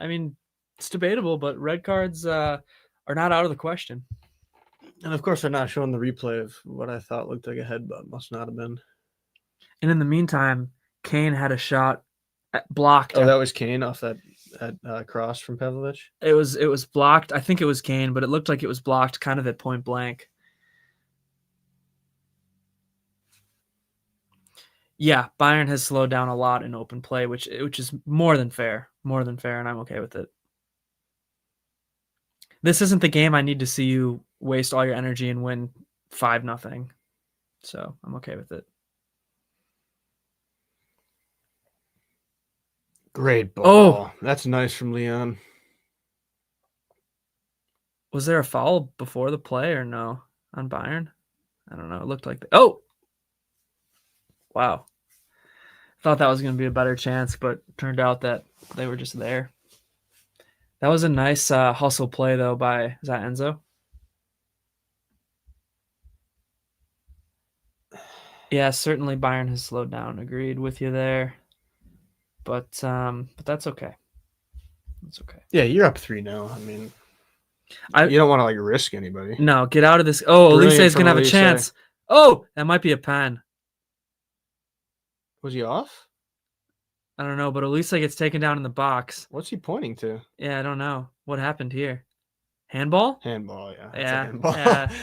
mean, it's debatable, but red cards are not out of the question. And of course, they're not showing the replay of what I thought looked like a headbutt. Must not have been. And in the meantime, Kane had a shot blocked. Oh, that was Kane off that cross from Pavlovic? It was blocked. I think it was Kane, but it looked like it was blocked kind of at point blank. Yeah, Bayern has slowed down a lot in open play, which is more than fair, and I'm okay with it. This isn't the game I need to see you waste all your energy and win 5-0. So I'm okay with it. Great ball. Oh, that's nice from Leon. Was there a foul before the play or no on Bayern? I don't know. It looked like oh! Wow. Thought that was going to be a better chance, but turned out that they were just there. That was a nice hustle play, though, by, is that Enzo? Yeah, certainly Bayern has slowed down. Agreed with you there. But that's okay. That's okay. Yeah, you're up 3-0. I mean, you don't want to risk anybody. No, get out of this. Oh, Elise is going to have a chance. Oh, that might be a pen. Was he off? I don't know, but Elise gets taken down in the box. What's he pointing to? Yeah, I don't know. What happened here? Handball? Handball, yeah. Yeah. Handball.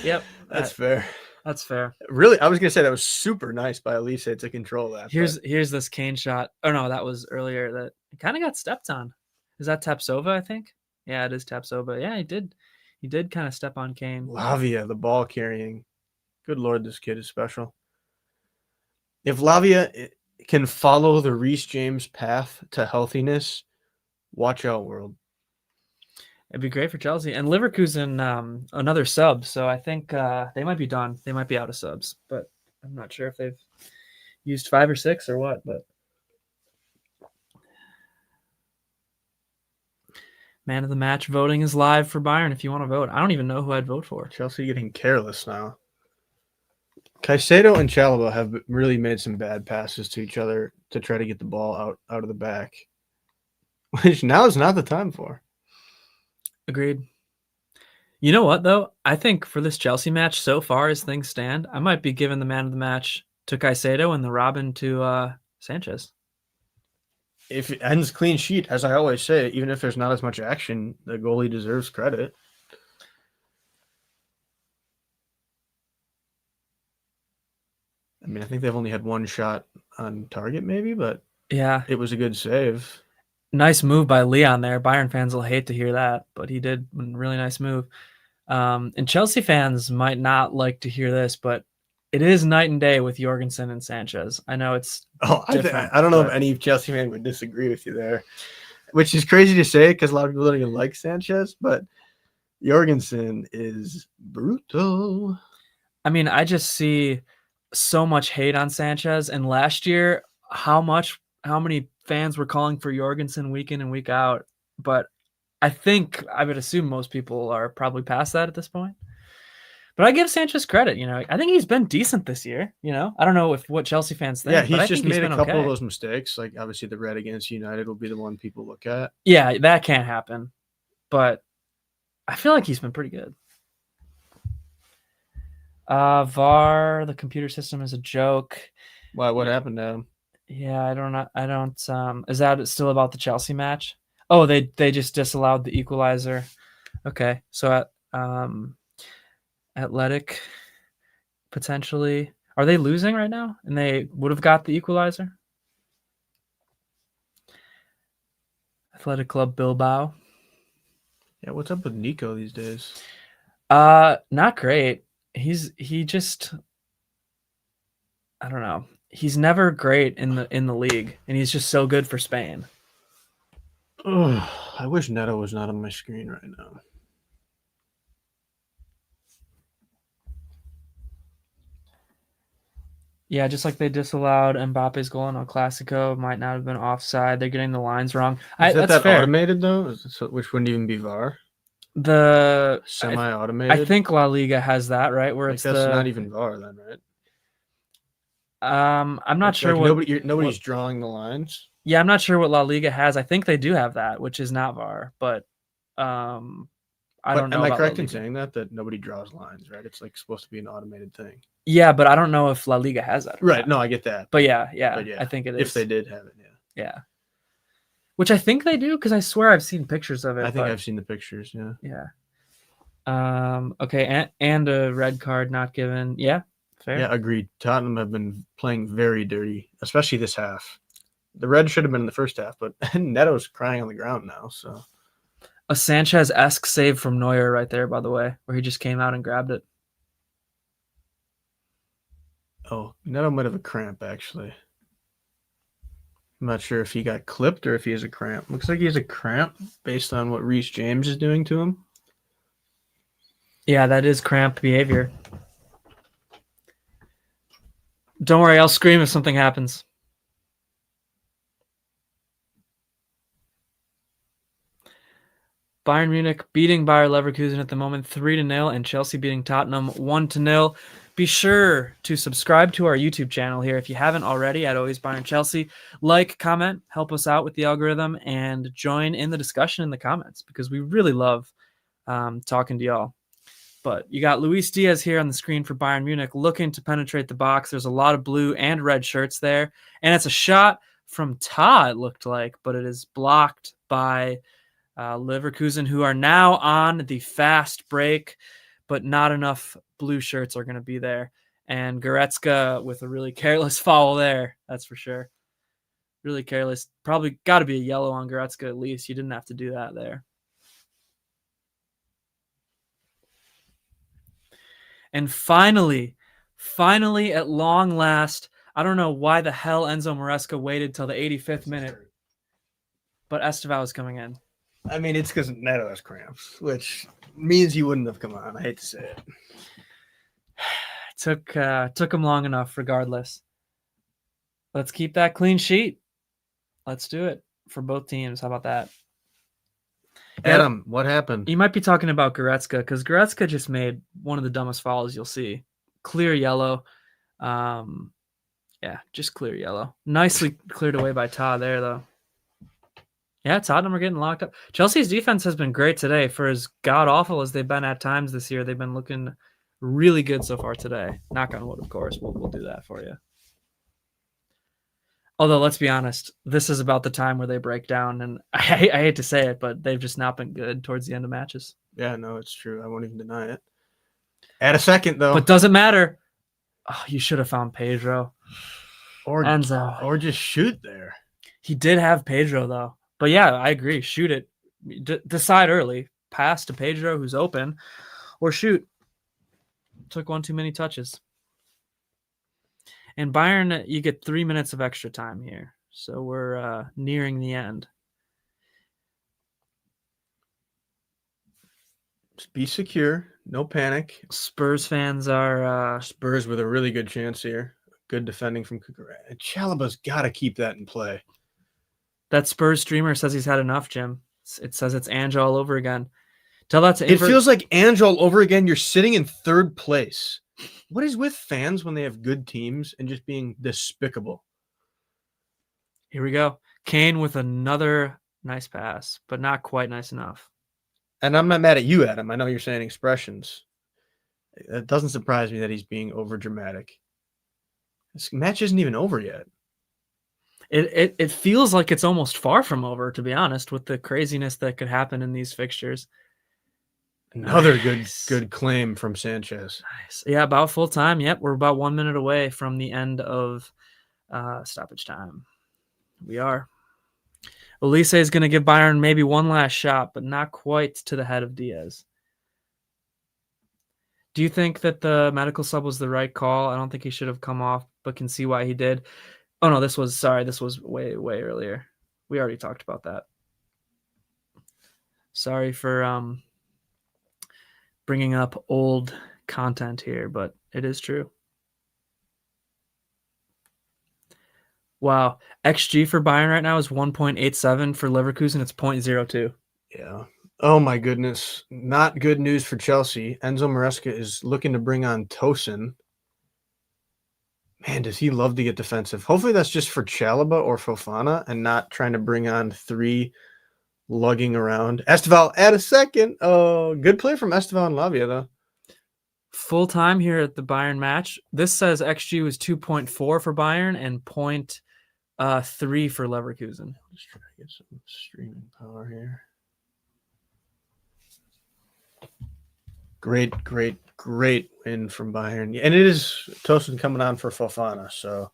Yep. That's fair. That's fair. Really, I was going to say that was super nice by Elise to control that. Here's this Kane shot. Oh, no, that was earlier. That kind of got stepped on. Is that Tapsova, I think? Yeah, it is Tapsova. Yeah, he did kind of step on Kane. Lavia, the ball carrying. Good Lord, this kid is special. If Lavia can follow the Reece James path to healthiness, watch out, world. It'd be great for Chelsea. And Leverkusen, another sub. So I think they might be done. They might be out of subs. But I'm not sure if they've used 5 or 6 or what. But man of the match voting is live for Bayern if you want to vote. I don't even know who I'd vote for. Chelsea getting careless now. Caicedo and Chalobah have really made some bad passes to each other to try to get the ball out of the back, which now is not the time for. Agreed. You know what, though? I think for this Chelsea match, so far as things stand, I might be giving the man of the match to Caicedo and the Robin to Sanchez. If it ends clean sheet, as I always say, even if there's not as much action, the goalie deserves credit. I mean, I think they've only had one shot on target, maybe, but yeah, it was a good save. Nice move by Leon there. Bayern fans will hate to hear that, but he did a really nice move. And Chelsea fans might not like to hear this, but it is night and day with Jorgensen and Sanchez. I know it's I don't know if any Chelsea fan would disagree with you there, which is crazy to say because a lot of people don't even like Sanchez, but Jorgensen is brutal. I mean, I just see so much hate on Sanchez, and last year, how many fans were calling for Jorgensen week in and week out, but I would assume most people are probably past that at this point. But I give Sanchez credit, I think he's been decent this year, I don't know what Chelsea fans think. Yeah, he's just made a couple of those mistakes, like obviously the red against United will be the one people look at. Yeah, that can't happen, but I feel like he's been pretty good. VAR, the computer system is a joke. Why? What happened to him? Yeah, I don't. Is that still about the Chelsea match? Oh, they just disallowed the equalizer. Okay, so Athletic potentially, are they losing right now? And they would have got the equalizer. Athletic Club Bilbao. Yeah, what's up with Nico these days? Not great. He just, I don't know. He's never great in the league, and he's just so good for Spain. Oh, I wish Neto was not on my screen right now. Yeah, just like they disallowed Mbappe's goal in El Clasico, might not have been offside. They're getting the lines wrong. Is that's that fair. automated though? Which wouldn't even be VAR? The semi-automated. I think La Liga has that, right? Where like it's that's the not even VAR then, right? I'm not sure what nobody's drawing the lines. Yeah, I'm not sure what La Liga has. I think they do have that, which is not VAR, but I don't know. Am I about correct La in Liga. saying that nobody draws lines, right? It's like supposed to be an automated thing. Yeah, but I don't know if La Liga has that. Right. No, I get that. But yeah, I think it is. If they did have it, yeah. Yeah. Which I think they do because I swear I've seen pictures of it. I think I've seen the pictures, yeah. Yeah. Okay, and a red card not given. Yeah, fair. Yeah, agreed. Tottenham have been playing very dirty, especially this half. The red should have been in the first half, but Neto's crying on the ground now, so. A Sanchez-esque save from Neuer right there, by the way, where he just came out and grabbed it. Oh, Neto might have a cramp, actually. I'm not sure if he got clipped or if he has a cramp. Looks like he has a cramp based on what Reece James is doing to him. Yeah, that is cramp behavior. Don't worry, I'll scream if something happens. Bayern Munich beating Bayer Leverkusen at the moment 3-0, and Chelsea beating Tottenham 1-0. Be sure to subscribe to our YouTube channel here if you haven't already at Always Bayern Chelsea. Like, comment, help us out with the algorithm, and join in the discussion in the comments because we really love talking to y'all. But you got Luis Diaz here on the screen for Bayern Munich looking to penetrate the box. There's a lot of blue and red shirts there. And it's a shot from Ta, it looked like, but it is blocked by Leverkusen, who are now on the fast break, but not enough blue shirts are going to be there. And Goretzka with a really careless foul there, that's for sure. Really careless. Probably got to be a yellow on Goretzka at least. You didn't have to do that there. And finally, at long last, I don't know why the hell Enzo Maresca waited till the 85th minute, but Estevao is coming in. I mean, it's because Neto has cramps, which means he wouldn't have come on. I hate to say it. Took him long enough, regardless. Let's keep that clean sheet. Let's do it for both teams. How about that? Adam, what happened? You might be talking about Goretzka because Goretzka just made one of the dumbest fouls you'll see. Clear yellow. Yeah, just clear yellow. Nicely cleared away by Ta there, though. Yeah, Tottenham are getting locked up. Chelsea's defense has been great today. For as god-awful as they've been at times this year, they've been looking really good so far today. Knock on wood, of course. We'll do that for you. Although, let's be honest, this is about the time where they break down, and I hate to say it, but they've just not been good towards the end of matches. Yeah, no, it's true. I won't even deny it. Add a second, though. But doesn't matter. Oh, you should have found Pedro. Or Enzo. Or just shoot there. He did have Pedro, though. But yeah, I agree. Shoot it. Decide early. Pass to Pedro, who's open, or shoot. Took one too many touches. And Bayern, you get 3 minutes of extra time here. So we're nearing the end. Just be secure. No panic. Spurs fans are... Spurs with a really good chance here. Good defending from Cucurella. Chalaba's got to keep that in play. That Spurs streamer says he's had enough, Jim. It says it's Ange all over again. Tell that to... It feels like Ange all over again. You're sitting in third place. What is with fans when they have good teams and just being despicable? Here we go. Kane with another nice pass, but not quite nice enough. And I'm not mad at you, Adam. I know you're saying expressions. It doesn't surprise me that he's being over dramatic. This match isn't even over yet. It feels like it's almost far from over, to be honest, with the craziness that could happen in these fixtures. Another good claim from Sanchez. Nice. Yeah, about full time. Yep, we're about 1 minute away from the end of stoppage time. We are. Olise is going to give Bayern maybe one last shot, but not quite to the head of Diaz. Do you think that the medical sub was the right call? I don't think he should have come off, but can see why he did. Oh, no, this was way, way earlier. We already talked about that. Sorry for bringing up old content here, but it is true. Wow. XG for Bayern right now is 1.87. For Leverkusen, it's 0.02. Yeah. Oh my goodness. Not good news for Chelsea. Enzo Maresca is looking to bring on Tosin. Man, does he love to get defensive. Hopefully that's just for Chalobah or Fofana and not trying to bring on 3 lugging around. Esteval at a second. Oh, good play from Esteval and Lavia, though. Full time here at the Bayern match. This says XG was 2.4 for Bayern and 0.3 for Leverkusen. Just trying to get some streaming power here. Great win from Bayern. And it is Tosin coming on for Fofana, so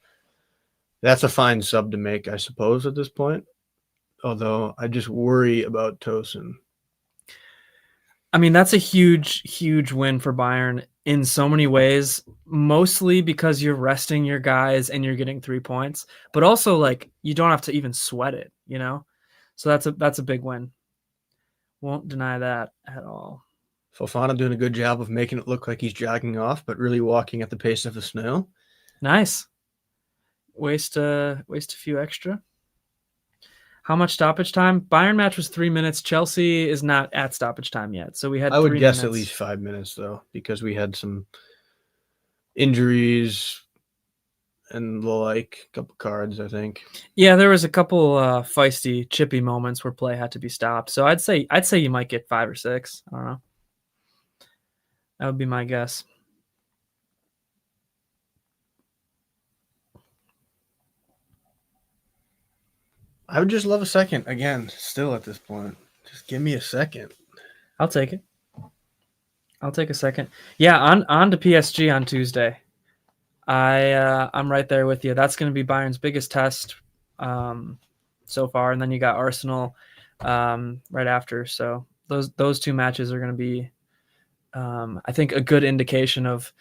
that's a fine sub to make, I suppose, at this point. Although I just worry about Tosin. I mean, that's a huge win for Bayern in so many ways, mostly because you're resting your guys and you're getting 3 points, but also like you don't have to even sweat it, you know? So that's a big win. Won't deny that at all. Fofana doing a good job of making it look like he's jogging off, but really walking at the pace of a snail. Nice. Waste a few extra. How much stoppage time? Bayern match was 3 minutes. Chelsea is not at stoppage time yet. So we had I would 3 guess minutes. at least 5 minutes, though, because we had some injuries and the like, a couple cards, I think. Yeah, there was a couple feisty, chippy moments where play had to be stopped. So I'd say you might get 5 or 6. I don't know. That would be my guess. I would just love a second again, still at this point. Just give me a second. I'll take it. I'll take a second. Yeah, on to PSG on Tuesday. I'm right there with you. That's going to be Bayern's biggest test so far, and then you got Arsenal right after. So those 2 matches are going to be, I think, a good indication of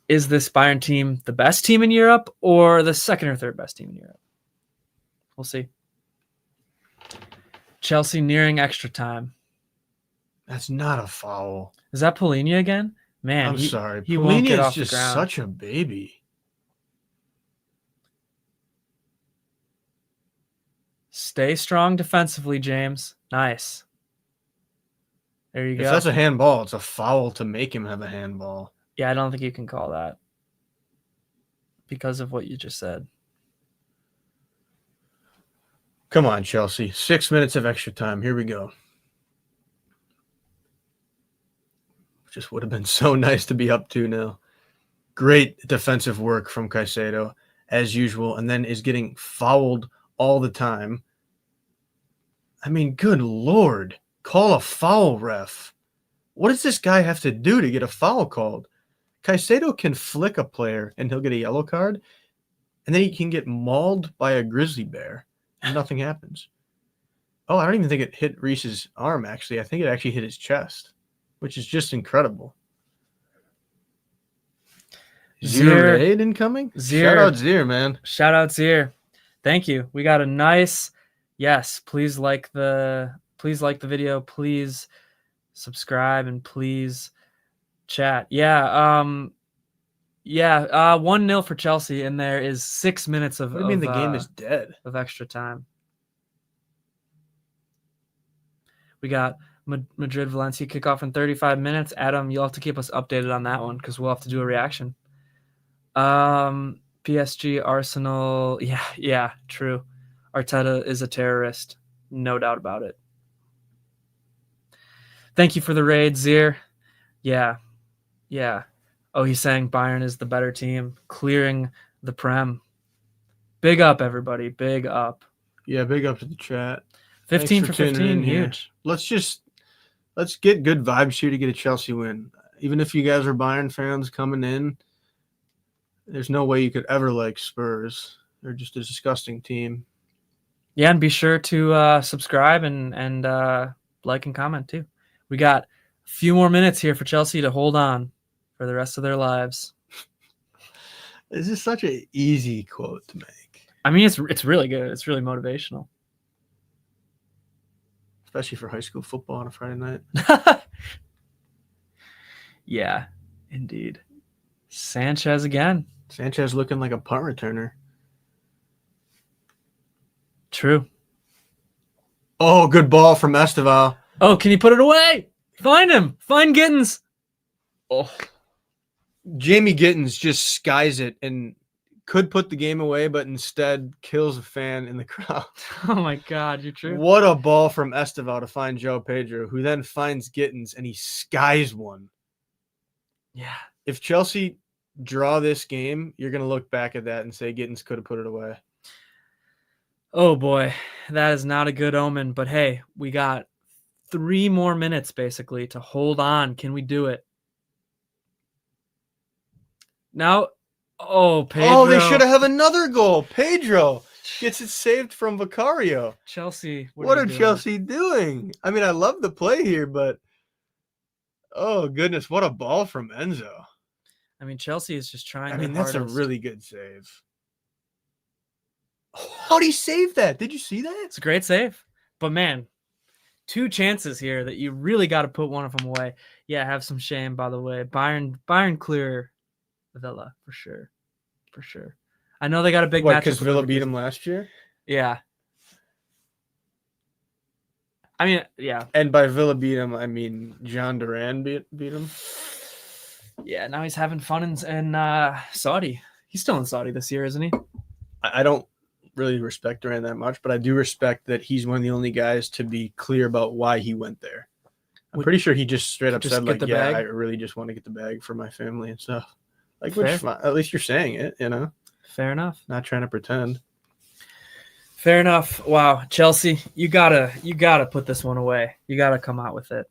is this Bayern team the best team in Europe or the second or third best team in Europe? We'll see. Chelsea nearing extra time. That's not a foul. Is that Polina again? Man, I'm sorry. He won't get Polina off is just the ground. such a baby. Stay strong defensively, James. Nice. There you go. If that's a handball, it's a foul to make him have a handball. Yeah, I don't think you can call that because of what you just said. Come on, Chelsea. 6 minutes of extra time. Here we go. Just would have been so nice to be up 2-0. Great defensive work from Caicedo, as usual, and then is getting fouled all the time. I mean, good Lord. Call a foul, ref. What does this guy have to do to get a foul called? Caicedo can flick a player and he'll get a yellow card, and then he can get mauled by a grizzly bear and nothing happens. Oh, I don't even think it hit Reese's arm, actually. I think it actually hit his chest, which is just incredible. Zir raid incoming? Shout out Zir, man. Shout out Zir. Thank you. We got a nice, yes, please like the video, please subscribe, and please chat. Yeah, 1-0 for Chelsea, and there is 6 minutes of. What do you mean the game is dead? Of extra time. We got Madrid Valencia kickoff in 35 minutes. Adam, you'll have to keep us updated on that one because we'll have to do a reaction. PSG Arsenal. Yeah, true. Arteta is a terrorist, no doubt about it. Thank you for the raid, Zir. Yeah. Oh, he's saying Bayern is the better team, clearing the Prem. Big up, everybody. Big up. Yeah, big up to the chat. 15 for 15, huge. Let's get good vibes here to get a Chelsea win. Even if you guys are Bayern fans coming in, there's no way you could ever like Spurs. They're just a disgusting team. Yeah, and be sure to subscribe and like and comment too. We got a few more minutes here for Chelsea to hold on for the rest of their lives. This is such an easy quote to make. I mean, it's really good. It's really motivational. Especially for high school football on a Friday night. Yeah, indeed. Sanchez again. Sanchez looking like a punt returner. True. Oh, good ball from Esteval. Oh, can you put it away? Find him. Find Gittins. Oh, Jamie Gittins just skies it and could put the game away, but instead kills a fan in the crowd. Oh my God, you're true. What a ball from Esteval to find Joe Pedro, who then finds Gittins and he skies one. Yeah. If Chelsea draw this game, you're going to look back at that and say Gittins could have put it away. Oh boy, that is not a good omen. But hey, we got 3 more minutes basically to hold on. Can we do it? Now, oh, Pedro. Oh, they should have another goal. Pedro gets it saved from Vicario. Chelsea. What are doing? Chelsea doing? I mean, I love the play here, but oh goodness, what a ball from Enzo. I mean, Chelsea is just trying. I mean, that's hardest. a really good save. How'd he save that? Did you see that? It's a great save. But man, 2 chances here that you really got to put one of them away. Yeah, have some shame, by the way. Bayern clear Villa for sure. For sure. I know they got a big match. Because Villa beat him last year? Yeah. I mean, yeah. And by Villa beat him, I mean John Duran beat him. Yeah, now he's having fun in Saudi. He's still in Saudi this year, isn't he? I don't really respect Duran that much, but I do respect that he's one of the only guys to be clear about why he went there. I'm pretty sure he just straight up said, like, yeah, I really just want to get the bag for my family and stuff. Like, which fine. At least you're saying it, you know? Fair enough. Not trying to pretend. Fair enough. Wow, Chelsea, you gotta put this one away. You gotta come out with it.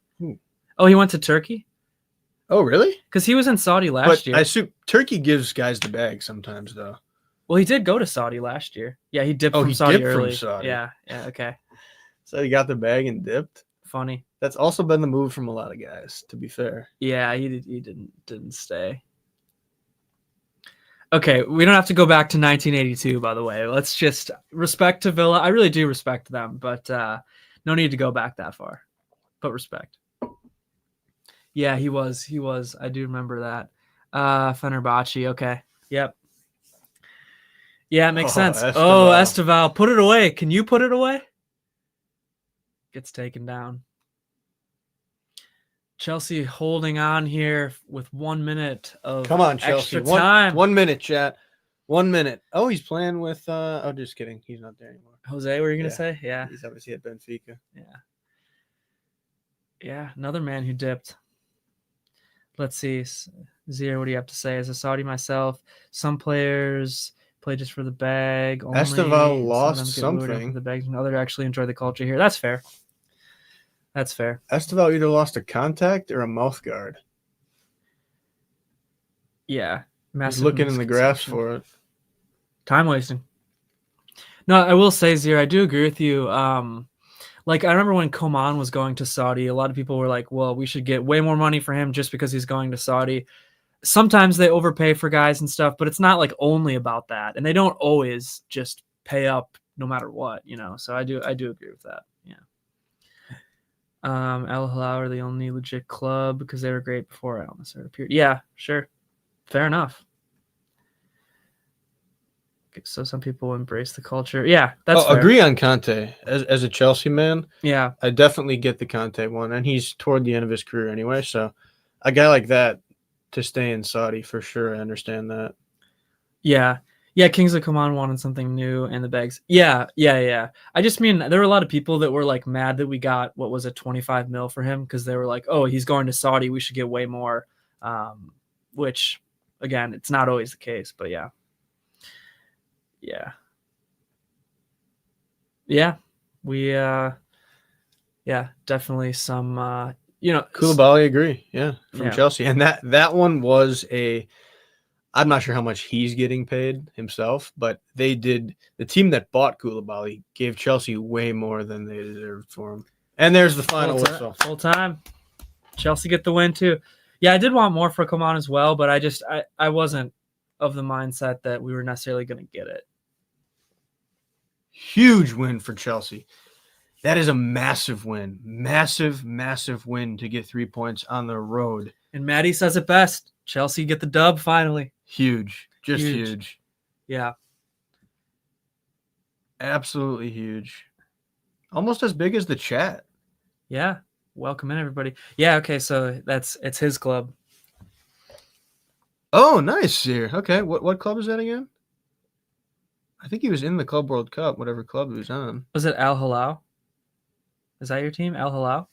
Oh, he went to Turkey? Oh, really? Because he was in Saudi last year. I assume Turkey gives guys the bag sometimes, though. Well, he did go to Saudi last year. Yeah, he dipped from Saudi early. Yeah, okay. So he got the bag and dipped. Funny. That's also been the move from a lot of guys, to be fair. Yeah, he didn't stay. Okay, we don't have to go back to 1982, by the way. Let's just respect to Villa. I really do respect them, but no need to go back that far. But respect. Yeah, he was. I do remember that. Fenerbahce. Okay. Yep. Yeah, it makes sense. Esteval. Oh, Esteval. Put it away. Can you put it away? Gets taken down. Chelsea holding on here with 1 minute of Come on, Chelsea. extra time. 1 minute, chat. 1 minute. Oh, he's playing with oh, just kidding. He's not there anymore. Jose, what were you going to say? Yeah. He's obviously at Benfica. Yeah. Yeah, another man who dipped. Let's see. Zero, what do you have to say? As a Saudi myself, some players play just for the bag. Esteval lost something. For the bags, and others actually enjoy the culture here. That's fair. That's fair. Esteval either lost a contact or a mouth guard. Yeah. He's looking in the graphs for it. Time wasting. No, I will say, Zero, I do agree with you. Like, I remember when Coman was going to Saudi, a lot of people were like, well, we should get way more money for him just because he's going to Saudi. Sometimes they overpay for guys and stuff, but it's not like only about that. And they don't always just pay up no matter what, you know? So I do agree with that. Yeah. Al Hilal are the only legit club because they were great before Al Nassr appeared. Yeah, sure. Fair enough. So some people embrace the culture. Yeah, that's fair. Agree on Conte. As a Chelsea man, yeah, I definitely get the Conte one, and he's toward the end of his career anyway. So a guy like that to stay in Saudi for sure. I understand that. Yeah. Kingsley Coman wanted something new, and the bags. Yeah. I just mean there were a lot of people that were like mad that we got what was it, 25 mil for him because they were like, oh, he's going to Saudi, we should get way more. Which again, it's not always the case, but yeah. We definitely some Koulibaly, agree, from Chelsea, and that one was I'm not sure how much he's getting paid himself, but the team that bought Koulibaly gave Chelsea way more than they deserved for him. And there's the final whistle. Full time. Chelsea get the win too. Yeah, I did want more for Coman as well, but I wasn't of the mindset that we were necessarily going to get it. Huge win for Chelsea. That is a massive win. Massive win to get 3 points on the road. And Maddie says it best. Chelsea get the dub finally. Huge. Just huge. Yeah. Absolutely huge. Almost as big as the chat. Yeah. Welcome in, everybody. Yeah, okay, so it's his club. Oh, nice here. Okay, what club is that again? I think he was in the Club World Cup, whatever club he was on. Was it Al Hilal? Is that your team, Al Hilal?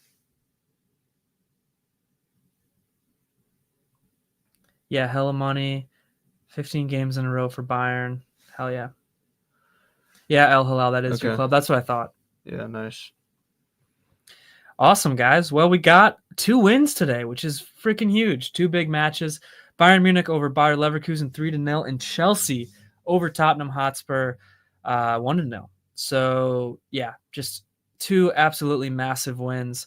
Yeah, hella money. 15 games in a row for Bayern. Hell yeah. Yeah, Al Hilal, that is your club. That's what I thought. Yeah, nice. Awesome, guys. Well, we got 2 wins today, which is freaking huge. 2 big matches. Bayern Munich over Bayer Leverkusen 3-0, and Chelsea over Tottenham Hotspur 1-0. So, yeah, just 2 absolutely massive wins.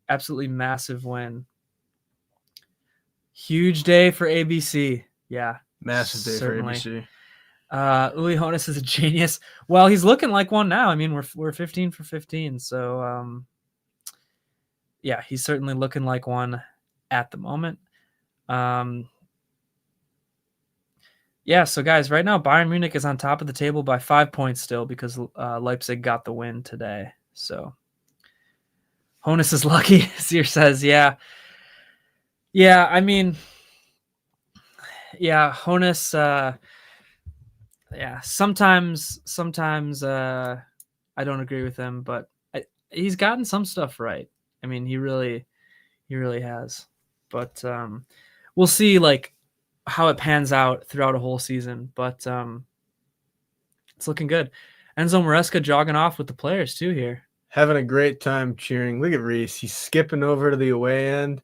Absolutely massive win. Huge day for ABC. Yeah. Massive day certainly. for ABC. Uli Hoeneß is a genius. Well, he's looking like one now. I mean, we're 15 for 15. So, yeah, he's certainly looking like one at the moment. Yeah, so guys, right now Bayern Munich is on top of the table by 5 points still because Leipzig got the win today. So Hoeneß is lucky. Zier says, yeah. Yeah, I mean, yeah, Hoeneß, yeah, sometimes I don't agree with him, but he's gotten some stuff right. I mean, he really has. But we'll see like how it pans out throughout a whole season. But it's looking good. Enzo Maresca jogging off with the players too here. Having a great time cheering. Look at Reese. He's skipping over to the away end.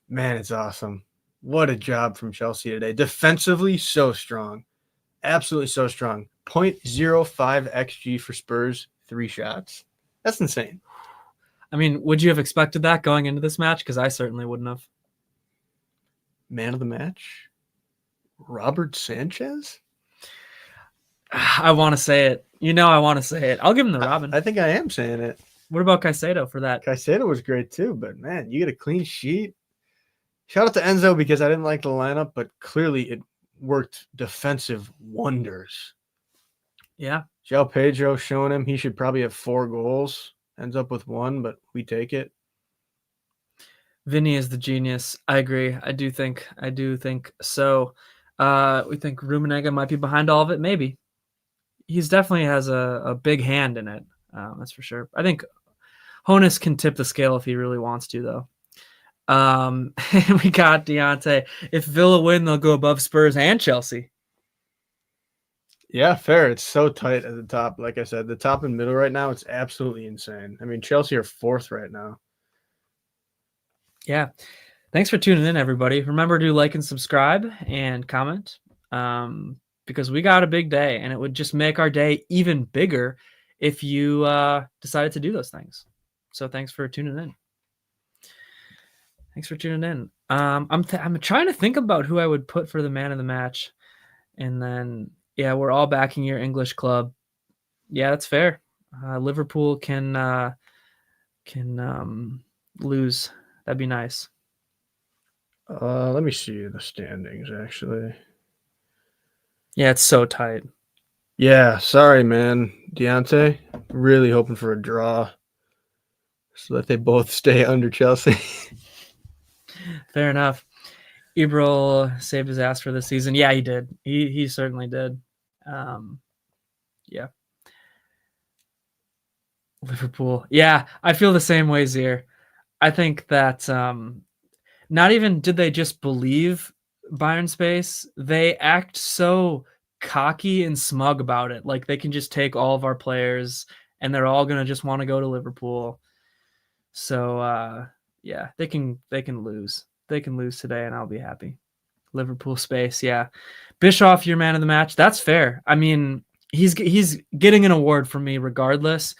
Man, it's awesome. What a job from Chelsea today. Defensively, so strong. Absolutely so strong. 0.05 XG for Spurs, 3 shots. That's insane. I mean, would you have expected that going into this match? Because I certainly wouldn't have. Man of the match? Robert Sanchez? I want to say it. I want to say it. I'll give him the Robin. I think I am saying it. What about Caicedo for that? Caicedo was great too, but man, you get a clean sheet. Shout out to Enzo because I didn't like the lineup, but clearly it worked defensive wonders. Yeah. João Pedro showing him he should probably have 4 goals. Ends up with 1, but we take it. Vinny is the genius. I agree. I do think so. We think Rummenigge might be behind all of it. Maybe. He's definitely has a big hand in it. That's for sure. I think Hoeneß can tip the scale if he really wants to, though. We got Deontay. If Villa win, they'll go above Spurs and Chelsea. Yeah, fair. It's so tight at the top. Like I said, the top and middle right now, it's absolutely insane. I mean, Chelsea are 4th right now. Yeah. Thanks for tuning in, everybody. Remember to like and subscribe and comment because we got a big day, and it would just make our day even bigger if you decided to do those things. So thanks for tuning in. I'm trying to think about who I would put for the man of the match. And then, yeah, we're all backing your English club. Yeah, that's fair. Liverpool can lose. That'd be nice. Let me see the standings, actually. Yeah, it's so tight. Yeah, sorry, man. Deontay, really hoping for a draw so that they both stay under Chelsea. Fair enough. Ebril saved his ass for this season. Yeah, he did. He certainly did. Yeah. Liverpool. Yeah, I feel the same way, Zier. I think that not even did they just believe Bayern space, they act so cocky and smug about it. Like they can just take all of our players and they're all going to just want to go to Liverpool. So, yeah, they can lose. They can lose today and I'll be happy. Liverpool space, yeah. Bischoff, your man of the match. That's fair. I mean, he's getting an award from me regardless.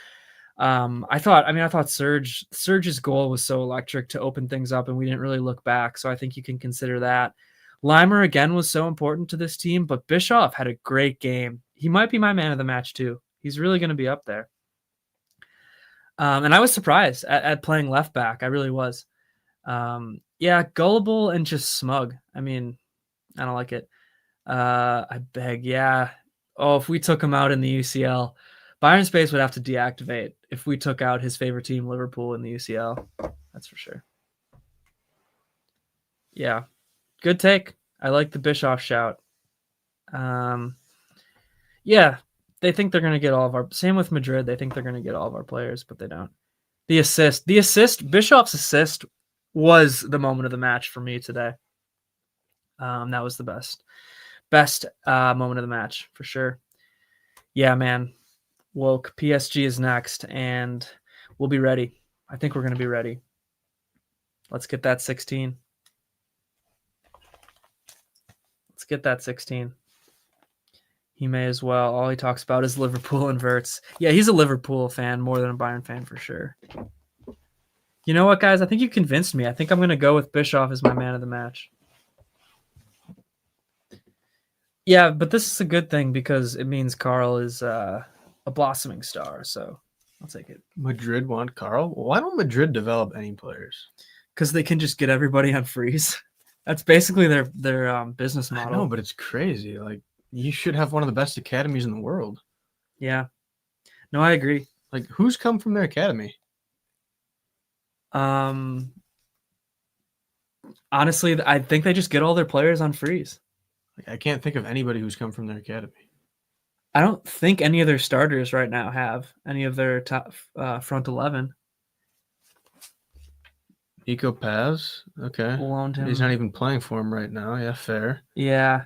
I thought Serge's goal was so electric to open things up and we didn't really look back. So I think you can consider that. Limer again was so important to this team, but Bischoff had a great game. He might be my man of the match too. He's really going to be up there. And I was surprised at playing left back. I really was. Yeah, gullible and just smug. I mean, I don't like it. I beg. Yeah. Oh, if we took him out in the UCL, Bayern Space would have to deactivate if we took out his favorite team, Liverpool, in the UCL. That's for sure. Yeah, good take. I like the Bischoff shout. Yeah, they think they're going to get all of our... Same with Madrid. They think they're going to get all of our players, but they don't. The assist, Bischoff's assist was the moment of the match for me today. That was the best moment of the match for sure. Yeah, man. Woke. PSG is next, and we'll be ready. I think we're going to be ready. Let's get that 16. Let's get that 16. He may as well. All he talks about is Liverpool and Verts. Yeah, he's a Liverpool fan more than a Bayern fan for sure. You know what, guys? I think you convinced me. I think I'm going to go with Bischoff as my man of the match. Yeah, but this is a good thing because it means Carl is a blossoming star, so I'll take it. Madrid want Carl? Why don't Madrid develop any players? Because they can just get everybody on freeze. That's basically their business model. I know, but it's crazy. Like, you should have one of the best academies in the world. Yeah. No, I agree. Like, who's come from their academy? Honestly, I think they just get all their players on freeze. Like, I can't think of anybody who's come from their academy. I don't think any of their starters right now have any of their top front 11. Nico Paz? Okay. Loaned him. He's not even playing for him right now. Yeah, fair. Yeah.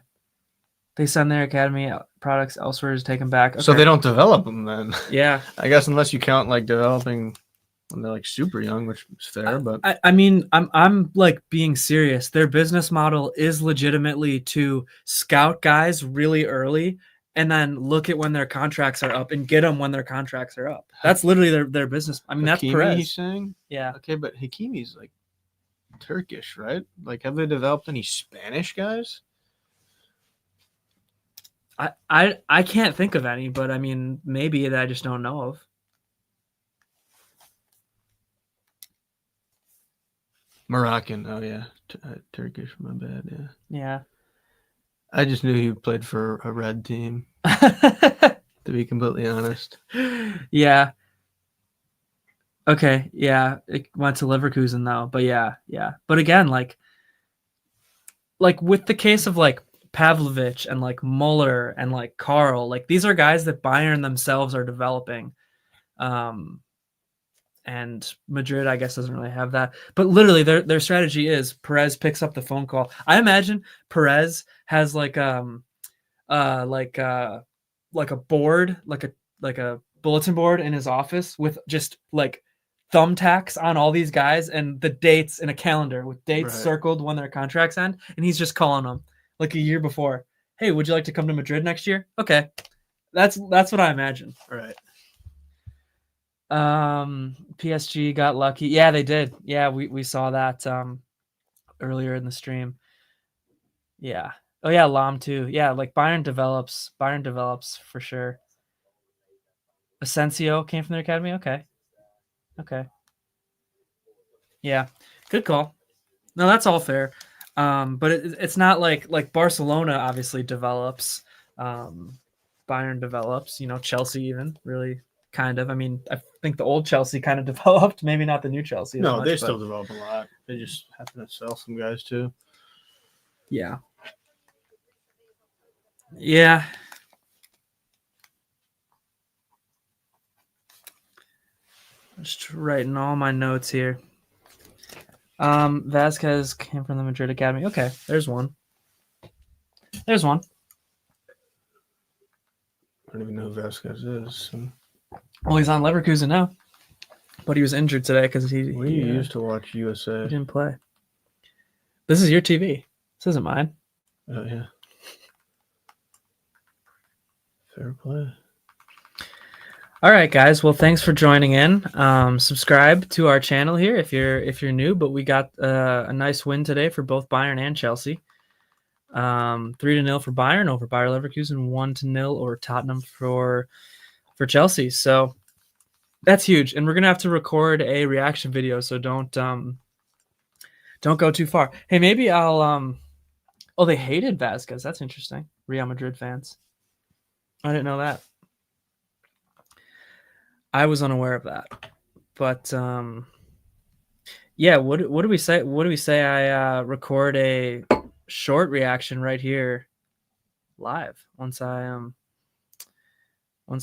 They send their academy products elsewhere to take them back. Okay. So they don't develop them then. Yeah. I guess unless you count like developing when they're like super young, which is fair, but I mean, I'm like being serious. Their business model is legitimately to scout guys really early and then look at when their contracts are up and get them when their contracts are up. That's literally their business. I mean, that's Hakimi, Perez. he's saying? Yeah. Okay, but Hakimi's like Turkish, right? Like, have they developed any Spanish guys? I can't think of any, but I mean, maybe that I just don't know of. Moroccan. Oh, yeah. Turkish, my bad, yeah. Yeah. I just knew he played for a red team, to be completely honest. Yeah. Okay, yeah. It went to Leverkusen, though. But yeah. But again, like with the case of, like, Pavlovic and like Muller and like Carl, like these are guys that Bayern themselves are developing. And Madrid, I guess, doesn't really have that. But literally their strategy is Perez picks up the phone call. I imagine Perez has like a board, like a bulletin board in his office with just like thumbtacks on all these guys and the dates in a calendar with dates circled when their contracts end, and he's just calling them like a year before. Hey, would you like to come to Madrid next year? Okay. That's what I imagine. Right. PSG got lucky. Yeah, they did. Yeah, we saw that earlier in the stream. Yeah. Oh yeah, Lam too. Yeah, like Bayern develops for sure. Asensio came from their academy. Okay. Yeah. Good call. No, that's all fair. But it's not like Barcelona obviously develops, Bayern develops, Chelsea even really kind of. I mean, I think the old Chelsea kind of developed, maybe not the new Chelsea. No, they still develop a lot. They just happen to sell some guys too. Yeah. Yeah. Just writing all my notes here. Vasquez came from the Madrid Academy. Okay, there's one. I don't even know who Vasquez is. So. Well, he's on Leverkusen now, but he was injured today because he used to watch USA. He didn't play. This is your TV. This isn't mine. Oh, yeah. Fair play. All right, guys. Well, thanks for joining in. Subscribe to our channel here if you're new. But we got a nice win today for both Bayern and Chelsea. 3-0 for Bayern over Bayer Leverkusen. 1-0 over Tottenham for Chelsea. So that's huge. And we're gonna have to record a reaction video. So don't go too far. Hey, maybe I'll Oh, they hated Vasquez. That's interesting. Real Madrid fans. I didn't know that. I was unaware of that. But yeah, what do we say? What do we say? I record a short reaction right here, live. Once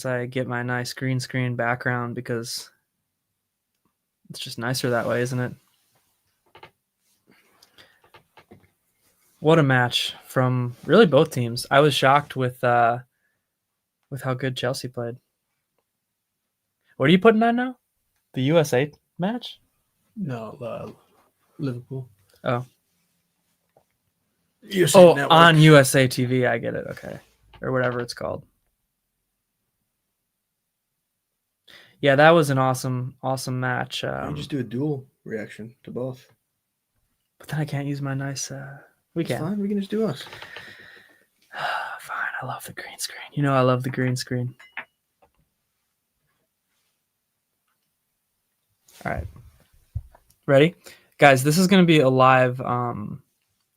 I get my nice green screen background, because it's just nicer that way, isn't it? What a match from really both teams. I was shocked with how good Chelsea played. What are you putting on now? The USA match? No, Liverpool. Oh. USA Network. On USA TV. I get it. Okay. Or whatever it's called. Yeah, that was an awesome match. You just do a dual reaction to both. But then I can't use my nice... we can. Fine, we can just do us. Fine, I love the green screen. You know I love the green screen. All right. Ready? Guys, this is going to be a live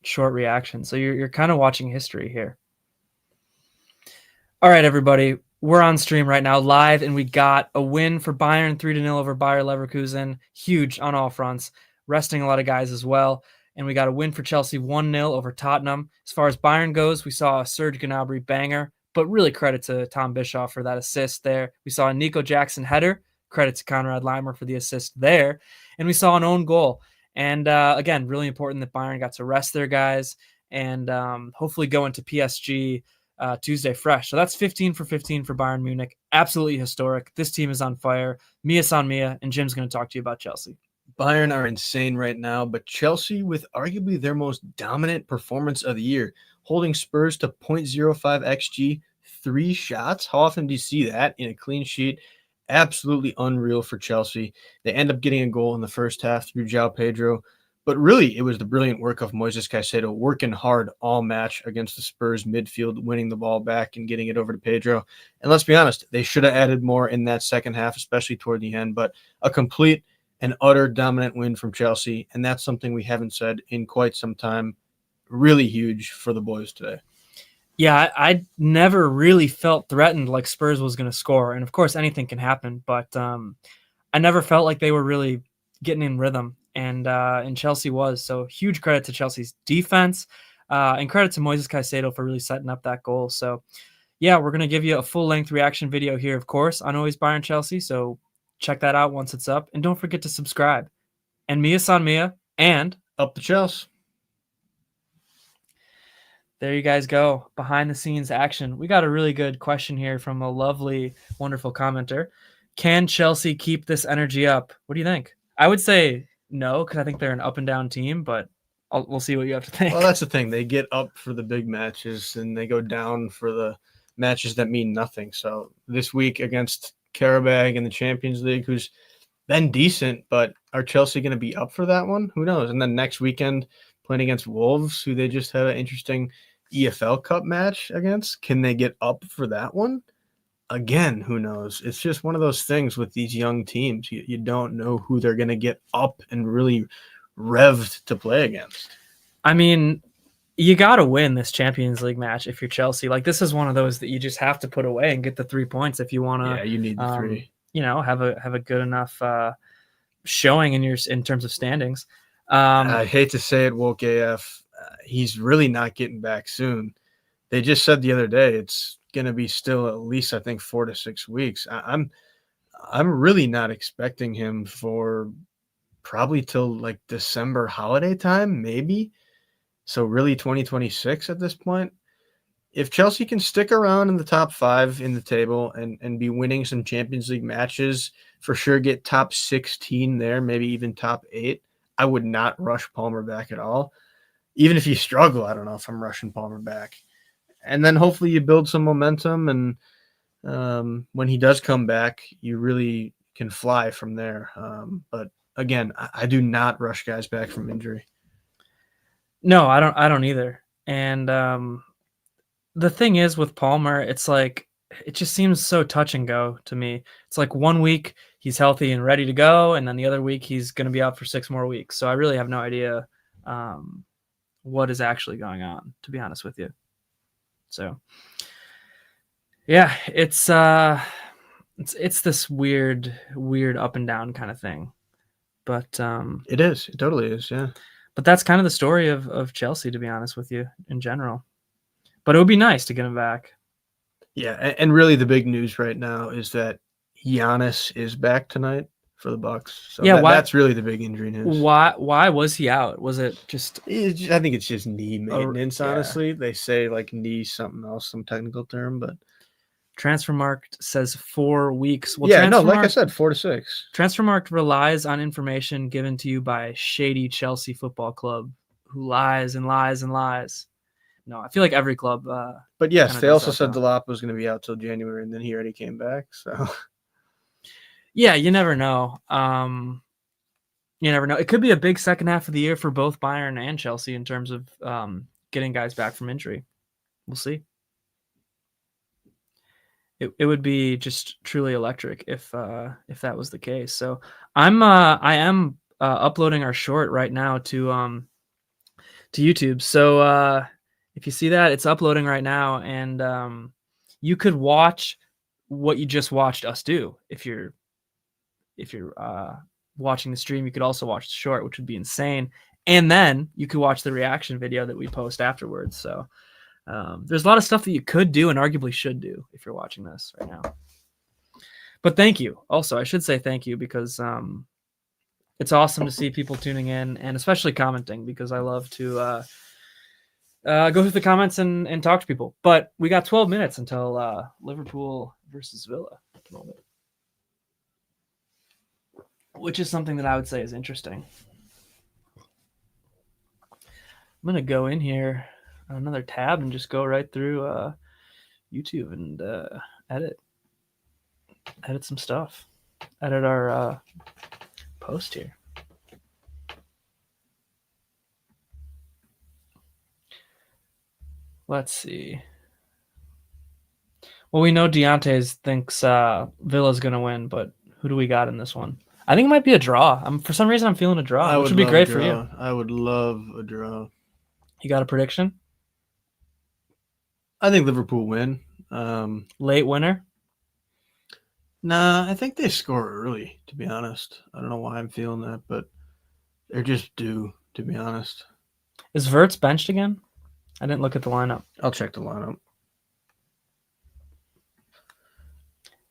short reaction. So you're kind of watching history here. All right, everybody. We're on stream right now, live, and we got a win for Bayern, 3-0 over Bayer Leverkusen. Huge on all fronts, resting a lot of guys as well. And we got a win for Chelsea, 1-0 over Tottenham. As far as Bayern goes, we saw a Serge Gnabry banger, but really credit to Tom Bischoff for that assist there. We saw a Nico Jackson header. Credit to Konrad Laimer for the assist there. And we saw an own goal. And again, really important that Bayern got to rest their guys and hopefully go into PSG Tuesday fresh. So that's 15 for 15 for Bayern Munich. Absolutely historic. This team is on fire. Mia San Mia, and Jim's going to talk to you about Chelsea. Bayern are insane right now, but Chelsea with arguably their most dominant performance of the year, holding Spurs to 0.05 XG, 3 shots. How often do you see that in a clean sheet? Absolutely unreal for Chelsea. They end up getting a goal in the first half through João Pedro. But really, it was the brilliant work of Moises Caicedo working hard all match against the Spurs midfield, winning the ball back and getting it over to Pedro. And let's be honest, they should have added more in that second half, especially toward the end. But a complete and utter dominant win from Chelsea, and that's something we haven't said in quite some time. Really huge for the boys today. Yeah, I never really felt threatened like Spurs was going to score. And, of course, anything can happen. But I never felt like they were really getting in rhythm. And Chelsea was. So huge credit to Chelsea's defense and credit to Moises Caicedo for really setting up that goal. So, yeah, we're going to give you a full-length reaction video here, of course, on Always Bayern Chelsea. So check that out once it's up. And don't forget to subscribe. And Mia San Mia and Up the Chelsea. There you guys go. Behind the scenes action. We got a really good question here from a lovely, wonderful commenter. Can Chelsea keep this energy up? What do you think? I would say no, because I think they're an up and down team, but we'll see what you have to think. Well, that's the thing. They get up for the big matches and they go down for the matches that mean nothing. So this week against Karabag in the Champions League, who's been decent, but are Chelsea going to be up for that one? Who knows? And then next weekend playing against Wolves, who they just had an interesting EFL Cup match against. Can they get up for that one? Again, who knows? It's just one of those things with these young teams. You don't know who they're going to get up and really revved to play against. I mean, you got to win this Champions League match if you're Chelsea. Like, this is one of those that you just have to put away and get the 3 points if you want to. Yeah, you need the 3. You know, have a good enough showing in terms of standings. I hate to say it, Woke AF. He's really not getting back soon. They just said the other day it's going to be still at least, I think, 4 to 6 weeks. I'm really not expecting him for probably till like December holiday time, maybe. So really 2026 at this point. If Chelsea can stick around in the top 5 in the table and be winning some Champions League matches, for sure get top 16 there, maybe even top 8, I would not rush Palmer back at all. Even if you struggle, I don't know if I'm rushing Palmer back. And then hopefully you build some momentum, and when he does come back, you really can fly from there. But again, I do not rush guys back from injury. No, I don't either. And the thing is with Palmer, it's like it just seems so touch and go to me. It's like 1 week he's healthy and ready to go, and then the other week he's going to be out for 6 more weeks. So I really have no idea what is actually going on, to be honest with you. So, yeah, it's It's this weird up and down kind of thing. But It is. It totally is. Yeah. But that's kind of the story of Chelsea, to be honest with you, in general. But it would be nice to get him back. Yeah, and really the big news right now is that Giannis is back tonight for the Bucks. So Yeah, that's really the big injury news. Why was he out? Was it just? I think it's just knee maintenance. Yeah. Honestly, they say like knee something else, some technical term, but Transfermarkt says 4 weeks. Well, yeah, no, like I said, 4 to 6. Transfermarkt relies on information given to you by shady Chelsea Football Club, who lies and lies and lies. No, I feel like every club. But yes, they also said Delap was going to be out till January, and then he already came back. So, yeah, you never know. You never know. It could be a big second half of the year for both Bayern and Chelsea in terms of getting guys back from injury. We'll see. It would be just truly electric if that was the case. So I am uploading our short right now to YouTube. So if you see that, it's uploading right now, and you could watch what you just watched us do. If you're watching the stream, you could also watch the short, which would be insane. And then you could watch the reaction video that we post afterwards. So there's a lot of stuff that you could do and arguably should do if you're watching this right now. But thank you. Also, I should say thank you because it's awesome to see people tuning in and especially commenting, because I love to go through the comments and talk to people. But we got 12 minutes until Liverpool versus Villa at the moment, which is something that I would say is interesting. I'm going to go in here on another tab and just go right through YouTube and edit some stuff. Edit our post here. Let's see. Well, we know Deontay thinks Villa's going to win, but who do we got in this one? I think it might be a draw. For some reason, I'm feeling a draw, which would be great for you. I would love a draw. You got a prediction? I think Liverpool win. Late winner? Nah, I think they score early, to be honest. I don't know why I'm feeling that, but they're just due, to be honest. Is Wirtz benched again? I didn't look at the lineup. I'll check the lineup.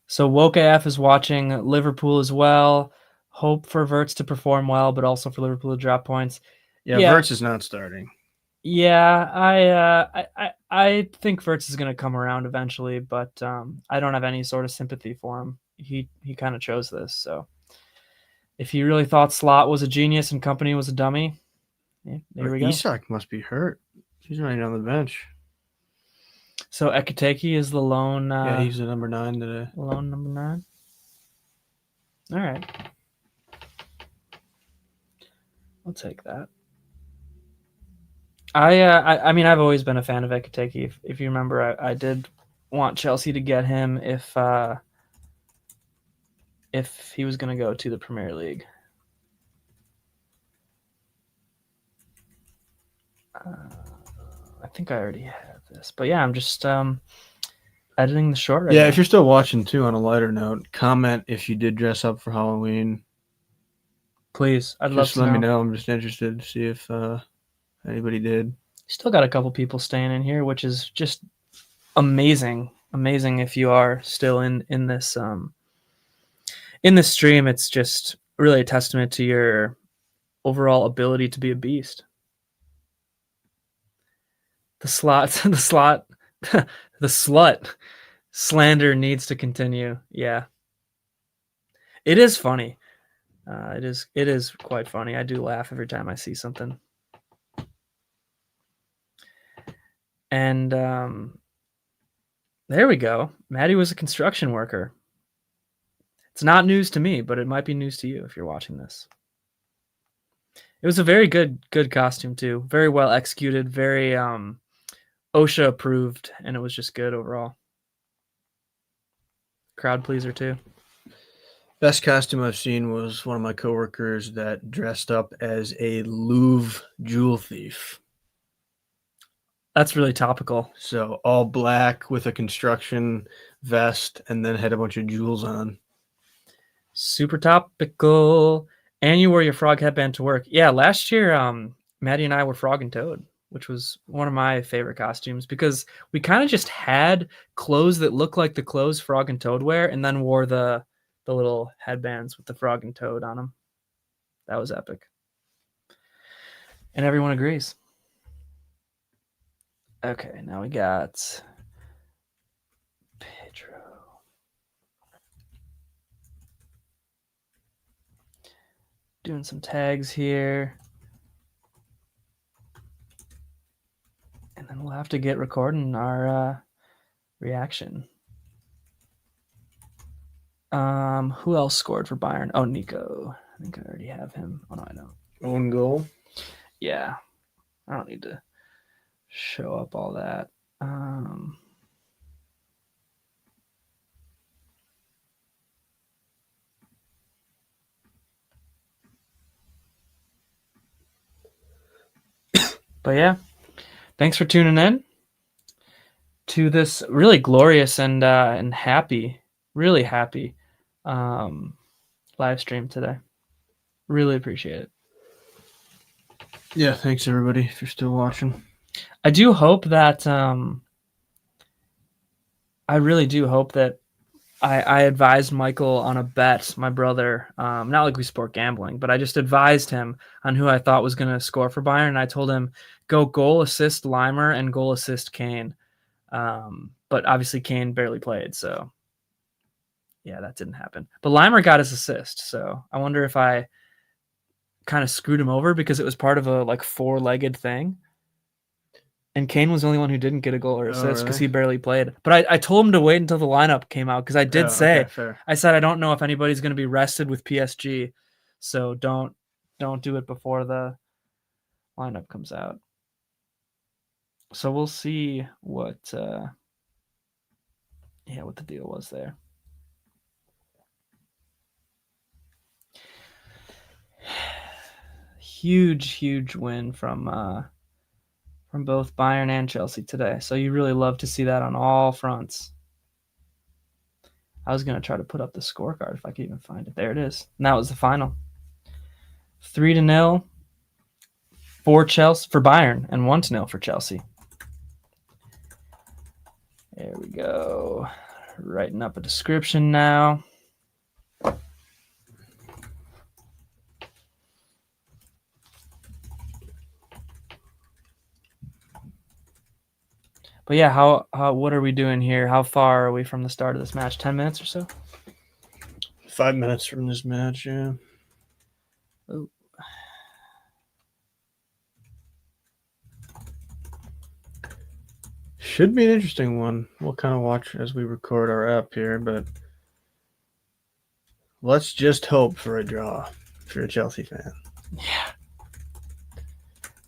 So Woke AF is watching Liverpool as well. Hope for Wirtz to perform well, but also for Liverpool to drop points. Yeah, Wirtz is not starting. Yeah, I think Wirtz is going to come around eventually, but I don't have any sort of sympathy for him. He kind of chose this, so if he really thought Slot was a genius and Company was a dummy, yeah, there we go. Isak must be hurt. He's running on the bench. So Ekiteke is the lone. Yeah, he's the number 9 today. Lone number 9. All right, I'll take that. I mean, I've always been a fan of Ekiteke. If you remember, I did want Chelsea to get him if he was going to go to the Premier League. I think I already have this, but yeah, I'm just editing the short right now. If you're still watching too, on a lighter note, comment if you did dress up for Halloween. Please, I'd love to know. Just let me know. I'm just interested to see if anybody did. Still got a couple people staying in here, which is just amazing. Amazing if you are still in this stream. It's just really a testament to your overall ability to be a beast. The slut slander needs to continue. Yeah. It is funny. It is quite funny. I do laugh every time I see something. And there we go. Maddie was a construction worker. It's not news to me, but it might be news to you if you're watching this. It was a very good costume too. Very well executed, very OSHA approved, and it was just good overall. Crowd pleaser too. Best costume I've seen was one of my coworkers that dressed up as a Louvre jewel thief. That's really topical. So all black with a construction vest and then had a bunch of jewels on. Super topical. And you wore your frog headband to work. Yeah, last year, Maddie and I were Frog and Toad, which was one of my favorite costumes because we kind of just had clothes that looked like the clothes Frog and Toad wear, and then wore the little headbands with the Frog and Toad on them. That was epic. And everyone agrees. Okay, now we got Pedro. Doing some tags here. And then we'll have to get recording our reaction. Who else scored for Bayern? Oh, Nico. I think I already have him. Oh, no, I don't. Own goal? Yeah. I don't need to show up all that. But yeah, thanks for tuning in to this really glorious and happy, really happy live stream today. Really appreciate it. Yeah, thanks everybody if you're still watching. I do hope that I really do hope that I advised Michael on a bet, my brother, not like we sport gambling, but I just advised him on who I thought was going to score for Bayern. And I told him, go goal assist Limer and goal assist Kane. But obviously Kane barely played. So yeah, that didn't happen. But Limer got his assist. So I wonder if I kind of screwed him over because it was part of a like 4-legged thing. And Kane was the only one who didn't get a goal or assist because he barely played. But I told him to wait until the lineup came out because I did say, I said, I don't know if anybody's going to be rested with PSG. So don't do it before the lineup comes out. So we'll see what the deal was there. Huge win from both Bayern and Chelsea today. So you really love to see that on all fronts. I was going to try to put up the scorecard if I could even find it. There it is. And that was the final. 3-0 for Bayern and 1-0 for Chelsea. There we go. Writing up a description now. But yeah, what are we doing here? How far are we from the start of this match? 10 minutes or so? 5 minutes from this match, yeah. Oh. Should be an interesting one. We'll kind of watch as we record our app here, but let's just hope for a draw if you're a Chelsea fan. Yeah.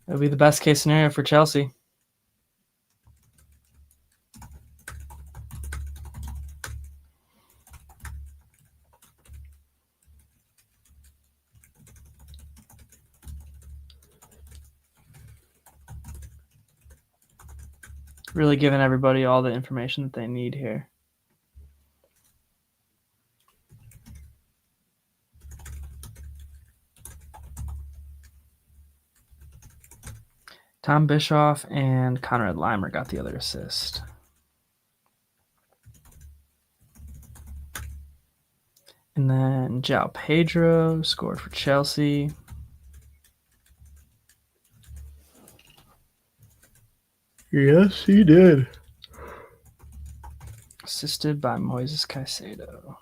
That would be the best case scenario for Chelsea. Really giving everybody all the information that they need here. Tom Bischoff and Conrad Limer got the other assist. And then João Pedro scored for Chelsea. Yes, he did. Assisted by Moises Caicedo.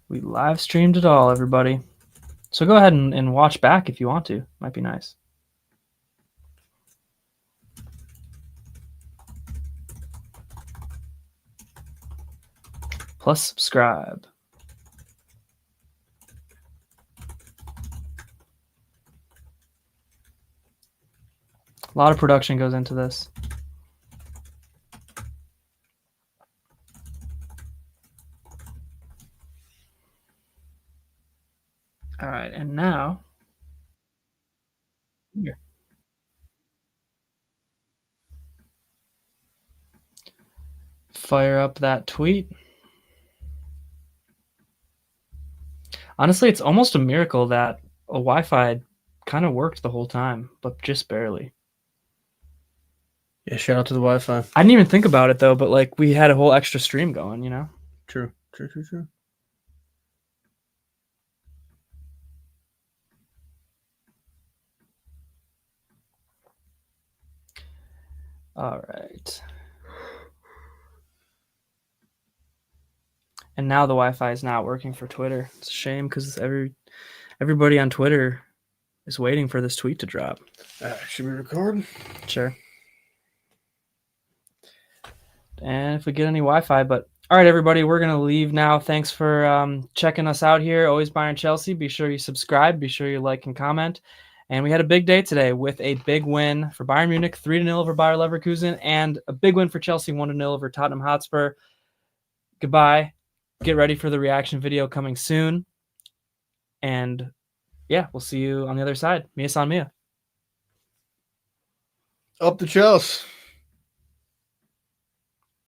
We live streamed it all, everybody. So go ahead and watch back if you want to. Might be nice. Plus subscribe. A lot of production goes into this. All right, and now here. fire up that tweet. Honestly, it's almost a miracle that a Wi-Fi kind of worked the whole time, but just barely. Yeah, shout out to the Wi-Fi. I didn't even think about it though, but like we had a whole extra stream going, you know? True. All right. And now the Wi-Fi is not working for Twitter. It's a shame because everybody on Twitter is waiting for this tweet to drop. Should we record? Sure. And if we get any Wi-Fi, but all right, everybody, we're going to leave now. Thanks for checking us out here. Always Bayern Chelsea. Be sure you subscribe. Be sure you like and comment. And we had a big day today with a big win for Bayern Munich, 3-0 over Bayer Leverkusen, and a big win for Chelsea, 1-0 over Tottenham Hotspur. Goodbye. Get ready for the reaction video coming soon. And yeah, we'll see you on the other side. Mia san Mia. Up the Chelsea.